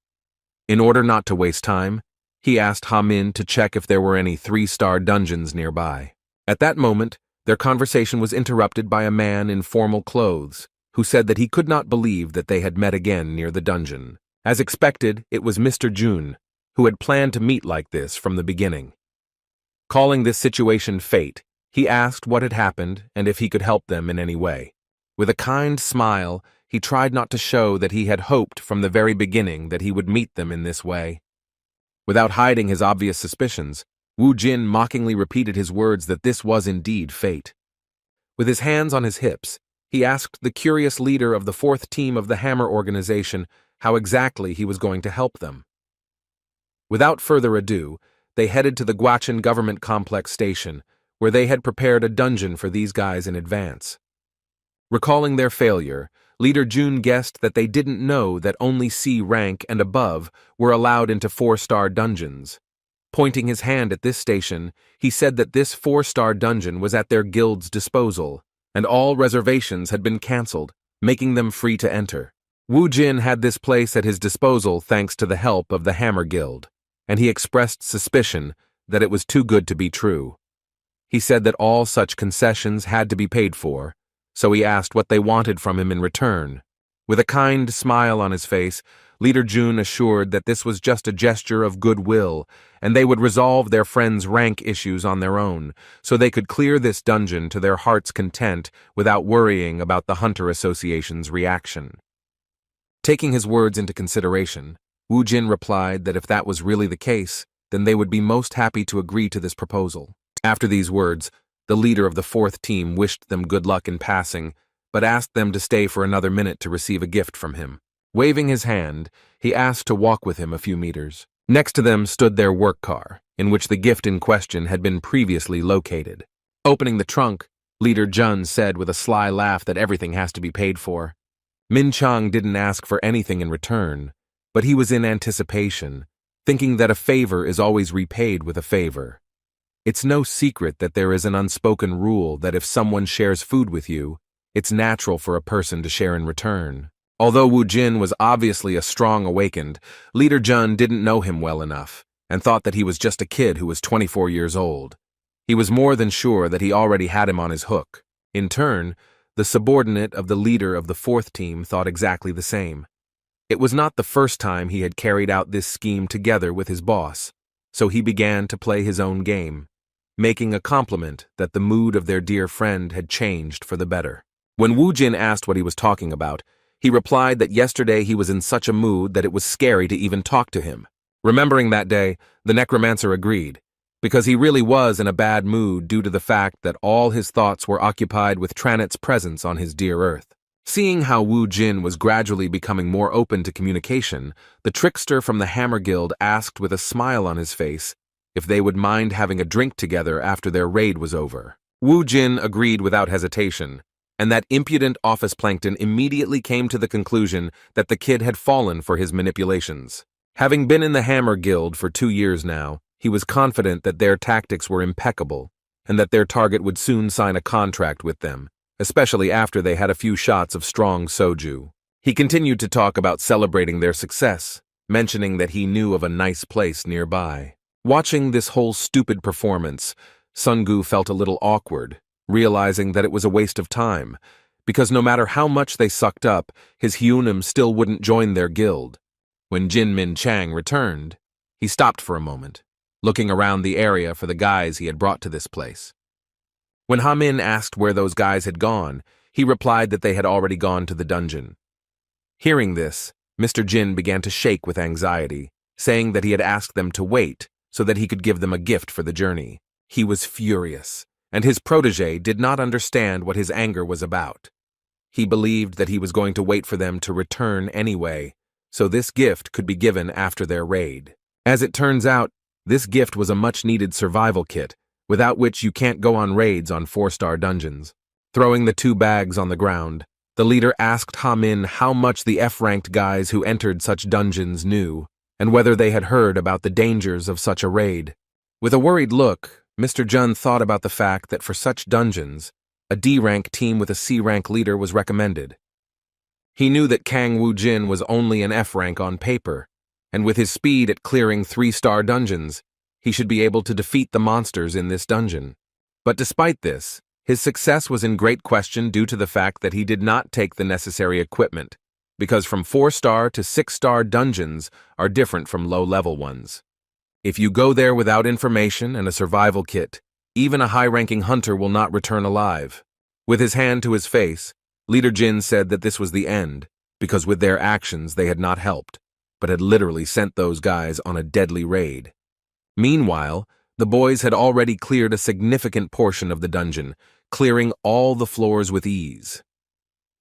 In order not to waste time, he asked Ha Min to check if there were any 3-star dungeons nearby. At that moment, their conversation was interrupted by a man in formal clothes, who said that he could not believe that they had met again near the dungeon. As expected, it was Mr. Jun, who had planned to meet like this from the beginning. Calling this situation fate, he asked what had happened and if he could help them in any way. With a kind smile, he tried not to show that he had hoped from the very beginning that he would meet them in this way. Without hiding his obvious suspicions, Wu Jin mockingly repeated his words that this was indeed fate. With his hands on his hips, he asked the curious leader of the 4th team of the Hammer organization how exactly he was going to help them. Without further ado, they headed to the Guachin Government Complex station, where they had prepared a dungeon for these guys in advance. Recalling their failure, Leader Jun guessed that they didn't know that only C rank and above were allowed into 4-star dungeons. Pointing his hand at this station, he said that this 4-star dungeon was at their guild's disposal, and all reservations had been cancelled, making them free to enter. Wu Jin had this place at his disposal thanks to the help of the Hammer Guild, and he expressed suspicion that it was too good to be true. He said that all such concessions had to be paid for, so he asked what they wanted from him in return. With a kind smile on his face, Leader Jun assured that this was just a gesture of goodwill, and they would resolve their friend's rank issues on their own, so they could clear this dungeon to their heart's content without worrying about the Hunter Association's reaction. Taking his words into consideration, Wu Jin replied that if that was really the case, then they would be most happy to agree to this proposal. After these words, the leader of the fourth team wished them good luck in passing, but asked them to stay for another minute to receive a gift from him. Waving his hand, he asked to walk with him a few meters. Next to them stood their work car, in which the gift in question had been previously located. Opening the trunk, Leader Jun said with a sly laugh that everything has to be paid for. Min Chang didn't ask for anything in return, but he was in anticipation, thinking that a favor is always repaid with a favor. It's no secret that there is an unspoken rule that if someone shares food with you, it's natural for a person to share in return. Although Wu Jin was obviously a strong awakened, Leader Jun didn't know him well enough and thought that he was just a kid who was 24 years old. He was more than sure that he already had him on his hook. In turn, the subordinate of the leader of the fourth team thought exactly the same. It was not the first time he had carried out this scheme together with his boss, so he began to play his own game, making a compliment that the mood of their dear friend had changed for the better. When Wu Jin asked what he was talking about, he replied that yesterday he was in such a mood that it was scary to even talk to him. Remembering that day, the necromancer agreed, because he really was in a bad mood due to the fact that all his thoughts were occupied with Tranit's presence on his dear Earth. Seeing how Wu Jin was gradually becoming more open to communication, the trickster from the Hammer Guild asked with a smile on his face if they would mind having a drink together after their raid was over. Wu Jin agreed without hesitation, and that impudent office plankton immediately came to the conclusion that the kid had fallen for his manipulations. Having been in the Hammer Guild for 2 years now, he was confident that their tactics were impeccable and that their target would soon sign a contract with them, especially after they had a few shots of strong soju. He continued to talk about celebrating their success, mentioning that he knew of a nice place nearby. Watching this whole stupid performance, Sungu felt a little awkward, realizing that it was a waste of time, because no matter how much they sucked up, his Hyunim still wouldn't join their guild. When Jin Min Chang returned, he stopped for a moment, looking around the area for the guys he had brought to this place. When Ha Min asked where those guys had gone, he replied that they had already gone to the dungeon. Hearing this, Mr. Jin began to shake with anxiety, saying that he had asked them to wait so that he could give them a gift for the journey. He was furious, and his protege did not understand what his anger was about. He believed that he was going to wait for them to return anyway, so this gift could be given after their raid. As it turns out, this gift was a much-needed survival kit, without which you can't go on raids on 4-star dungeons. Throwing the 2 bags on the ground, the leader asked Ha Min how much the F-ranked guys who entered such dungeons knew, and whether they had heard about the dangers of such a raid. With a worried look, Mr. Jun thought about the fact that for such dungeons, a D-rank team with a C-rank leader was recommended. He knew that Kang Wu Jin was only an F-rank on paper, and with his speed at clearing 3-star dungeons, he should be able to defeat the monsters in this dungeon. But despite this, his success was in great question due to the fact that he did not take the necessary equipment, because from 4-star to 6-star dungeons are different from low-level ones. If you go there without information and a survival kit, even a high-ranking hunter will not return alive. With his hand to his face, Leader Jin said that this was the end, because with their actions they had not helped, but had literally sent those guys on a deadly raid. Meanwhile, the boys had already cleared a significant portion of the dungeon, clearing all the floors with ease.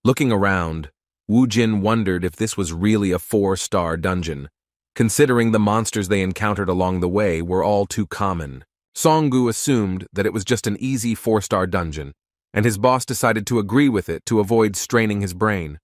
Looking around, Wu Jin wondered if this was really a 4-star dungeon, considering the monsters they encountered along the way were all too common. Songgu assumed that it was just an easy 4-star dungeon, and his boss decided to agree with it to avoid straining his brain.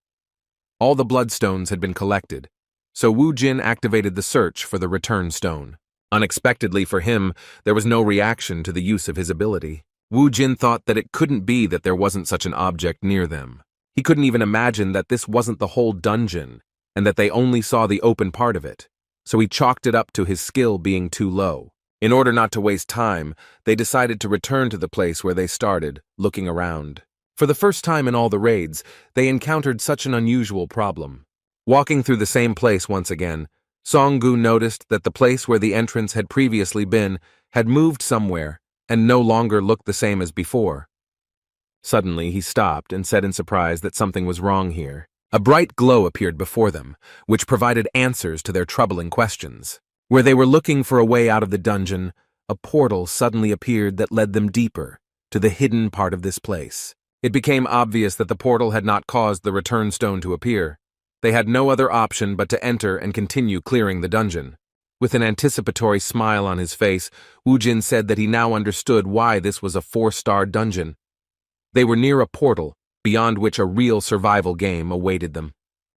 All the bloodstones had been collected, so Wu Jin activated the search for the return stone. Unexpectedly for him, there was no reaction to the use of his ability. Wu Jin thought that it couldn't be that there wasn't such an object near them. He couldn't even imagine that this wasn't the whole dungeon, and that they only saw the open part of it, so he chalked it up to his skill being too low. In order not to waste time, they decided to return to the place where they started, looking around. For the first time in all the raids, they encountered such an unusual problem. Walking through the same place once again, Songgu noticed that the place where the entrance had previously been had moved somewhere and no longer looked the same as before. Suddenly, he stopped and said in surprise that something was wrong here. A bright glow appeared before them, which provided answers to their troubling questions. Where they were looking for a way out of the dungeon, a portal suddenly appeared that led them deeper, to the hidden part of this place. It became obvious that the portal had not caused the return stone to appear. They had no other option but to enter and continue clearing the dungeon. With an anticipatory smile on his face, Woojin said that he now understood why this was a 4-star dungeon. They were near a portal, beyond which a real survival game awaited them.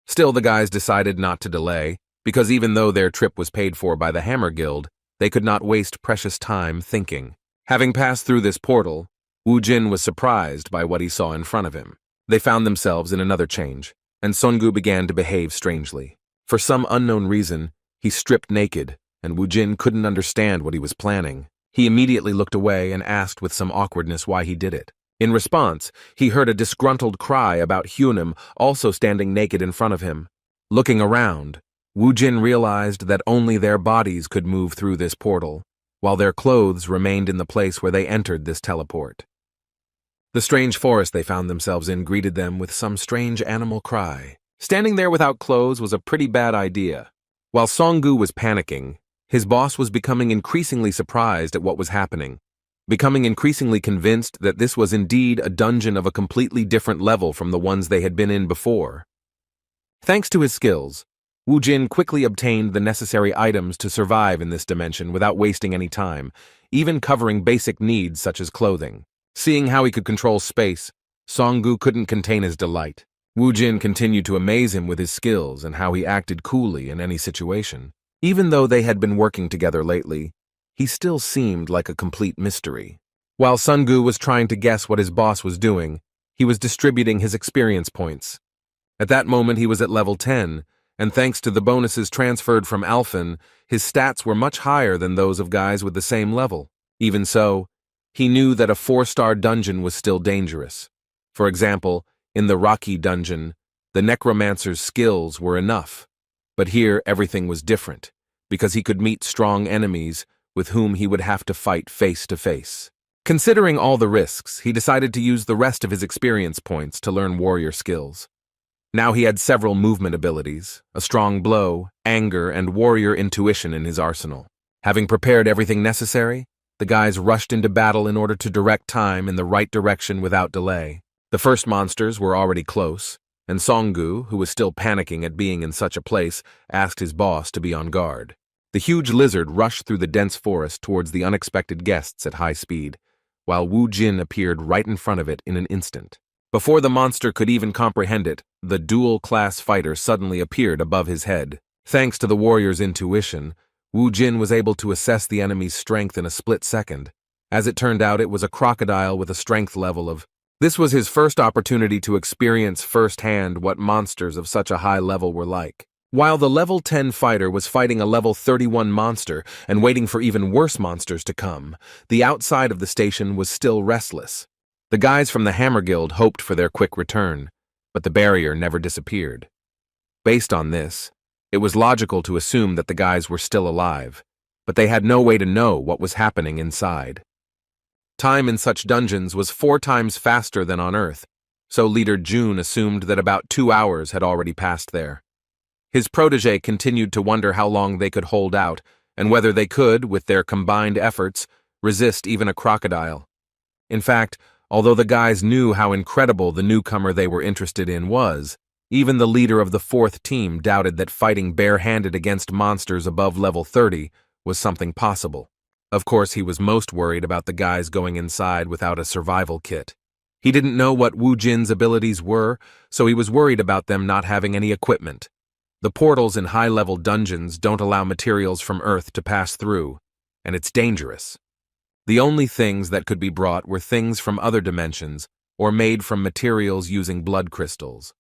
Still, the guys decided not to delay, because even though their trip was paid for by the Hammer Guild, they could not waste precious time thinking. Having passed through this portal, Woojin was surprised by what he saw in front of him. They found themselves in another change, and Songu began to behave strangely. For some unknown reason, he stripped naked, and Woojin couldn't understand what he was planning. He immediately looked away and asked with some awkwardness why he did it. In response, he heard a disgruntled cry about Hunim also standing naked in front of him. Looking around, Woojin realized that only their bodies could move through this portal, while their clothes remained in the place where they entered this teleport. The strange forest they found themselves in greeted them with some strange animal cry. Standing there without clothes was a pretty bad idea. While Songu was panicking, his boss was becoming increasingly surprised at what was happening, becoming increasingly convinced that this was indeed a dungeon of a completely different level from the ones they had been in before. Thanks to his skills, Woojin quickly obtained the necessary items to survive in this dimension without wasting any time, even covering basic needs such as clothing. Seeing how he could control space, Songu couldn't contain his delight. Woojin continued to amaze him with his skills and how he acted coolly in any situation. Even though they had been working together lately, he still seemed like a complete mystery. While Songu was trying to guess what his boss was doing, he was distributing his experience points. At that moment he was at level 10, and thanks to the bonuses transferred from Alphen, his stats were much higher than those of guys with the same level. Even so, he knew that a 4-star dungeon was still dangerous. For example, in the Rocky dungeon, the necromancer's skills were enough. But here everything was different, because he could meet strong enemies with whom he would have to fight face to face. Considering all the risks, he decided to use the rest of his experience points to learn warrior skills. Now he had several movement abilities, a strong blow, anger, and warrior intuition in his arsenal. Having prepared everything necessary, the guys rushed into battle in order to direct time in the right direction without delay. The first monsters were already close, and Songu, who was still panicking at being in such a place, asked his boss to be on guard. The huge lizard rushed through the dense forest towards the unexpected guests at high speed, while Woojin appeared right in front of it in an instant. Before the monster could even comprehend it, the dual-class fighter suddenly appeared above his head. Thanks to the warrior's intuition, Woojin was able to assess the enemy's strength in a split second. As it turned out, it was a crocodile with a strength level of... This was his first opportunity to experience firsthand what monsters of such a high level were like. While the level 10 fighter was fighting a level 31 monster and waiting for even worse monsters to come, the outside of the station was still restless. The guys from the Hammer Guild hoped for their quick return, but the barrier never disappeared. Based on this, it was logical to assume that the guys were still alive, but they had no way to know what was happening inside. Time in such dungeons was 4 times faster than on Earth, so Leader June assumed that about 2 hours had already passed there. His protege continued to wonder how long they could hold out, and whether they could, with their combined efforts, resist even a crocodile. In fact, although the guys knew how incredible the newcomer they were interested in was, even the leader of the 4th team doubted that fighting bare-handed against monsters above level 30 was something possible. Of course, he was most worried about the guys going inside without a survival kit. He didn't know what Woojin's abilities were, so he was worried about them not having any equipment. The portals in high-level dungeons don't allow materials from Earth to pass through, and it's dangerous. The only things that could be brought were things from other dimensions or made from materials using blood crystals.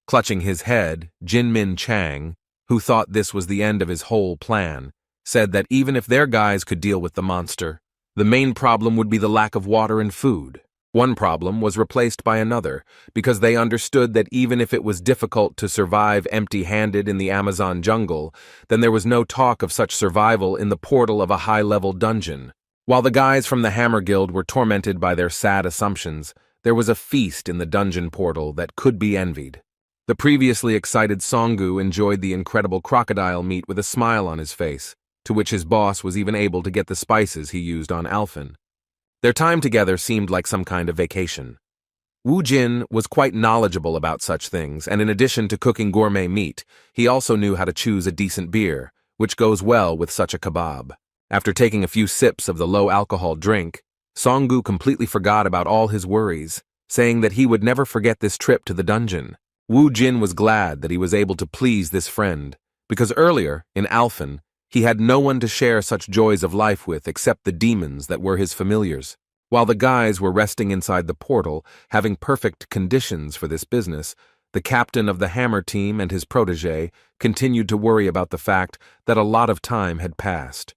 Clutching his head, Jinmin Chang, who thought this was the end of his whole plan, said that even if their guys could deal with the monster, the main problem would be the lack of water and food. One problem was replaced by another, because they understood that even if it was difficult to survive empty-handed in the Amazon jungle, then there was no talk of such survival in the portal of a high-level dungeon. While the guys from the Hammer Guild were tormented by their sad assumptions, there was a feast in the dungeon portal that could be envied. The previously excited Songu enjoyed the incredible crocodile meat with a smile on his face, to which his boss was even able to get the spices he used on Alphen. Their time together seemed like some kind of vacation. Wu Jin was quite knowledgeable about such things, and in addition to cooking gourmet meat, he also knew how to choose a decent beer, which goes well with such a kebab. After taking a few sips of the low-alcohol drink, Songu completely forgot about all his worries, saying that he would never forget this trip to the dungeon. Wu Jin was glad that he was able to please this friend, because earlier, in Alphen, he had no one to share such joys of life with except the demons that were his familiars. While the guys were resting inside the portal, having perfect conditions for this business, the captain of the hammer team and his protege continued to worry about the fact that a lot of time had passed.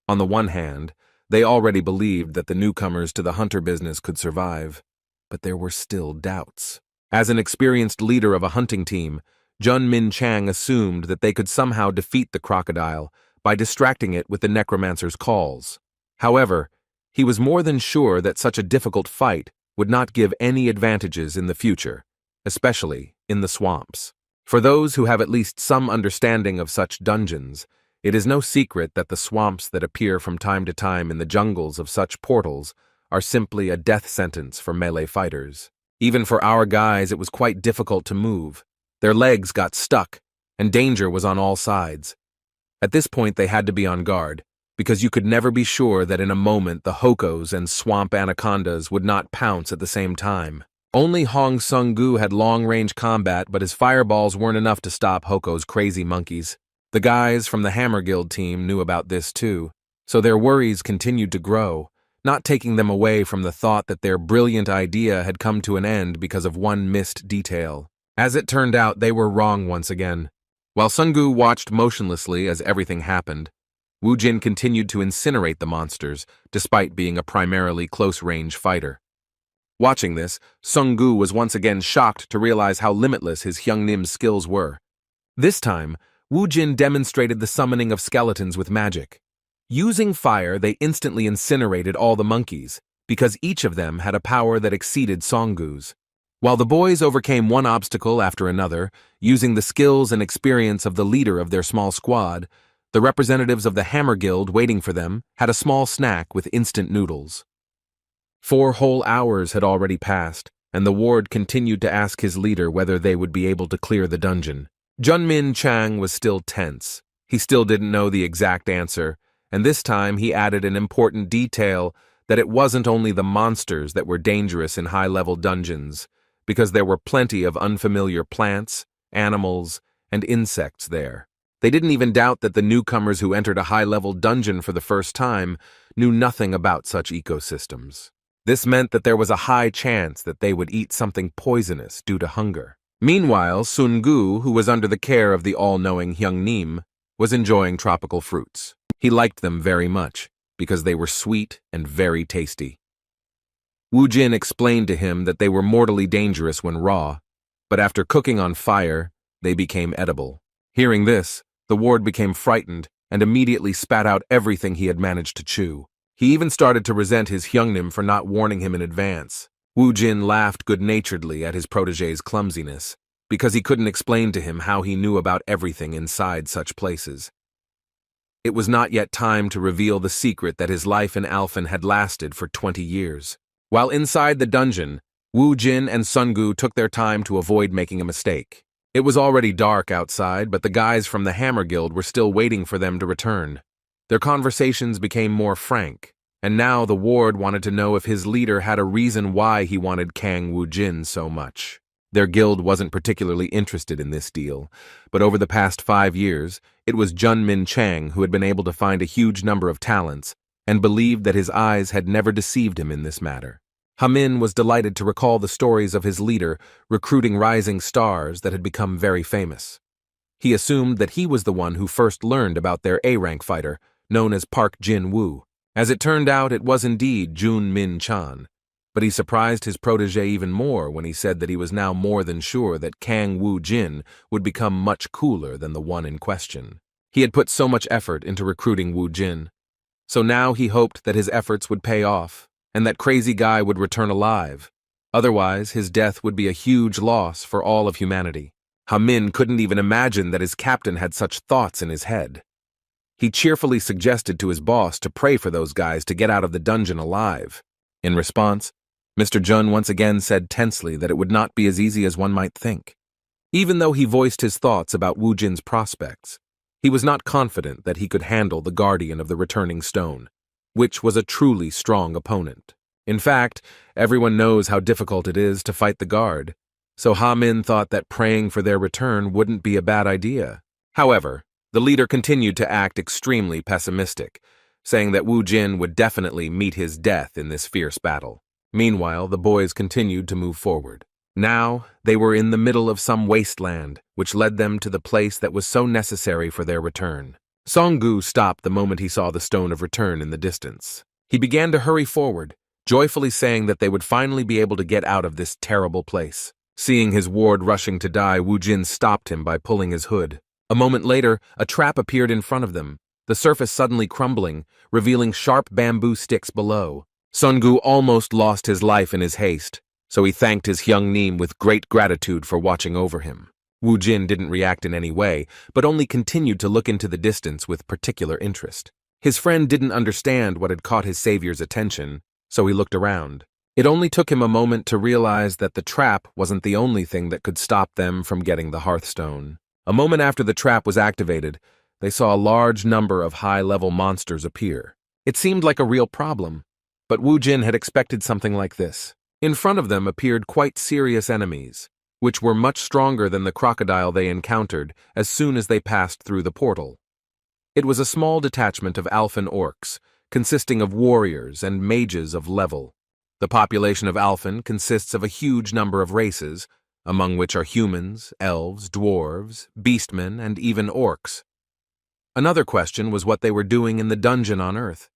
On the one hand, they already believed that the newcomers to the hunter business could survive, but there were still doubts. As an experienced leader of a hunting team, Jun Min Chang assumed that they could somehow defeat the crocodile by distracting it with the necromancer's calls. However, he was more than sure that such a difficult fight would not give any advantages in the future, especially in the swamps. For those who have at least some understanding of such dungeons, it is no secret that the swamps that appear from time to time in the jungles of such portals are simply a death sentence for melee fighters. Even for our guys, it was quite difficult to move. Their legs got stuck, and danger was on all sides. At this point, they had to be on guard, because you could never be sure that in a moment the Hokos and swamp anacondas would not pounce at the same time. Only Hong Sung-gu had long-range combat, but his fireballs weren't enough to stop Hoko's crazy monkeys. The guys from the Hammer Guild team knew about this too, so their worries continued to grow, not taking them away from the thought that their brilliant idea had come to an end because of one missed detail. As it turned out, they were wrong once again. While Sung-gu watched motionlessly as everything happened, Wu Jin continued to incinerate the monsters, despite being a primarily close-range fighter. Watching this, Sung-gu was once again shocked to realize how limitless his Hyungnim skills were. This time, Wu Jin demonstrated the summoning of skeletons with magic. Using fire, they instantly incinerated all the monkeys, because each of them had a power that exceeded Song-gu's. While the boys overcame one obstacle after another, using the skills and experience of the leader of their small squad, the representatives of the Hammer Guild waiting for them had a small snack with instant noodles. 4 whole hours had already passed, and the ward continued to ask his leader whether they would be able to clear the dungeon. Jun Min Chang was still tense. He still didn't know the exact answer, and this time he added an important detail that it wasn't only the monsters that were dangerous in high-level dungeons, because there were plenty of unfamiliar plants, animals, and insects there. They didn't even doubt that the newcomers who entered a high-level dungeon for the first time knew nothing about such ecosystems. This meant that there was a high chance that they would eat something poisonous due to hunger. Meanwhile, Sun-gu, who was under the care of the all-knowing Hyung-nim, was enjoying tropical fruits. He liked them very much, because they were sweet and very tasty. Wu Jin explained to him that they were mortally dangerous when raw, but after cooking on fire, they became edible. Hearing this, the ward became frightened and immediately spat out everything he had managed to chew. He even started to resent his Hyungnim for not warning him in advance. Wu Jin laughed good-naturedly at his protege's clumsiness, because he couldn't explain to him how he knew about everything inside such places. It was not yet time to reveal the secret that his life in Alphen had lasted for 20 years. While inside the dungeon, Wu Jin and Sun-gu took their time to avoid making a mistake. It was already dark outside, but the guys from the Hammer Guild were still waiting for them to return. Their conversations became more frank, and now the ward wanted to know if his leader had a reason why he wanted Kang Wu Jin so much. Their guild wasn't particularly interested in this deal, but over the past 5 years, it was Jun Min Chang who had been able to find a huge number of talents and believed that his eyes had never deceived him in this matter. Hamin was delighted to recall the stories of his leader recruiting rising stars that had become very famous. He assumed that he was the one who first learned about their A-rank fighter, known as Park Jin-woo. As it turned out, it was indeed Jun Min Chan, but he surprised his protege even more when he said that he was now more than sure that Kang Wu Jin would become much cooler than the one in question. He had put so much effort into recruiting Wu Jin, so now he hoped that his efforts would pay off, and that crazy guy would return alive. Otherwise, his death would be a huge loss for all of humanity. Ha-min couldn't even imagine that his captain had such thoughts in his head. He cheerfully suggested to his boss to pray for those guys to get out of the dungeon alive. In response, Mr. Jun once again said tensely that it would not be as easy as one might think. Even though he voiced his thoughts about Wu Jin's prospects, he was not confident that he could handle the guardian of the returning stone, which was a truly strong opponent. In fact, everyone knows how difficult it is to fight the guard, so Ha-min thought that praying for their return wouldn't be a bad idea. However, the leader continued to act extremely pessimistic, saying that Wu Jin would definitely meet his death in this fierce battle. Meanwhile, the boys continued to move forward. Now, they were in the middle of some wasteland, which led them to the place that was so necessary for their return. Song-gu stopped the moment he saw the stone of return in the distance. He began to hurry forward, joyfully saying that they would finally be able to get out of this terrible place. Seeing his ward rushing to die, Wu Jin stopped him by pulling his hood. A moment later, a trap appeared in front of them, the surface suddenly crumbling, revealing sharp bamboo sticks below. Song-gu almost lost his life in his haste, so he thanked his Hyung-nim with great gratitude for watching over him. Wu Jin didn't react in any way, but only continued to look into the distance with particular interest. His friend didn't understand what had caught his savior's attention, so he looked around. It only took him a moment to realize that the trap wasn't the only thing that could stop them from getting the Hearthstone. A moment after the trap was activated, they saw a large number of high-level monsters appear. It seemed like a real problem, but Wu Jin had expected something like this. In front of them appeared quite serious enemies, which were much stronger than the crocodile they encountered as soon as they passed through the portal. It was a small detachment of Alphen orcs, consisting of warriors and mages of level. The population of Alphen consists of a huge number of races, among which are humans, elves, dwarves, beastmen, and even orcs. Another question was what they were doing in the dungeon on Earth.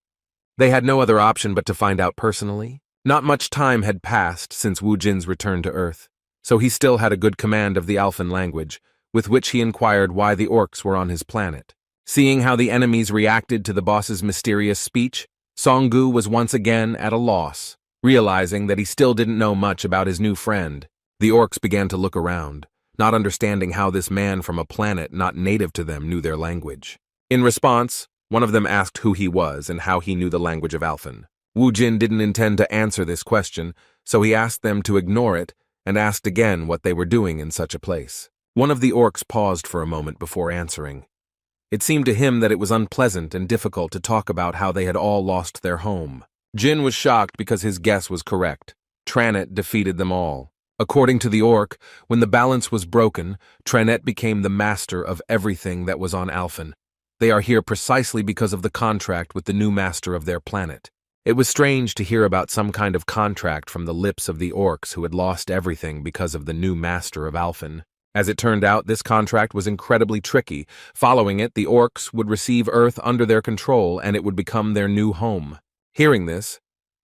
They had no other option but to find out personally. Not much time had passed since Wu Jin's return to Earth, so he still had a good command of the Alphen language, with which he inquired why the orcs were on his planet. Seeing how the enemies reacted to the boss's mysterious speech, Song-gu was once again at a loss, realizing that he still didn't know much about his new friend. The orcs began to look around, not understanding how this man from a planet not native to them knew their language. In response, one of them asked who he was and how he knew the language of Alphen. Wu Jin didn't intend to answer this question, so he asked them to ignore it and asked again what they were doing in such a place. One of the orcs paused for a moment before answering. It seemed to him that it was unpleasant and difficult to talk about how they had all lost their home. Jin was shocked because his guess was correct. Tranet defeated them all. According to the orc, when the balance was broken, Tranet became the master of everything that was on Alphen. They are here precisely because of the contract with the new master of their planet. It was strange to hear about some kind of contract from the lips of the orcs who had lost everything because of the new master of Alphen. As it turned out, this contract was incredibly tricky. Following it, the orcs would receive Earth under their control and it would become their new home. Hearing this,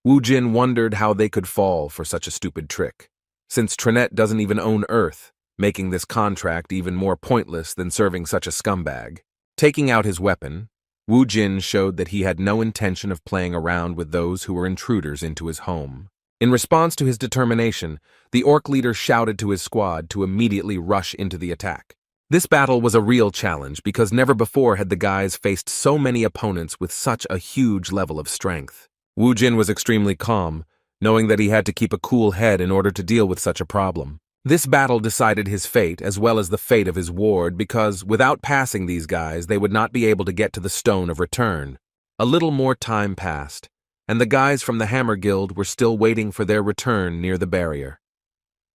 Wu Jin wondered how they could fall for such a stupid trick, since Tranet doesn't even own Earth, making this contract even more pointless than serving such a scumbag. Taking out his weapon, Wu Jin showed that he had no intention of playing around with those who were intruders into his home. In response to his determination, the orc leader shouted to his squad to immediately rush into the attack. This battle was a real challenge because never before had the guys faced so many opponents with such a huge level of strength. Wu Jin was extremely calm, knowing that he had to keep a cool head in order to deal with such a problem. This battle decided his fate as well as the fate of his ward because, without passing these guys, they would not be able to get to the Stone of Return. A little more time passed, and the guys from the Hammer Guild were still waiting for their return near the barrier.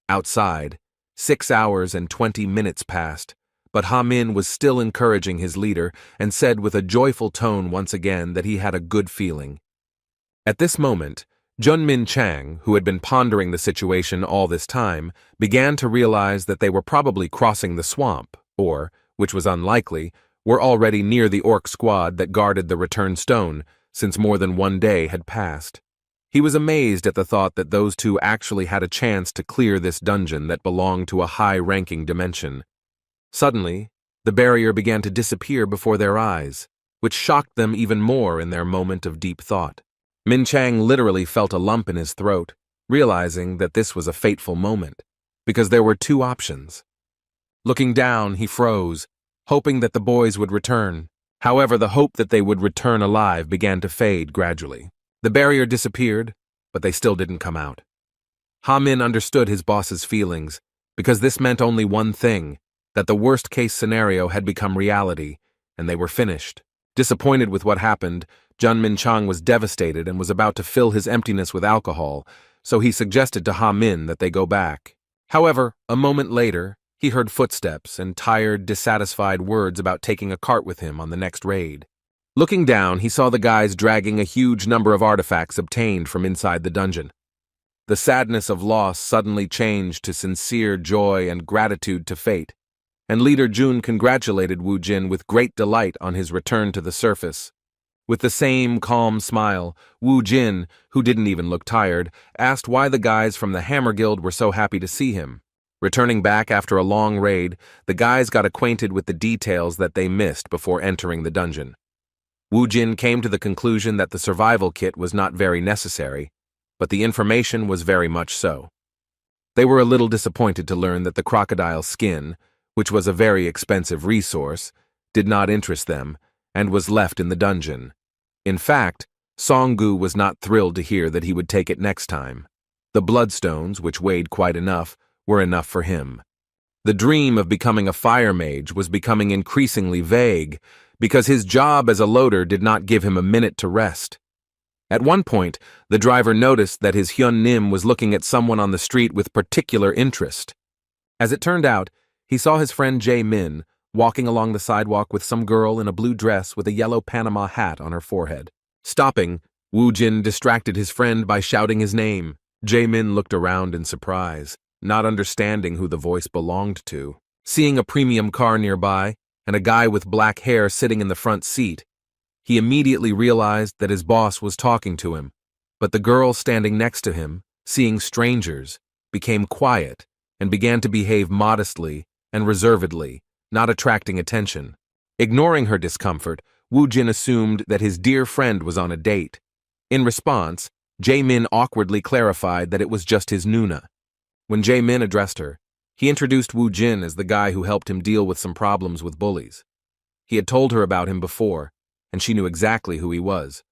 Outside, 6 hours and 20 minutes passed, but Ha-min was still encouraging his leader and said with a joyful tone once again that he had a good feeling. At this moment, Junmin Chang, who had been pondering the situation all this time, began to realize that they were probably crossing the swamp, or, which was unlikely, were already near the orc squad that guarded the return stone, since more than 1 day had passed. He was amazed at the thought that those two actually had a chance to clear this dungeon that belonged to a high-ranking dimension. Suddenly, the barrier began to disappear before their eyes, which shocked them even more in their moment of deep thought. Min Chang literally felt a lump in his throat, realizing that this was a fateful moment, because there were two options. Looking down, he froze, hoping that the boys would return. However, the hope that they would return alive began to fade gradually. The barrier disappeared, but they still didn't come out. Ha-min understood his boss's feelings, because this meant only one thing, that the worst-case scenario had become reality, and they were finished. Disappointed with what happened, Jun Min-chang was devastated and was about to fill his emptiness with alcohol, so he suggested to Ha-min that they go back. However, a moment later, he heard footsteps and tired, dissatisfied words about taking a cart with him on the next raid. Looking down, he saw the guys dragging a huge number of artifacts obtained from inside the dungeon. The sadness of loss suddenly changed to sincere joy and gratitude to fate, and Leader Jun congratulated Wu Jin with great delight on his return to the surface. With the same calm smile, Wu Jin, who didn't even look tired, asked why the guys from the Hammer Guild were so happy to see him. Returning back after a long raid, the guys got acquainted with the details that they missed before entering the dungeon. Wu Jin came to the conclusion that the survival kit was not very necessary, but the information was very much so. They were a little disappointed to learn that the crocodile skin, which was a very expensive resource, did not interest them, and was left in the dungeon. In fact, Songgu was not thrilled to hear that he would take it next time. The bloodstones, which weighed quite enough, were enough for him. The dream of becoming a fire mage was becoming increasingly vague, because his job as a loader did not give him a minute to rest. At one point, the driver noticed that his Hyun Nim was looking at someone on the street with particular interest. As it turned out, he saw his friend Jae Min walking along the sidewalk with some girl in a blue dress with a yellow Panama hat on her forehead. Stopping, Wu Jin distracted his friend by shouting his name. Jae Min looked around in surprise, not understanding who the voice belonged to. Seeing a premium car nearby and a guy with black hair sitting in the front seat, he immediately realized that his boss was talking to him, but the girl standing next to him, seeing strangers, became quiet and began to behave modestly and reservedly, not attracting attention. Ignoring her discomfort, Wu Jin assumed that his dear friend was on a date. In response, Jae Min awkwardly clarified that it was just his Nuna. When Jae Min addressed her, he introduced Wu Jin as the guy who helped him deal with some problems with bullies. He had told her about him before, and she knew exactly who he was,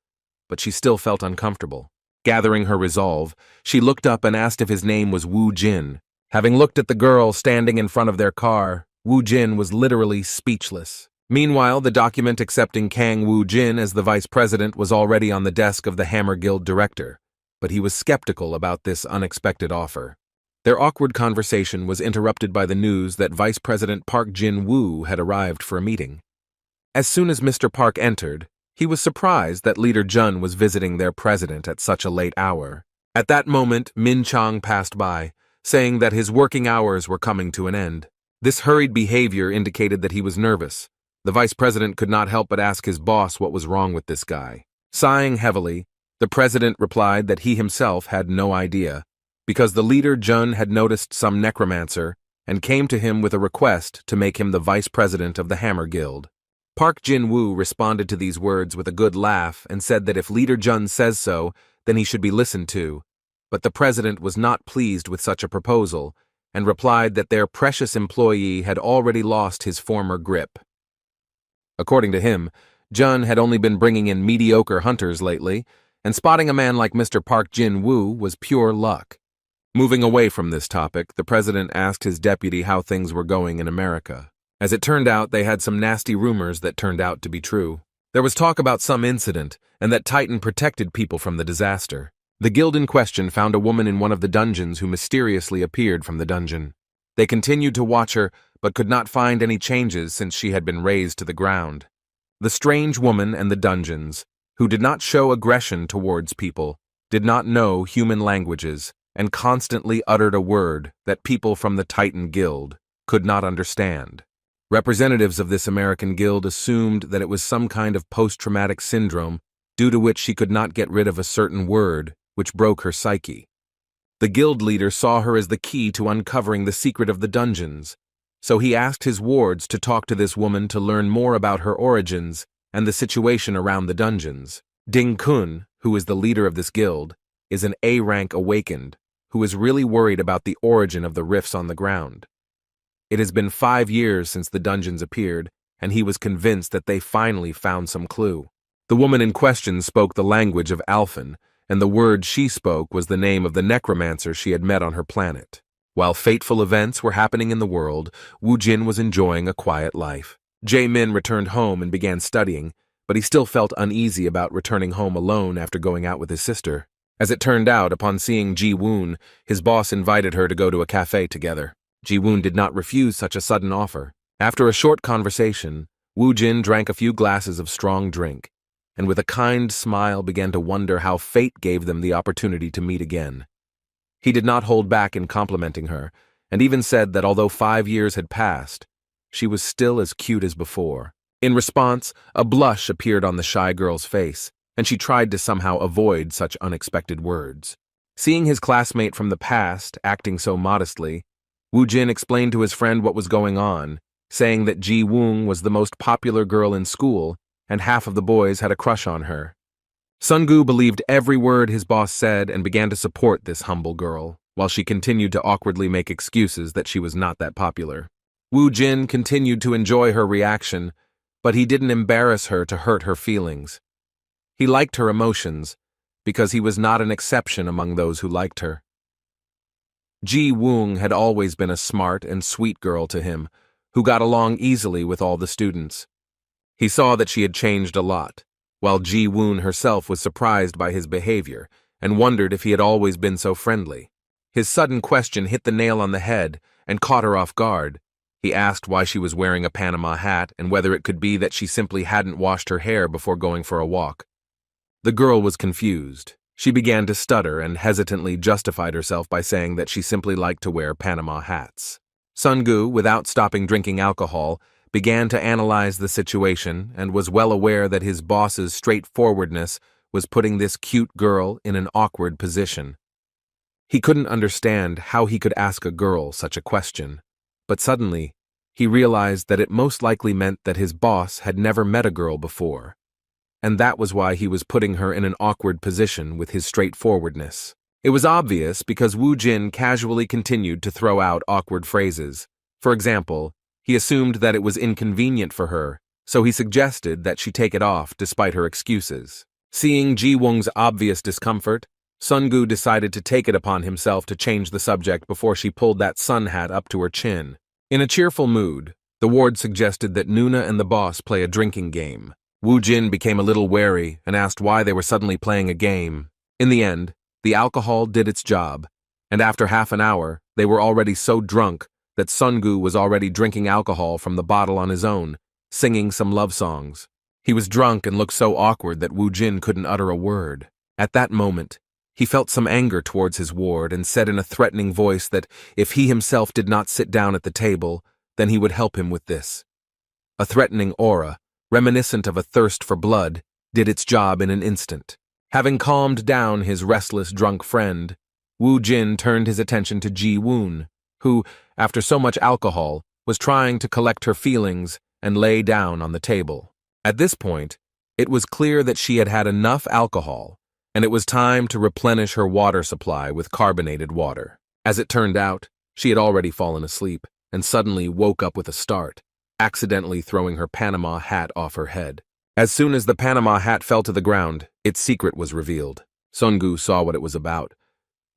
but she still felt uncomfortable. Gathering her resolve, she looked up and asked if his name was Wu Jin. Having looked at the girl standing in front of their car, Wu Jin was literally speechless. Meanwhile, the document accepting Kang Wu Jin as the vice president was already on the desk of the Hammer Guild director, but he was skeptical about this unexpected offer. Their awkward conversation was interrupted by the news that Vice President Park Jin-woo had arrived for a meeting. As soon as Mr. Park entered, he was surprised that Leader Jun was visiting their president at such a late hour. At that moment, Min Chang passed by, saying that his working hours were coming to an end. This hurried behavior indicated that he was nervous. The vice president could not help but ask his boss what was wrong with this guy. Sighing heavily, the president replied that he himself had no idea, because the leader Jun had noticed some necromancer and came to him with a request to make him the vice president of the Hammer Guild. Park Jin-woo responded to these words with a good laugh and said that if Leader Jun says so, then he should be listened to, but the president was not pleased with such a proposal and replied that their precious employee had already lost his former grip. According to him, Jun had only been bringing in mediocre hunters lately, and spotting a man like Mr. Park Jin-woo was pure luck. Moving away from this topic, the president asked his deputy how things were going in America. As it turned out, they had some nasty rumors that turned out to be true. There was talk about some incident, and that Titan protected people from the disaster. The guild in question found a woman in one of the dungeons who mysteriously appeared from the dungeon. They continued to watch her, but could not find any changes since she had been razed to the ground. The strange woman and the dungeons, who did not show aggression towards people, did not know human languages, and constantly uttered a word that people from the Titan Guild could not understand. Representatives of this American guild assumed that it was some kind of post-traumatic syndrome due to which she could not get rid of a certain word, which broke her psyche. The guild leader saw her as the key to uncovering the secret of the dungeons, so he asked his wards to talk to this woman to learn more about her origins and the situation around the dungeons. Ding Kun, who is the leader of this guild, is an A-rank awakened, who is really worried about the origin of the rifts on the ground. It has been 5 years since the dungeons appeared, and he was convinced that they finally found some clue. The woman in question spoke the language of Alphen, and the word she spoke was the name of the necromancer she had met on her planet. While fateful events were happening in the world, Wu Jin was enjoying a quiet life. Jae-min returned home and began studying, but he still felt uneasy about returning home alone after going out with his sister. As it turned out, upon seeing Ji-woon, his boss invited her to go to a cafe together. Ji-woon did not refuse such a sudden offer. After a short conversation, Wu Jin drank a few glasses of strong drink, and with a kind smile began to wonder how fate gave them the opportunity to meet again. He did not hold back in complimenting her, and even said that although 5 years had passed, she was still as cute as before. In response, a blush appeared on the shy girl's face, and she tried to somehow avoid such unexpected words. Seeing his classmate from the past acting so modestly, Wu Jin explained to his friend what was going on, saying that Ji Woong was the most popular girl in school, and half of the boys had a crush on her. Sungu believed every word his boss said and began to support this humble girl, while she continued to awkwardly make excuses that she was not that popular. Wu Jin continued to enjoy her reaction, but he didn't embarrass her to hurt her feelings. He liked her emotions, because he was not an exception among those who liked her. Ji Woong had always been a smart and sweet girl to him, who got along easily with all the students. He saw that she had changed a lot, while Ji Woon herself was surprised by his behavior and wondered if he had always been so friendly. His sudden question hit the nail on the head and caught her off guard. He asked why she was wearing a Panama hat and whether it could be that she simply hadn't washed her hair before going for a walk. The girl was confused. She began to stutter and hesitantly justified herself by saying that she simply liked to wear Panama hats. Sungu, without stopping drinking alcohol, began to analyze the situation and was well aware that his boss's straightforwardness was putting this cute girl in an awkward position. He couldn't understand how he could ask a girl such a question, but suddenly he realized that it most likely meant that his boss had never met a girl before, and that was why he was putting her in an awkward position with his straightforwardness. It was obvious because Wu Jin casually continued to throw out awkward phrases. For example, he assumed that it was inconvenient for her, so he suggested that she take it off despite her excuses. Seeing Ji Woong's obvious discomfort, Sungu decided to take it upon himself to change the subject before she pulled that sun hat up to her chin. In a cheerful mood, the ward suggested that Nuna and the boss play a drinking game. Wu Jin became a little wary and asked why they were suddenly playing a game. In the end, the alcohol did its job, and after half an hour, they were already so drunk that Sungu was already drinking alcohol from the bottle on his own, singing some love songs. He was drunk and looked so awkward that Wu Jin couldn't utter a word. At that moment, he felt some anger towards his ward and said in a threatening voice that if he himself did not sit down at the table, then he would help him with this. A threatening aura, reminiscent of a thirst for blood, did its job in an instant. Having calmed down his restless drunk friend, Wu Jin turned his attention to Ji Woon, who, after so much alcohol, was trying to collect her feelings and lay down on the table. At this point, it was clear that she had had enough alcohol, and it was time to replenish her water supply with carbonated water. As it turned out, she had already fallen asleep and suddenly woke up with a start, accidentally throwing her Panama hat off her head. As soon as the Panama hat fell to the ground, its secret was revealed. Sungu saw what it was about.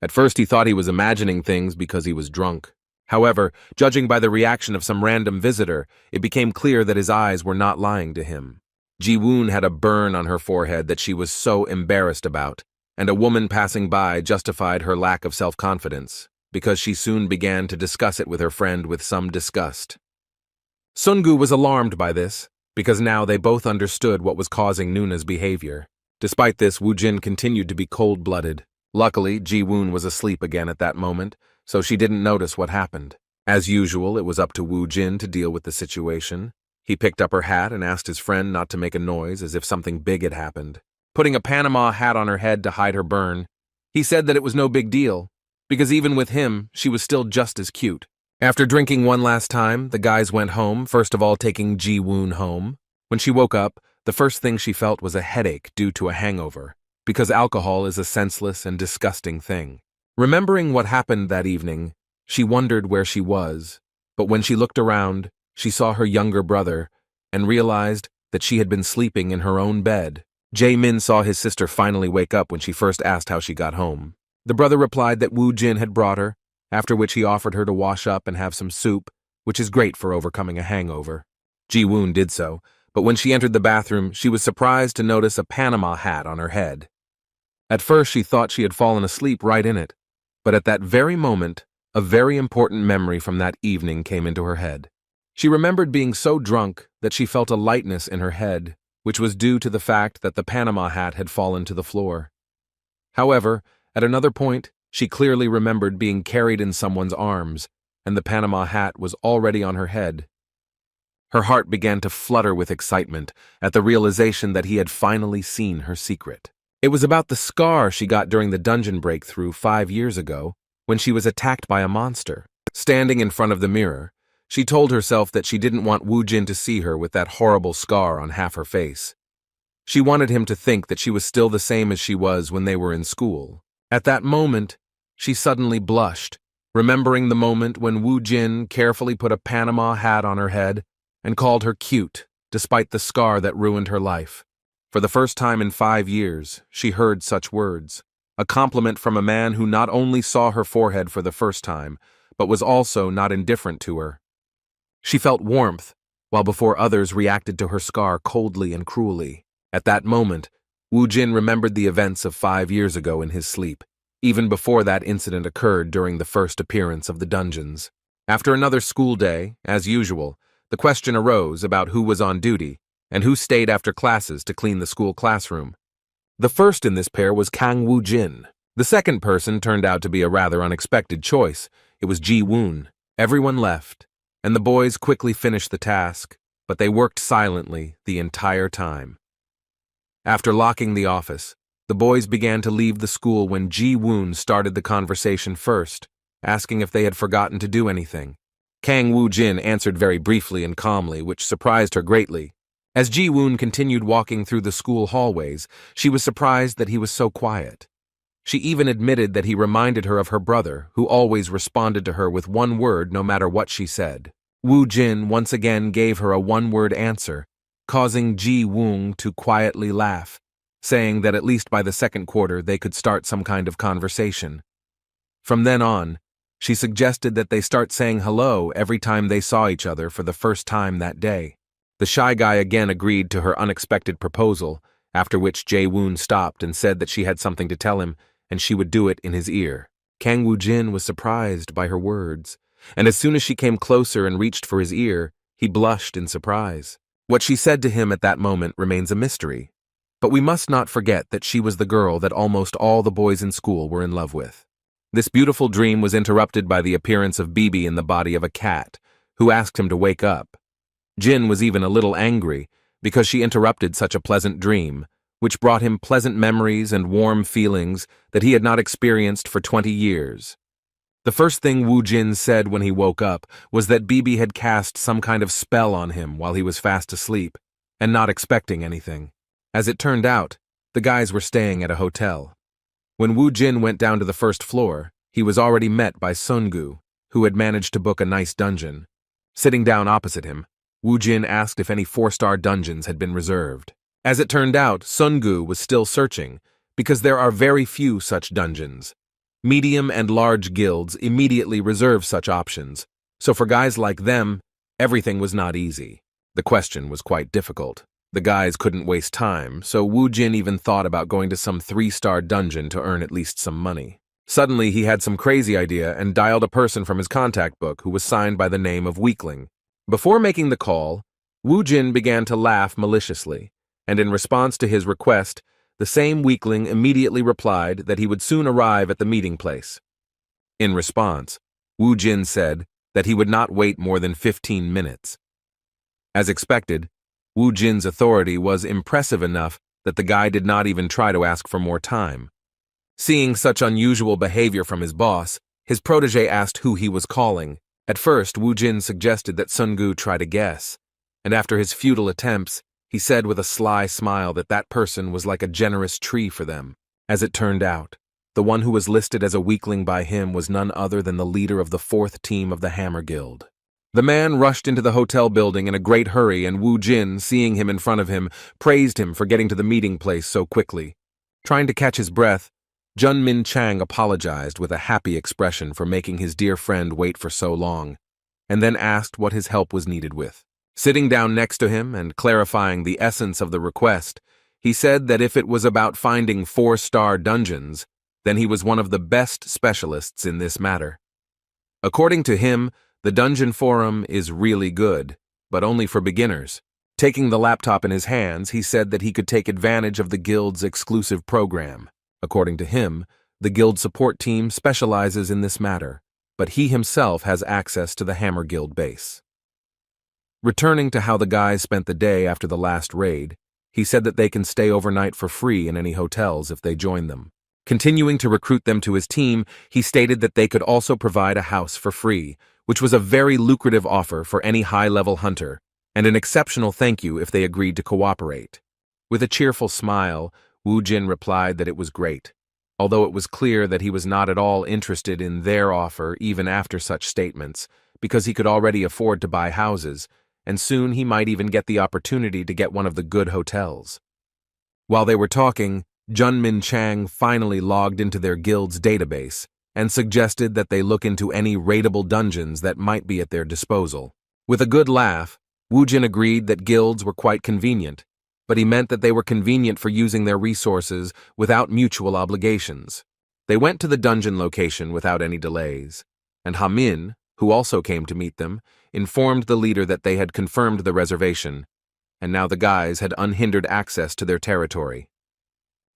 At first he thought he was imagining things because he was drunk. However, judging by the reaction of some random visitor, it became clear that his eyes were not lying to him. Ji Woon had a burn on her forehead that she was so embarrassed about, and a woman passing by justified her lack of self-confidence, because she soon began to discuss it with her friend with some disgust. Sungu was alarmed by this, because now they both understood what was causing Nuna's behavior. Despite this, Wu Jin continued to be cold-blooded. Luckily, Ji Woon was asleep again at that moment, so she didn't notice what happened. As usual, it was up to Wu Jin to deal with the situation. He picked up her hat and asked his friend not to make a noise as if something big had happened. Putting a Panama hat on her head to hide her burn, he said that it was no big deal, because even with him, she was still just as cute. After drinking one last time, the guys went home, first of all taking Ji Woon home. When she woke up, the first thing she felt was a headache due to a hangover, because alcohol is a senseless and disgusting thing. Remembering what happened that evening, she wondered where she was, But when she looked around, she saw her younger brother and realized that she had been sleeping in her own bed. Jae-min saw his sister finally wake up when she first asked how she got home. The brother replied that Woo-jin had brought her, after which he offered her to wash up and have some soup, which is great for overcoming a hangover. Ji-woon did so, but when she entered the bathroom, she was surprised to notice a Panama hat on her head. At first, she thought she had fallen asleep right in it, but at that very moment, a very important memory from that evening came into her head. She remembered being so drunk that she felt a lightness in her head, which was due to the fact that the Panama hat had fallen to the floor. However, at another point, she clearly remembered being carried in someone's arms, and the Panama hat was already on her head. Her heart began to flutter with excitement at the realization that he had finally seen her secret. It was about the scar she got during the dungeon breakthrough 5 years ago, when she was attacked by a monster. Standing in front of the mirror, she told herself that she didn't want Woo-jin to see her with that horrible scar on half her face. She wanted him to think that she was still the same as she was when they were in school. At that moment, she suddenly blushed, remembering the moment when Woo-jin carefully put a Panama hat on her head and called her cute, despite the scar that ruined her life. For the first time in 5 years, she heard such words, a compliment from a man who not only saw her forehead for the first time, but was also not indifferent to her. She felt warmth, while before others reacted to her scar coldly and cruelly. At that moment, Woo-jin remembered the events of 5 years ago in his sleep, even before that incident occurred during the first appearance of the dungeons. After another school day, as usual, the question arose about who was on duty and who stayed after classes to clean the school classroom. The first in this pair was Kang Woo-jin. The second person turned out to be a rather unexpected choice. It was Ji-woon. Everyone left, and the boys quickly finished the task, but they worked silently the entire time. After locking the office, the boys began to leave the school when Ji-woon started the conversation first, asking if they had forgotten to do anything. Kang Woo-jin answered very briefly and calmly, which surprised her greatly. As Ji-woon continued walking through the school hallways, she was surprised that he was so quiet. She even admitted that he reminded her of her brother, who always responded to her with one word no matter what she said. Woo-jin once again gave her a one-word answer, causing Ji-woon to quietly laugh, saying that at least by the second quarter they could start some kind of conversation. From then on, she suggested that they start saying hello every time they saw each other for the first time that day. The shy guy again agreed to her unexpected proposal, after which Jae-woon stopped and said that she had something to tell him, and she would do it in his ear. Kang Woo-jin was surprised by her words, and as soon as she came closer and reached for his ear, he blushed in surprise. What she said to him at that moment remains a mystery, but we must not forget that she was the girl that almost all the boys in school were in love with. This beautiful dream was interrupted by the appearance of Bibi in the body of a cat, who asked him to wake up. Jin was even a little angry because she interrupted such a pleasant dream, which brought him pleasant memories and warm feelings that he had not experienced for 20 years. The first thing Woo-jin said when he woke up was that Bibi had cast some kind of spell on him while he was fast asleep, and not expecting anything. As it turned out, the guys were staying at a hotel. When Woo-jin went down to the first floor, he was already met by Sungu, who had managed to book a nice dungeon. Sitting down opposite him, Woo-jin asked if any 4-star dungeons had been reserved. As it turned out, Sungu was still searching, because there are very few such dungeons. Medium and large guilds immediately reserve such options, so for guys like them, everything was not easy. The question was quite difficult. The guys couldn't waste time, so Woo-jin even thought about going to some 3-star dungeon to earn at least some money. Suddenly, he had some crazy idea and dialed a person from his contact book who was signed by the name of Weakling. Before making the call, Woo-jin began to laugh maliciously, and in response to his request, the same weakling immediately replied that he would soon arrive at the meeting place. In response, Woo-jin said that he would not wait more than 15 minutes. As expected, Woo-jin's authority was impressive enough that the guy did not even try to ask for more time. Seeing such unusual behavior from his boss, his protege asked who he was calling. At first, Woo-jin suggested that Sungu try to guess, and after his futile attempts, he said with a sly smile that that person was like a generous tree for them. As it turned out, the one who was listed as a weakling by him was none other than the leader of the 4th team of the Hammer Guild. The man rushed into the hotel building in a great hurry, and Wu Jin, seeing him in front of him, praised him for getting to the meeting place so quickly. Trying to catch his breath, Jun Min Chang apologized with a happy expression for making his dear friend wait for so long, and then asked what his help was needed with. Sitting down next to him and clarifying the essence of the request, he said that if it was about finding 4-star dungeons, then he was one of the best specialists in this matter. According to him, the dungeon forum is really good, but only for beginners. Taking the laptop in his hands, he said that he could take advantage of the guild's exclusive program. According to him, the guild support team specializes in this matter, but he himself has access to the Hammer Guild base. Returning to how the guys spent the day after the last raid, he said that they can stay overnight for free in any hotels if they join them. Continuing to recruit them to his team, he stated that they could also provide a house for free, which was a very lucrative offer for any high-level hunter, and an exceptional thank you if they agreed to cooperate. With a cheerful smile, Wu Jin replied that it was great, although it was clear that he was not at all interested in their offer even after such statements, because he could already afford to buy houses, and soon he might even get the opportunity to get one of the good hotels. While they were talking, Jun Min Chang finally logged into their guild's database and suggested that they look into any raidable dungeons that might be at their disposal. With a good laugh, Wu Jin agreed that guilds were quite convenient, but he meant that they were convenient for using their resources without mutual obligations. They went to the dungeon location without any delays, and Ha Min, who also came to meet them, informed the leader that they had confirmed the reservation, and now the guys had unhindered access to their territory.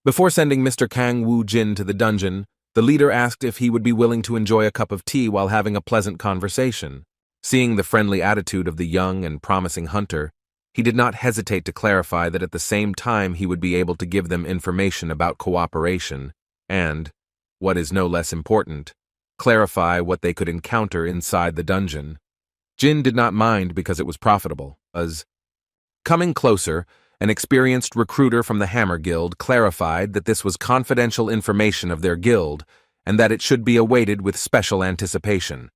Before sending Mr. Kang Wu Jin to the dungeon, the leader asked if he would be willing to enjoy a cup of tea while having a pleasant conversation. Seeing the friendly attitude of the young and promising hunter, he did not hesitate to clarify that at the same time he would be able to give them information about cooperation and, what is no less important, clarify what they could encounter inside the dungeon. Jin did not mind because it was profitable, as coming closer, an experienced recruiter from the Hammer Guild clarified that this was confidential information of their guild and that it should be awaited with special anticipation.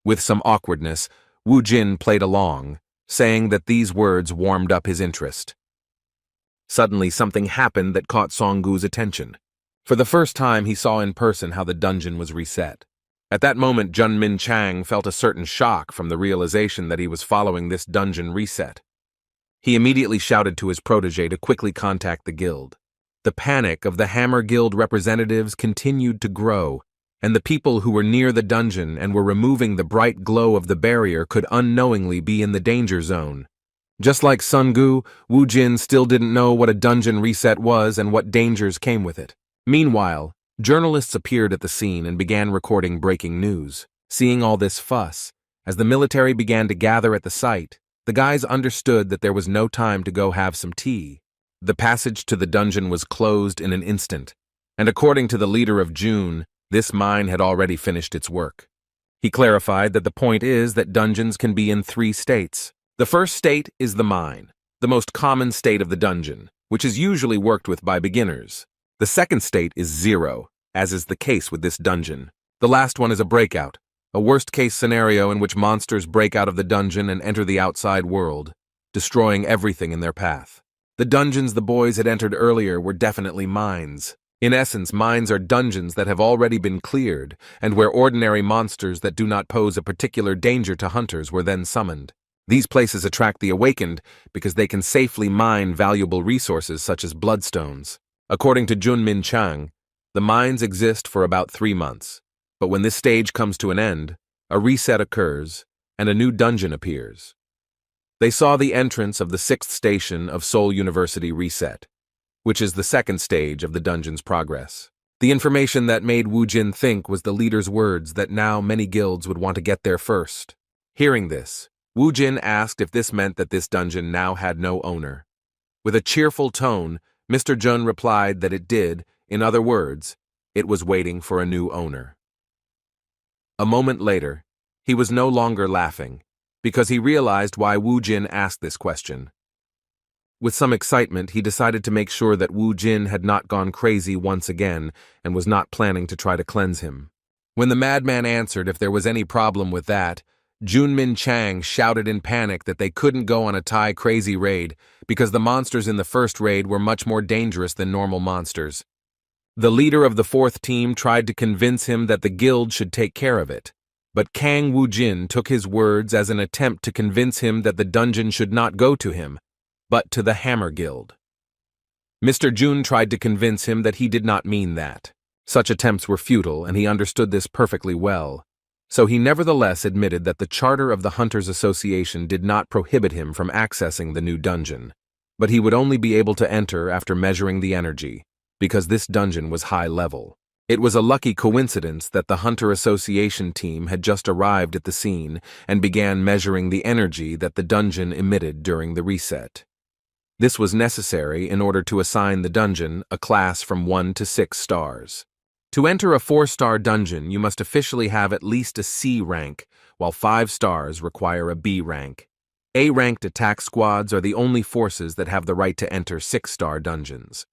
With some awkwardness, Wu Jin played along, saying that these words warmed up his interest. Suddenly, something happened that caught Songgu's attention. For the first time, he saw in person how the dungeon was reset. At that moment, Jun Min Chang felt a certain shock from the realization that he was following this dungeon reset. He immediately shouted to his protege to quickly contact the guild. The panic of the Hammer Guild representatives continued to grow, and the people who were near the dungeon and were removing the bright glow of the barrier could unknowingly be in the danger zone. Just like Songgu, Wu Jin still didn't know what a dungeon reset was and what dangers came with it. Meanwhile, journalists appeared at the scene and began recording breaking news. Seeing all this fuss, as the military began to gather at the site, the guys understood that there was no time to go have some tea. The passage to the dungeon was closed in an instant, and according to the leader of June, this mine had already finished its work. He clarified that the point is that dungeons can be in 3 states. The first state is the mine, the most common state of the dungeon, which is usually worked with by beginners. The second state is 0, as is the case with this dungeon. The last one is a breakout, a worst-case scenario in which monsters break out of the dungeon and enter the outside world, destroying everything in their path. The dungeons the boys had entered earlier were definitely mines. In essence, mines are dungeons that have already been cleared, and where ordinary monsters that do not pose a particular danger to hunters were then summoned. These places attract the awakened because they can safely mine valuable resources such as bloodstones. According to Jun Min Chang, the mines exist for about 3 months. But when this stage comes to an end, a reset occurs, and a new dungeon appears. They saw the entrance of the 6th station of Seoul University Reset, which is the second stage of the dungeon's progress. The information that made Wu Jin think was the leader's words that now many guilds would want to get there first. Hearing this, Wu Jin asked if this meant that this dungeon now had no owner. With a cheerful tone, Mr. Jun replied that it did, in other words, it was waiting for a new owner. A moment later, he was no longer laughing, because he realized why Wu Jin asked this question. With some excitement, he decided to make sure that Wu Jin had not gone crazy once again and was not planning to try to cleanse him. When the madman answered if there was any problem with that, Junmin Chang shouted in panic that they couldn't go on a Thai crazy raid because the monsters in the first raid were much more dangerous than normal monsters. The leader of the fourth team tried to convince him that the guild should take care of it, but Kang Woo-jin took his words as an attempt to convince him that the dungeon should not go to him, but to the Hammer Guild. Mr. Jun tried to convince him that he did not mean that. Such attempts were futile, and he understood this perfectly well. So he nevertheless admitted that the charter of the Hunters Association did not prohibit him from accessing the new dungeon, but he would only be able to enter after measuring the energy, because this dungeon was high level. It was a lucky coincidence that the Hunter Association team had just arrived at the scene and began measuring the energy that the dungeon emitted during the reset. This was necessary in order to assign the dungeon a class from 1 to 6 stars. To enter a 4-star dungeon, you must officially have at least a C rank, while 5 stars require a B rank. A-ranked attack squads are the only forces that have the right to enter 6-star dungeons.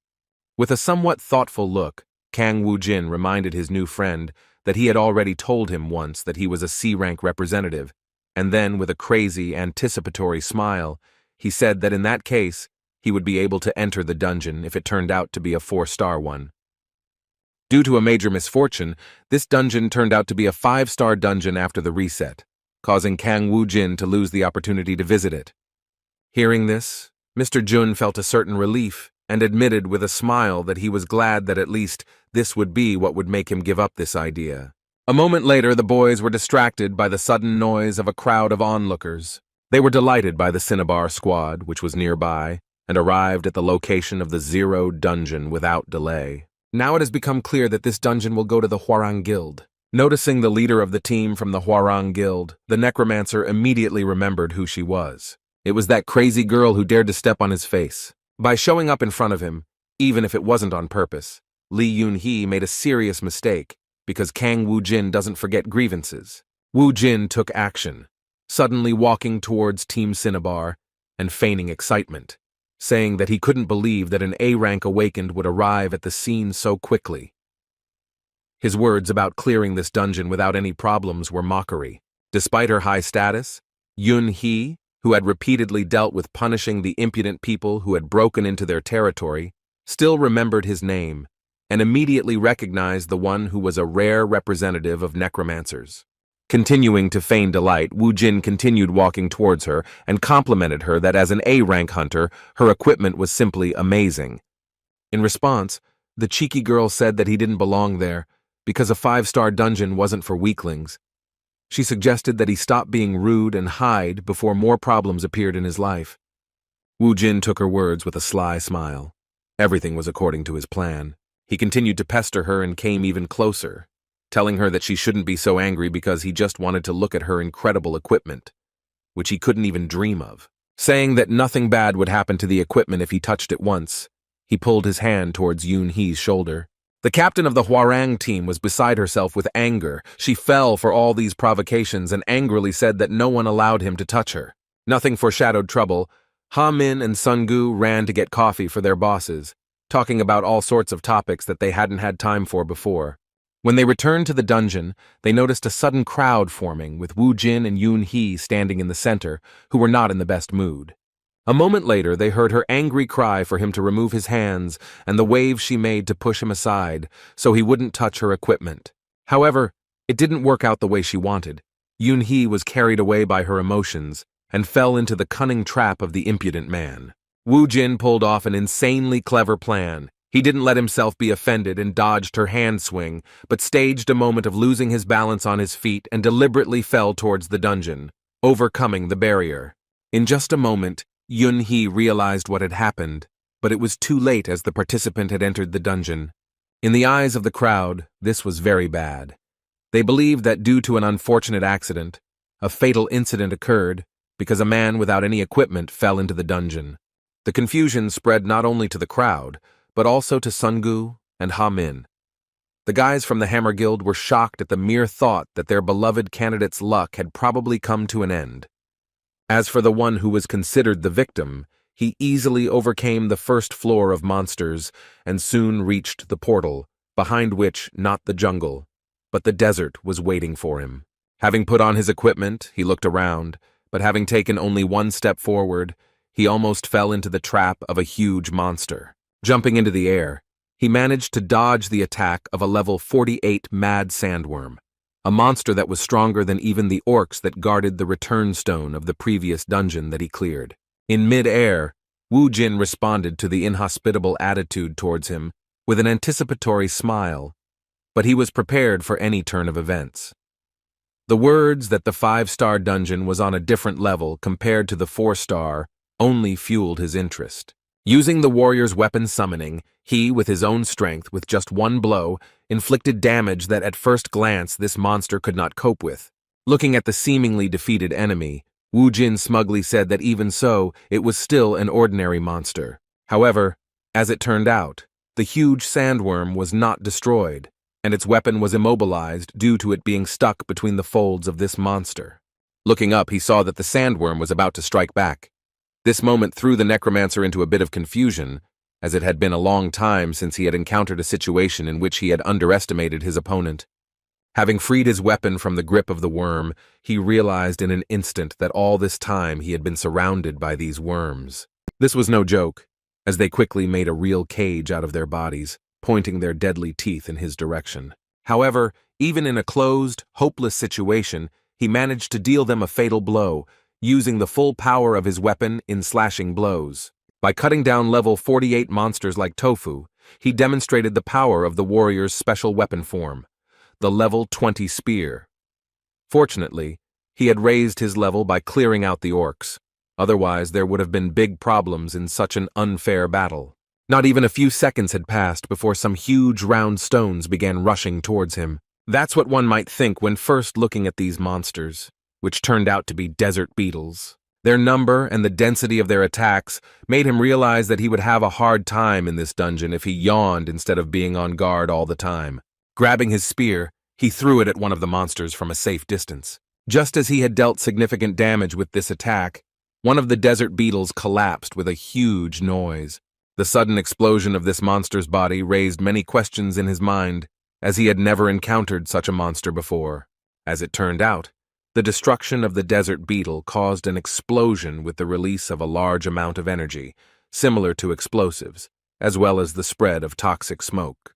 With a somewhat thoughtful look, Kang Woo-jin reminded his new friend that he had already told him once that he was a C-rank representative, and then, with a crazy, anticipatory smile, he said that in that case, he would be able to enter the dungeon if it turned out to be a 4-star one. Due to a major misfortune, this dungeon turned out to be a 5-star dungeon after the reset, causing Kang Woo-jin to lose the opportunity to visit it. Hearing this, Mr. Jun felt a certain relief and admitted with a smile that he was glad that at least this would be what would make him give up this idea. A moment later, the boys were distracted by the sudden noise of a crowd of onlookers. They were delighted by the Cinnabar squad, which was nearby, and arrived at the location of the Zero dungeon without delay. Now it has become clear that this dungeon will go to the Hwarang Guild. Noticing the leader of the team from the Hwarang Guild, the necromancer immediately remembered who she was. It was that crazy girl who dared to step on his face. By showing up in front of him, even if it wasn't on purpose, Lee Yoon-hee made a serious mistake, because Kang Woo-jin doesn't forget grievances. Woo-jin took action, suddenly walking towards Team Cinnabar and feigning excitement, saying that he couldn't believe that an A-rank awakened would arrive at the scene so quickly. His words about clearing this dungeon without any problems were mockery. Despite her high status, Yoon-hee, who had repeatedly dealt with punishing the impudent people who had broken into their territory, still remembered his name and immediately recognized the one who was a rare representative of necromancers. Continuing to feign delight, Woo-jin continued walking towards her and complimented her that as an A-rank hunter, her equipment was simply amazing. In response, the cheeky girl said that he didn't belong there because a 5-star dungeon wasn't for weaklings. She suggested that he stop being rude and hide before more problems appeared in his life. Woo-jin took her words with a sly smile. Everything was according to his plan. He continued to pester her and came even closer, telling her that she shouldn't be so angry because he just wanted to look at her incredible equipment, which he couldn't even dream of. Saying that nothing bad would happen to the equipment if he touched it once, he pulled his hand towards Yoon-hee's shoulder. The captain of the Hwarang team was beside herself with anger. She fell for all these provocations and angrily said that no one allowed him to touch her. Nothing foreshadowed trouble. Ha-min and Sun-gu ran to get coffee for their bosses, talking about all sorts of topics that they hadn't had time for before. When they returned to the dungeon, they noticed a sudden crowd forming, with Woo-jin and Yoon-hee standing in the center, who were not in the best mood. A moment later, they heard her angry cry for him to remove his hands and the wave she made to push him aside so he wouldn't touch her equipment. However, it didn't work out the way she wanted. Yoon-hee was carried away by her emotions and fell into the cunning trap of the impudent man. Woo-jin pulled off an insanely clever plan. He didn't let himself be offended and dodged her hand swing, but staged a moment of losing his balance on his feet and deliberately fell towards the dungeon, overcoming the barrier. In just a moment, Yoon-hee realized what had happened, but it was too late as the participant had entered the dungeon. In the eyes of the crowd, this was very bad. They believed that due to an unfortunate accident, a fatal incident occurred because a man without any equipment fell into the dungeon. The confusion spread not only to the crowd, but also to Sun-gu and Ha-min. The guys from the Hammer Guild were shocked at the mere thought that their beloved candidate's luck had probably come to an end. As for the one who was considered the victim, he easily overcame the first floor of monsters and soon reached the portal, behind which not the jungle, but the desert was waiting for him. Having put on his equipment, he looked around, but having taken only one step forward, he almost fell into the trap of a huge monster. Jumping into the air, he managed to dodge the attack of a level 48 mad sandworm, a monster that was stronger than even the orcs that guarded the return stone of the previous dungeon that he cleared. In mid-air, Wu Jin responded to the inhospitable attitude towards him with an anticipatory smile, but he was prepared for any turn of events. The words that the 5-star dungeon was on a different level compared to the 4-star only fueled his interest. Using the warrior's weapon summoning, he, with his own strength, with just one blow, inflicted damage that at first glance this monster could not cope with. Looking at the seemingly defeated enemy, Wu Jin smugly said that even so, it was still an ordinary monster. However, as it turned out, the huge sandworm was not destroyed, and its weapon was immobilized due to it being stuck between the folds of this monster. Looking up, he saw that the sandworm was about to strike back. This moment threw the necromancer into a bit of confusion, as it had been a long time since he had encountered a situation in which he had underestimated his opponent. Having freed his weapon from the grip of the worm, he realized in an instant that all this time he had been surrounded by these worms. This was no joke, as they quickly made a real cage out of their bodies, pointing their deadly teeth in his direction. However, even in a closed, hopeless situation, he managed to deal them a fatal blow, using the full power of his weapon in slashing blows. By cutting down level 48 monsters like Tofu, he demonstrated the power of the warrior's special weapon form, the level 20 spear. Fortunately, he had raised his level by clearing out the orcs. Otherwise, there would have been big problems in such an unfair battle. Not even a few seconds had passed before some huge round stones began rushing towards him. That's what one might think when first looking at these monsters, which turned out to be desert beetles. Their number and the density of their attacks made him realize that he would have a hard time in this dungeon if he yawned instead of being on guard all the time. Grabbing his spear, he threw it at one of the monsters from a safe distance. Just as he had dealt significant damage with this attack, one of the desert beetles collapsed with a huge noise. The sudden explosion of this monster's body raised many questions in his mind, as he had never encountered such a monster before. As it turned out, the destruction of the desert beetle caused an explosion with the release of a large amount of energy, similar to explosives, as well as the spread of toxic smoke.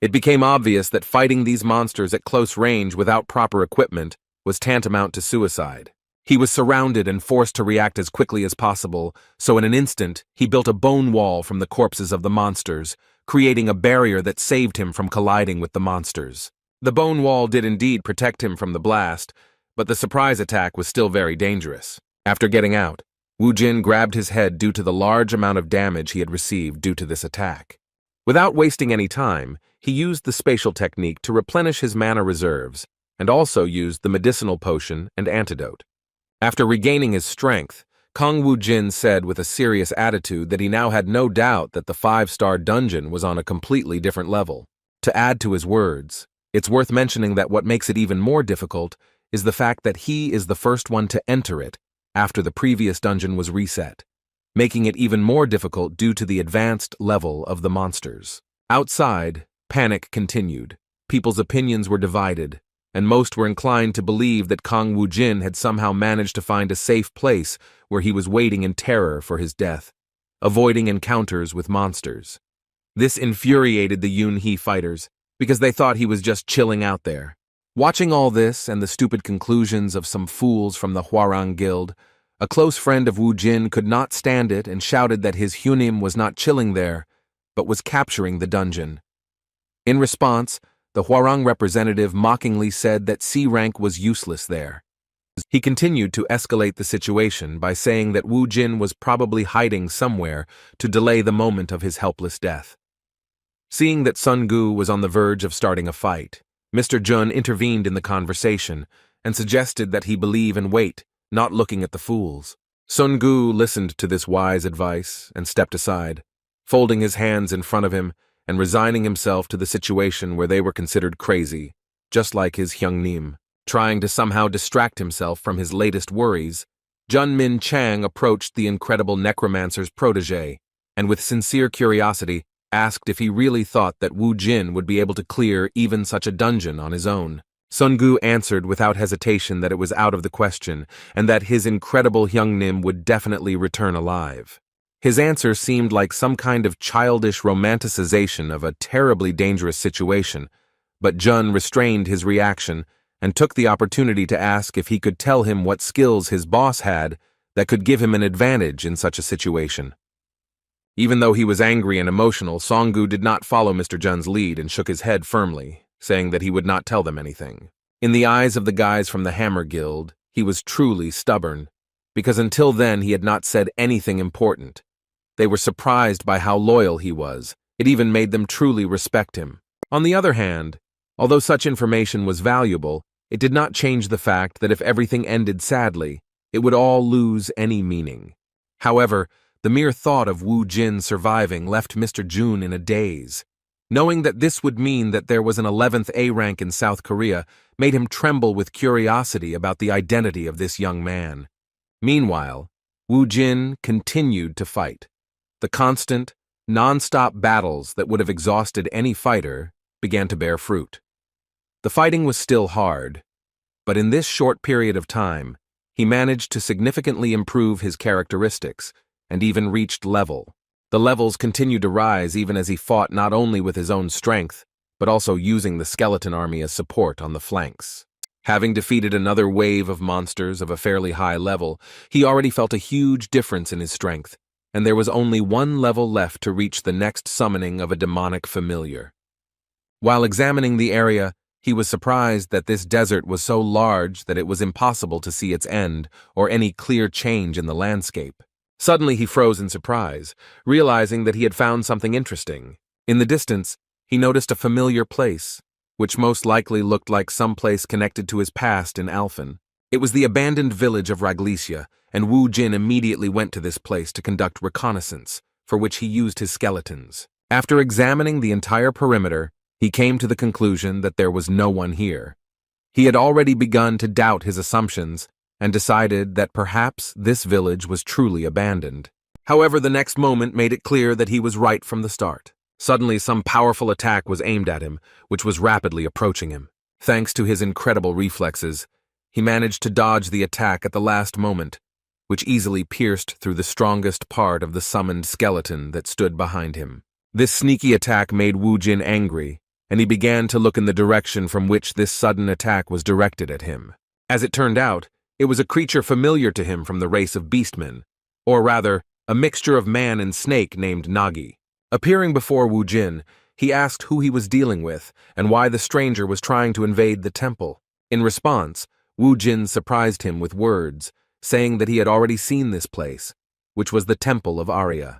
It became obvious that fighting these monsters at close range without proper equipment was tantamount to suicide. He was surrounded and forced to react as quickly as possible, so in an instant, he built a bone wall from the corpses of the monsters, creating a barrier that saved him from colliding with the monsters. The bone wall did indeed protect him from the blast, but the surprise attack was still very dangerous. After getting out, Wu Jin grabbed his head due to the large amount of damage he had received due to this attack. Without wasting any time, he used the spatial technique to replenish his mana reserves, and also used the medicinal potion and antidote. After regaining his strength, Kong Wu Jin said with a serious attitude that he now had no doubt that the 5-star dungeon was on a completely different level. To add to his words, it's worth mentioning that what makes it even more difficult is the fact that he is the first one to enter it after the previous dungeon was reset, making it even more difficult due to the advanced level of the monsters. Outside, panic continued. People's opinions were divided, and most were inclined to believe that Kong Wu Jin had somehow managed to find a safe place where he was waiting in terror for his death, avoiding encounters with monsters. This infuriated the Yunhe fighters, because they thought he was just chilling out there. Watching all this and the stupid conclusions of some fools from the Hwarang Guild, a close friend of Wu Jin could not stand it and shouted that his Hunim was not chilling there, but was capturing the dungeon. In response, the Hwarang representative mockingly said that C rank was useless there. He continued to escalate the situation by saying that Wu Jin was probably hiding somewhere to delay the moment of his helpless death. Seeing that Sun Gu was on the verge of starting a fight, Mr. Jun intervened in the conversation and suggested that he believe and wait, not looking at the fools. Sun Gu listened to this wise advice and stepped aside, folding his hands in front of him and resigning himself to the situation where they were considered crazy, just like his Hyungnim. Trying to somehow distract himself from his latest worries, Jun Min Chang approached the incredible necromancer's protege, and with sincere curiosity asked if he really thought that Wu Jin would be able to clear even such a dungeon on his own. Sungu answered without hesitation that it was out of the question, and that his incredible Hyungnim would definitely return alive. His answer seemed like some kind of childish romanticization of a terribly dangerous situation, but Jun restrained his reaction and took the opportunity to ask if he could tell him what skills his boss had that could give him an advantage in such a situation. Even though he was angry and emotional, Songgu did not follow Mr. Jun's lead and shook his head firmly, saying that he would not tell them anything. In the eyes of the guys from the Hammer Guild, he was truly stubborn, because until then he had not said anything important. They were surprised by how loyal he was. It even made them truly respect him. On the other hand, although such information was valuable, it did not change the fact that if everything ended sadly, it would all lose any meaning. However, the mere thought of Woo Jin surviving left Mr. Jun in a daze. Knowing that this would mean that there was an 11th A rank in South Korea made him tremble with curiosity about the identity of this young man. Meanwhile, Woo Jin continued to fight. The constant, non-stop battles that would have exhausted any fighter began to bear fruit. The fighting was still hard, but in this short period of time, he managed to significantly improve his characteristics and even reached level. The levels continued to rise even as he fought not only with his own strength, but also using the skeleton army as support on the flanks. Having defeated another wave of monsters of a fairly high level, he already felt a huge difference in his strength, and there was only one level left to reach the next summoning of a demonic familiar. While examining the area, he was surprised that this desert was so large that it was impossible to see its end or any clear change in the landscape. Suddenly he froze in surprise, realizing that he had found something interesting. In the distance, he noticed a familiar place, which most likely looked like some place connected to his past in Alphen. It was the abandoned village of Raglesia, and Woo Jin immediately went to this place to conduct reconnaissance, for which he used his skeletons. After examining the entire perimeter, he came to the conclusion that there was no one here. He had already begun to doubt his assumptions and decided that perhaps this village was truly abandoned. However, the next moment made it clear that he was right from the start. Suddenly, some powerful attack was aimed at him, which was rapidly approaching him. Thanks to his incredible reflexes, he managed to dodge the attack at the last moment, which easily pierced through the strongest part of the summoned skeleton that stood behind him. This sneaky attack made Woo Jin angry, and he began to look in the direction from which this sudden attack was directed at him. As it turned out, it was a creature familiar to him from the race of beastmen, or rather, a mixture of man and snake named Nagi. Appearing before Woo Jin, he asked who he was dealing with and why the stranger was trying to invade the temple. In response, Woo Jin surprised him with words, saying that he had already seen this place, which was the temple of Arya.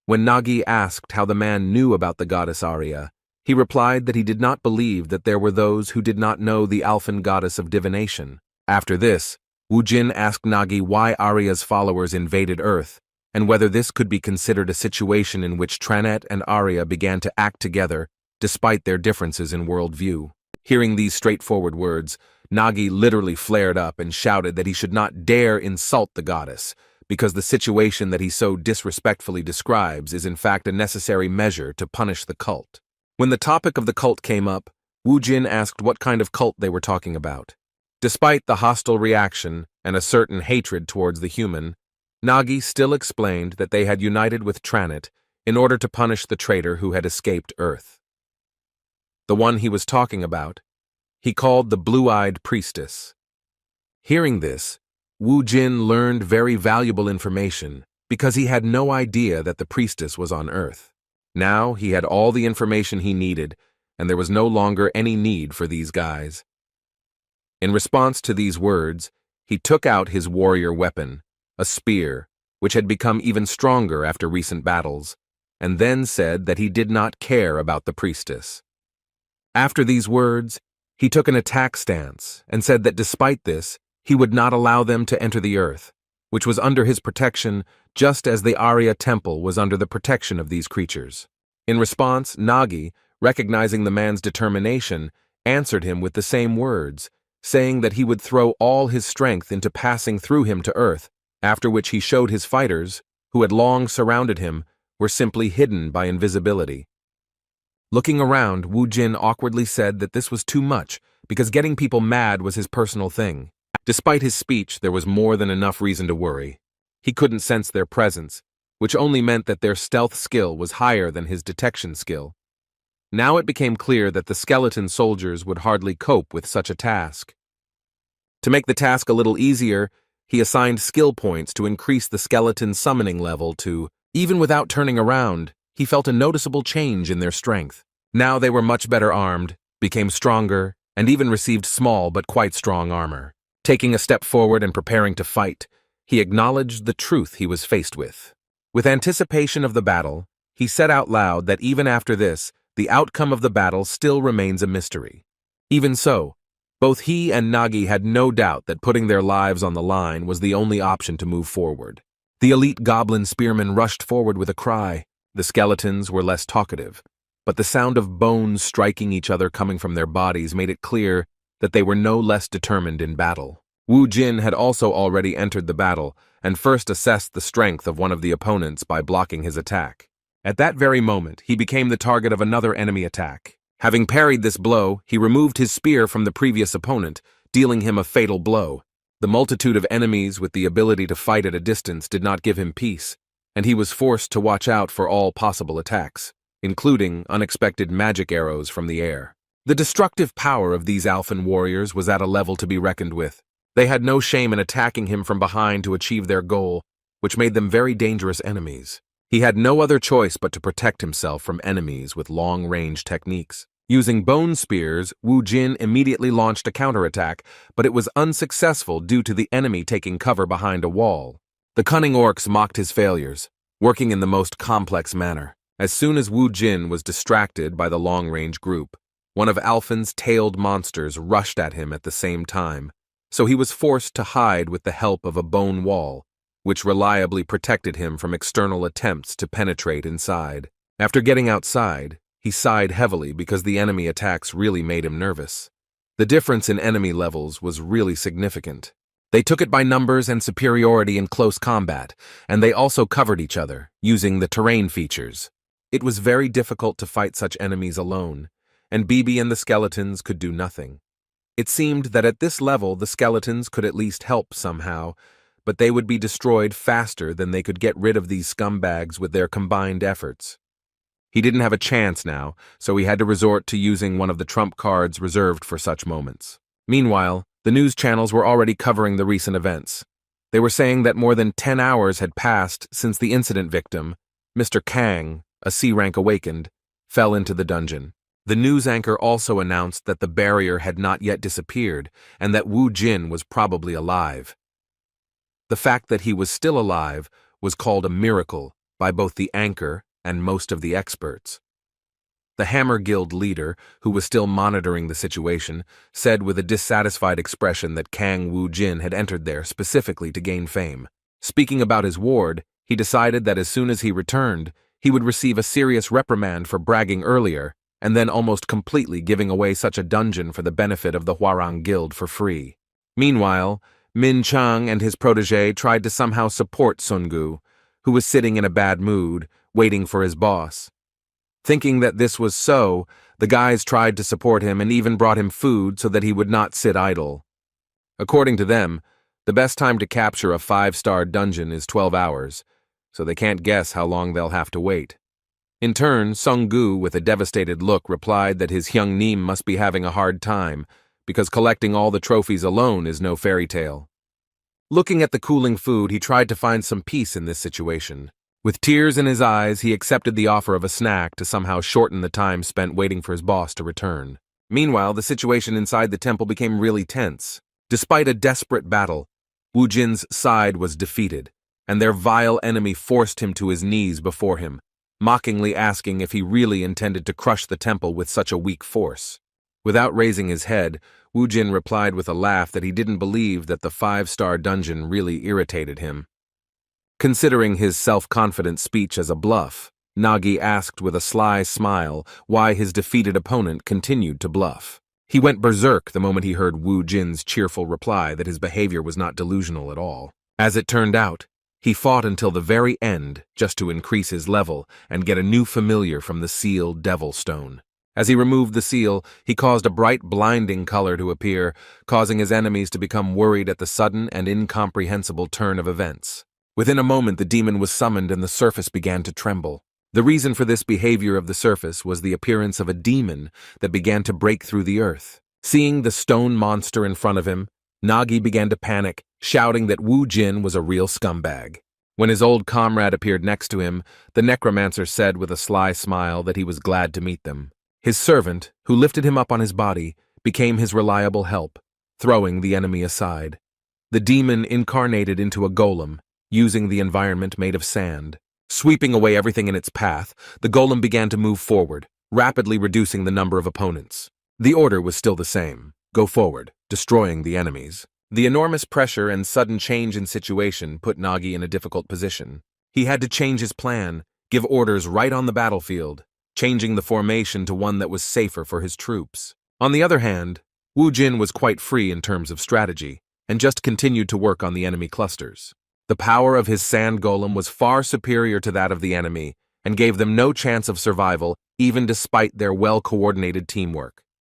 When Nagi asked how the man knew about the goddess Arya, he replied that he did not believe that there were those who did not know the Alphen goddess of divination. After this, Woo Jin asked Nagi why Arya's followers invaded Earth, and whether this could be considered a situation in which Tranet and Arya began to act together despite their differences in worldview. Hearing these straightforward words, Nagi literally flared up and shouted that he should not dare insult the goddess, because the situation that he so disrespectfully describes is in fact a necessary measure to punish the cult. When the topic of the cult came up, Woo Jin asked what kind of cult they were talking about. Despite the hostile reaction and a certain hatred towards the human, Nagi still explained that they had united with Tranet in order to punish the traitor who had escaped Earth. The one he was talking about, he called the blue-eyed priestess. Hearing this, Woo Jin learned very valuable information because he had no idea that the priestess was on Earth. Now he had all the information he needed, and there was no longer any need for these guys. In response to these words, he took out his warrior weapon, a spear, which had become even stronger after recent battles, and then said that he did not care about the priestess. After these words, he took an attack stance and said that despite this, he would not allow them to enter the Earth, which was under his protection just as the Arya temple was under the protection of these creatures. In response, Nagi, recognizing the man's determination, answered him with the same words, saying that he would throw all his strength into passing through him to Earth, after which he showed his fighters, who had long surrounded him, were simply hidden by invisibility. Looking around, Woo Jin awkwardly said that this was too much because getting people mad was his personal thing. Despite his speech, there was more than enough reason to worry. He couldn't sense their presence, which only meant that their stealth skill was higher than his detection skill. Now it became clear that the skeleton soldiers would hardly cope with such a task. To make the task a little easier, he assigned skill points to increase the skeleton summoning level to, even without turning around, he felt a noticeable change in their strength. Now they were much better armed, became stronger, and even received small but quite strong armor. Taking a step forward and preparing to fight, he acknowledged the truth he was faced with. With anticipation of the battle, he said out loud that even after this, the outcome of the battle still remains a mystery. Even so, both he and Nagi had no doubt that putting their lives on the line was the only option to move forward. The elite goblin spearmen rushed forward with a cry. The skeletons were less talkative, but the sound of bones striking each other coming from their bodies made it clear that they were no less determined in battle. Wu Jin had also already entered the battle and first assessed the strength of one of the opponents by blocking his attack. At that very moment, he became the target of another enemy attack. Having parried this blow, he removed his spear from the previous opponent, dealing him a fatal blow. The multitude of enemies with the ability to fight at a distance did not give him peace, and he was forced to watch out for all possible attacks, including unexpected magic arrows from the air. The destructive power of these Alphan warriors was at a level to be reckoned with. They had no shame in attacking him from behind to achieve their goal, which made them very dangerous enemies. He had no other choice but to protect himself from enemies with long-range techniques. Using bone spears, Wu Jin immediately launched a counterattack, but it was unsuccessful due to the enemy taking cover behind a wall. The cunning orcs mocked his failures, working in the most complex manner. As soon as Wu Jin was distracted by the long-range group, one of Alphan's tailed monsters rushed at him at the same time, so he was forced to hide with the help of a bone wall, which reliably protected him from external attempts to penetrate inside. After getting outside, he sighed heavily because the enemy attacks really made him nervous. The difference in enemy levels was really significant. They took it by numbers and superiority in close combat, and they also covered each other, using the terrain features. It was very difficult to fight such enemies alone, and Bibi and the skeletons could do nothing. It seemed that at this level the skeletons could at least help somehow, but they would be destroyed faster than they could get rid of these scumbags with their combined efforts. He didn't have a chance now, so he had to resort to using one of the trump cards reserved for such moments. Meanwhile, the news channels were already covering the recent events. They were saying that more than 10 hours had passed since the incident victim, Mr. Kang, a C-rank awakened, fell into the dungeon. The news anchor also announced that the barrier had not yet disappeared and that Wu Jin was probably alive. The fact that he was still alive was called a miracle by both the anchor and most of the experts. The Hammer Guild leader, who was still monitoring the situation, said with a dissatisfied expression that Kang Wu Jin had entered there specifically to gain fame. Speaking about his ward, he decided that as soon as he returned, he would receive a serious reprimand for bragging earlier, and then almost completely giving away such a dungeon for the benefit of the Hwarang Guild for free. Meanwhile, Min Chang and his protege tried to somehow support Sun Gu, who was sitting in a bad mood, waiting for his boss. Thinking that this was so, the guys tried to support him and even brought him food so that he would not sit idle. According to them, the best time to capture a 5-star dungeon is 12 hours, so they can't guess how long they'll have to wait. In turn, Sung Gu, with a devastated look, replied that his young Neem must be having a hard time, because collecting all the trophies alone is no fairy tale. Looking at the cooling food, he tried to find some peace in this situation. With tears in his eyes, he accepted the offer of a snack to somehow shorten the time spent waiting for his boss to return. Meanwhile, the situation inside the temple became really tense. Despite a desperate battle, Wu Jin's side was defeated, and their vile enemy forced him to his knees before him, mockingly asking if he really intended to crush the temple with such a weak force. Without raising his head, Wu Jin replied with a laugh that he didn't believe that the 5-star dungeon really irritated him. Considering his self-confident speech as a bluff, Nagi asked with a sly smile why his defeated opponent continued to bluff. He went berserk the moment he heard Wu Jin's cheerful reply that his behavior was not delusional at all. As it turned out, he fought until the very end just to increase his level and get a new familiar from the sealed Devil Stone. As he removed the seal, he caused a bright, blinding color to appear, causing his enemies to become worried at the sudden and incomprehensible turn of events. Within a moment, the demon was summoned and the surface began to tremble. The reason for this behavior of the surface was the appearance of a demon that began to break through the earth. Seeing the stone monster in front of him, Nagi began to panic, shouting that Wu Jin was a real scumbag. When his old comrade appeared next to him, the necromancer said with a sly smile that he was glad to meet them. His servant, who lifted him up on his body, became his reliable help, throwing the enemy aside. The demon incarnated into a golem, using the environment made of sand. Sweeping away everything in its path, the golem began to move forward, rapidly reducing the number of opponents. The order was still the same: go forward, destroying the enemies. The enormous pressure and sudden change in situation put Nagi in a difficult position. He had to change his plan, give orders right on the battlefield, changing the formation to one that was safer for his troops. On the other hand, Wu Jin was quite free in terms of strategy, and just continued to work on the enemy clusters. The power of his sand golem was far superior to that of the enemy, and gave them no chance of survival, even despite their well-coordinated teamwork.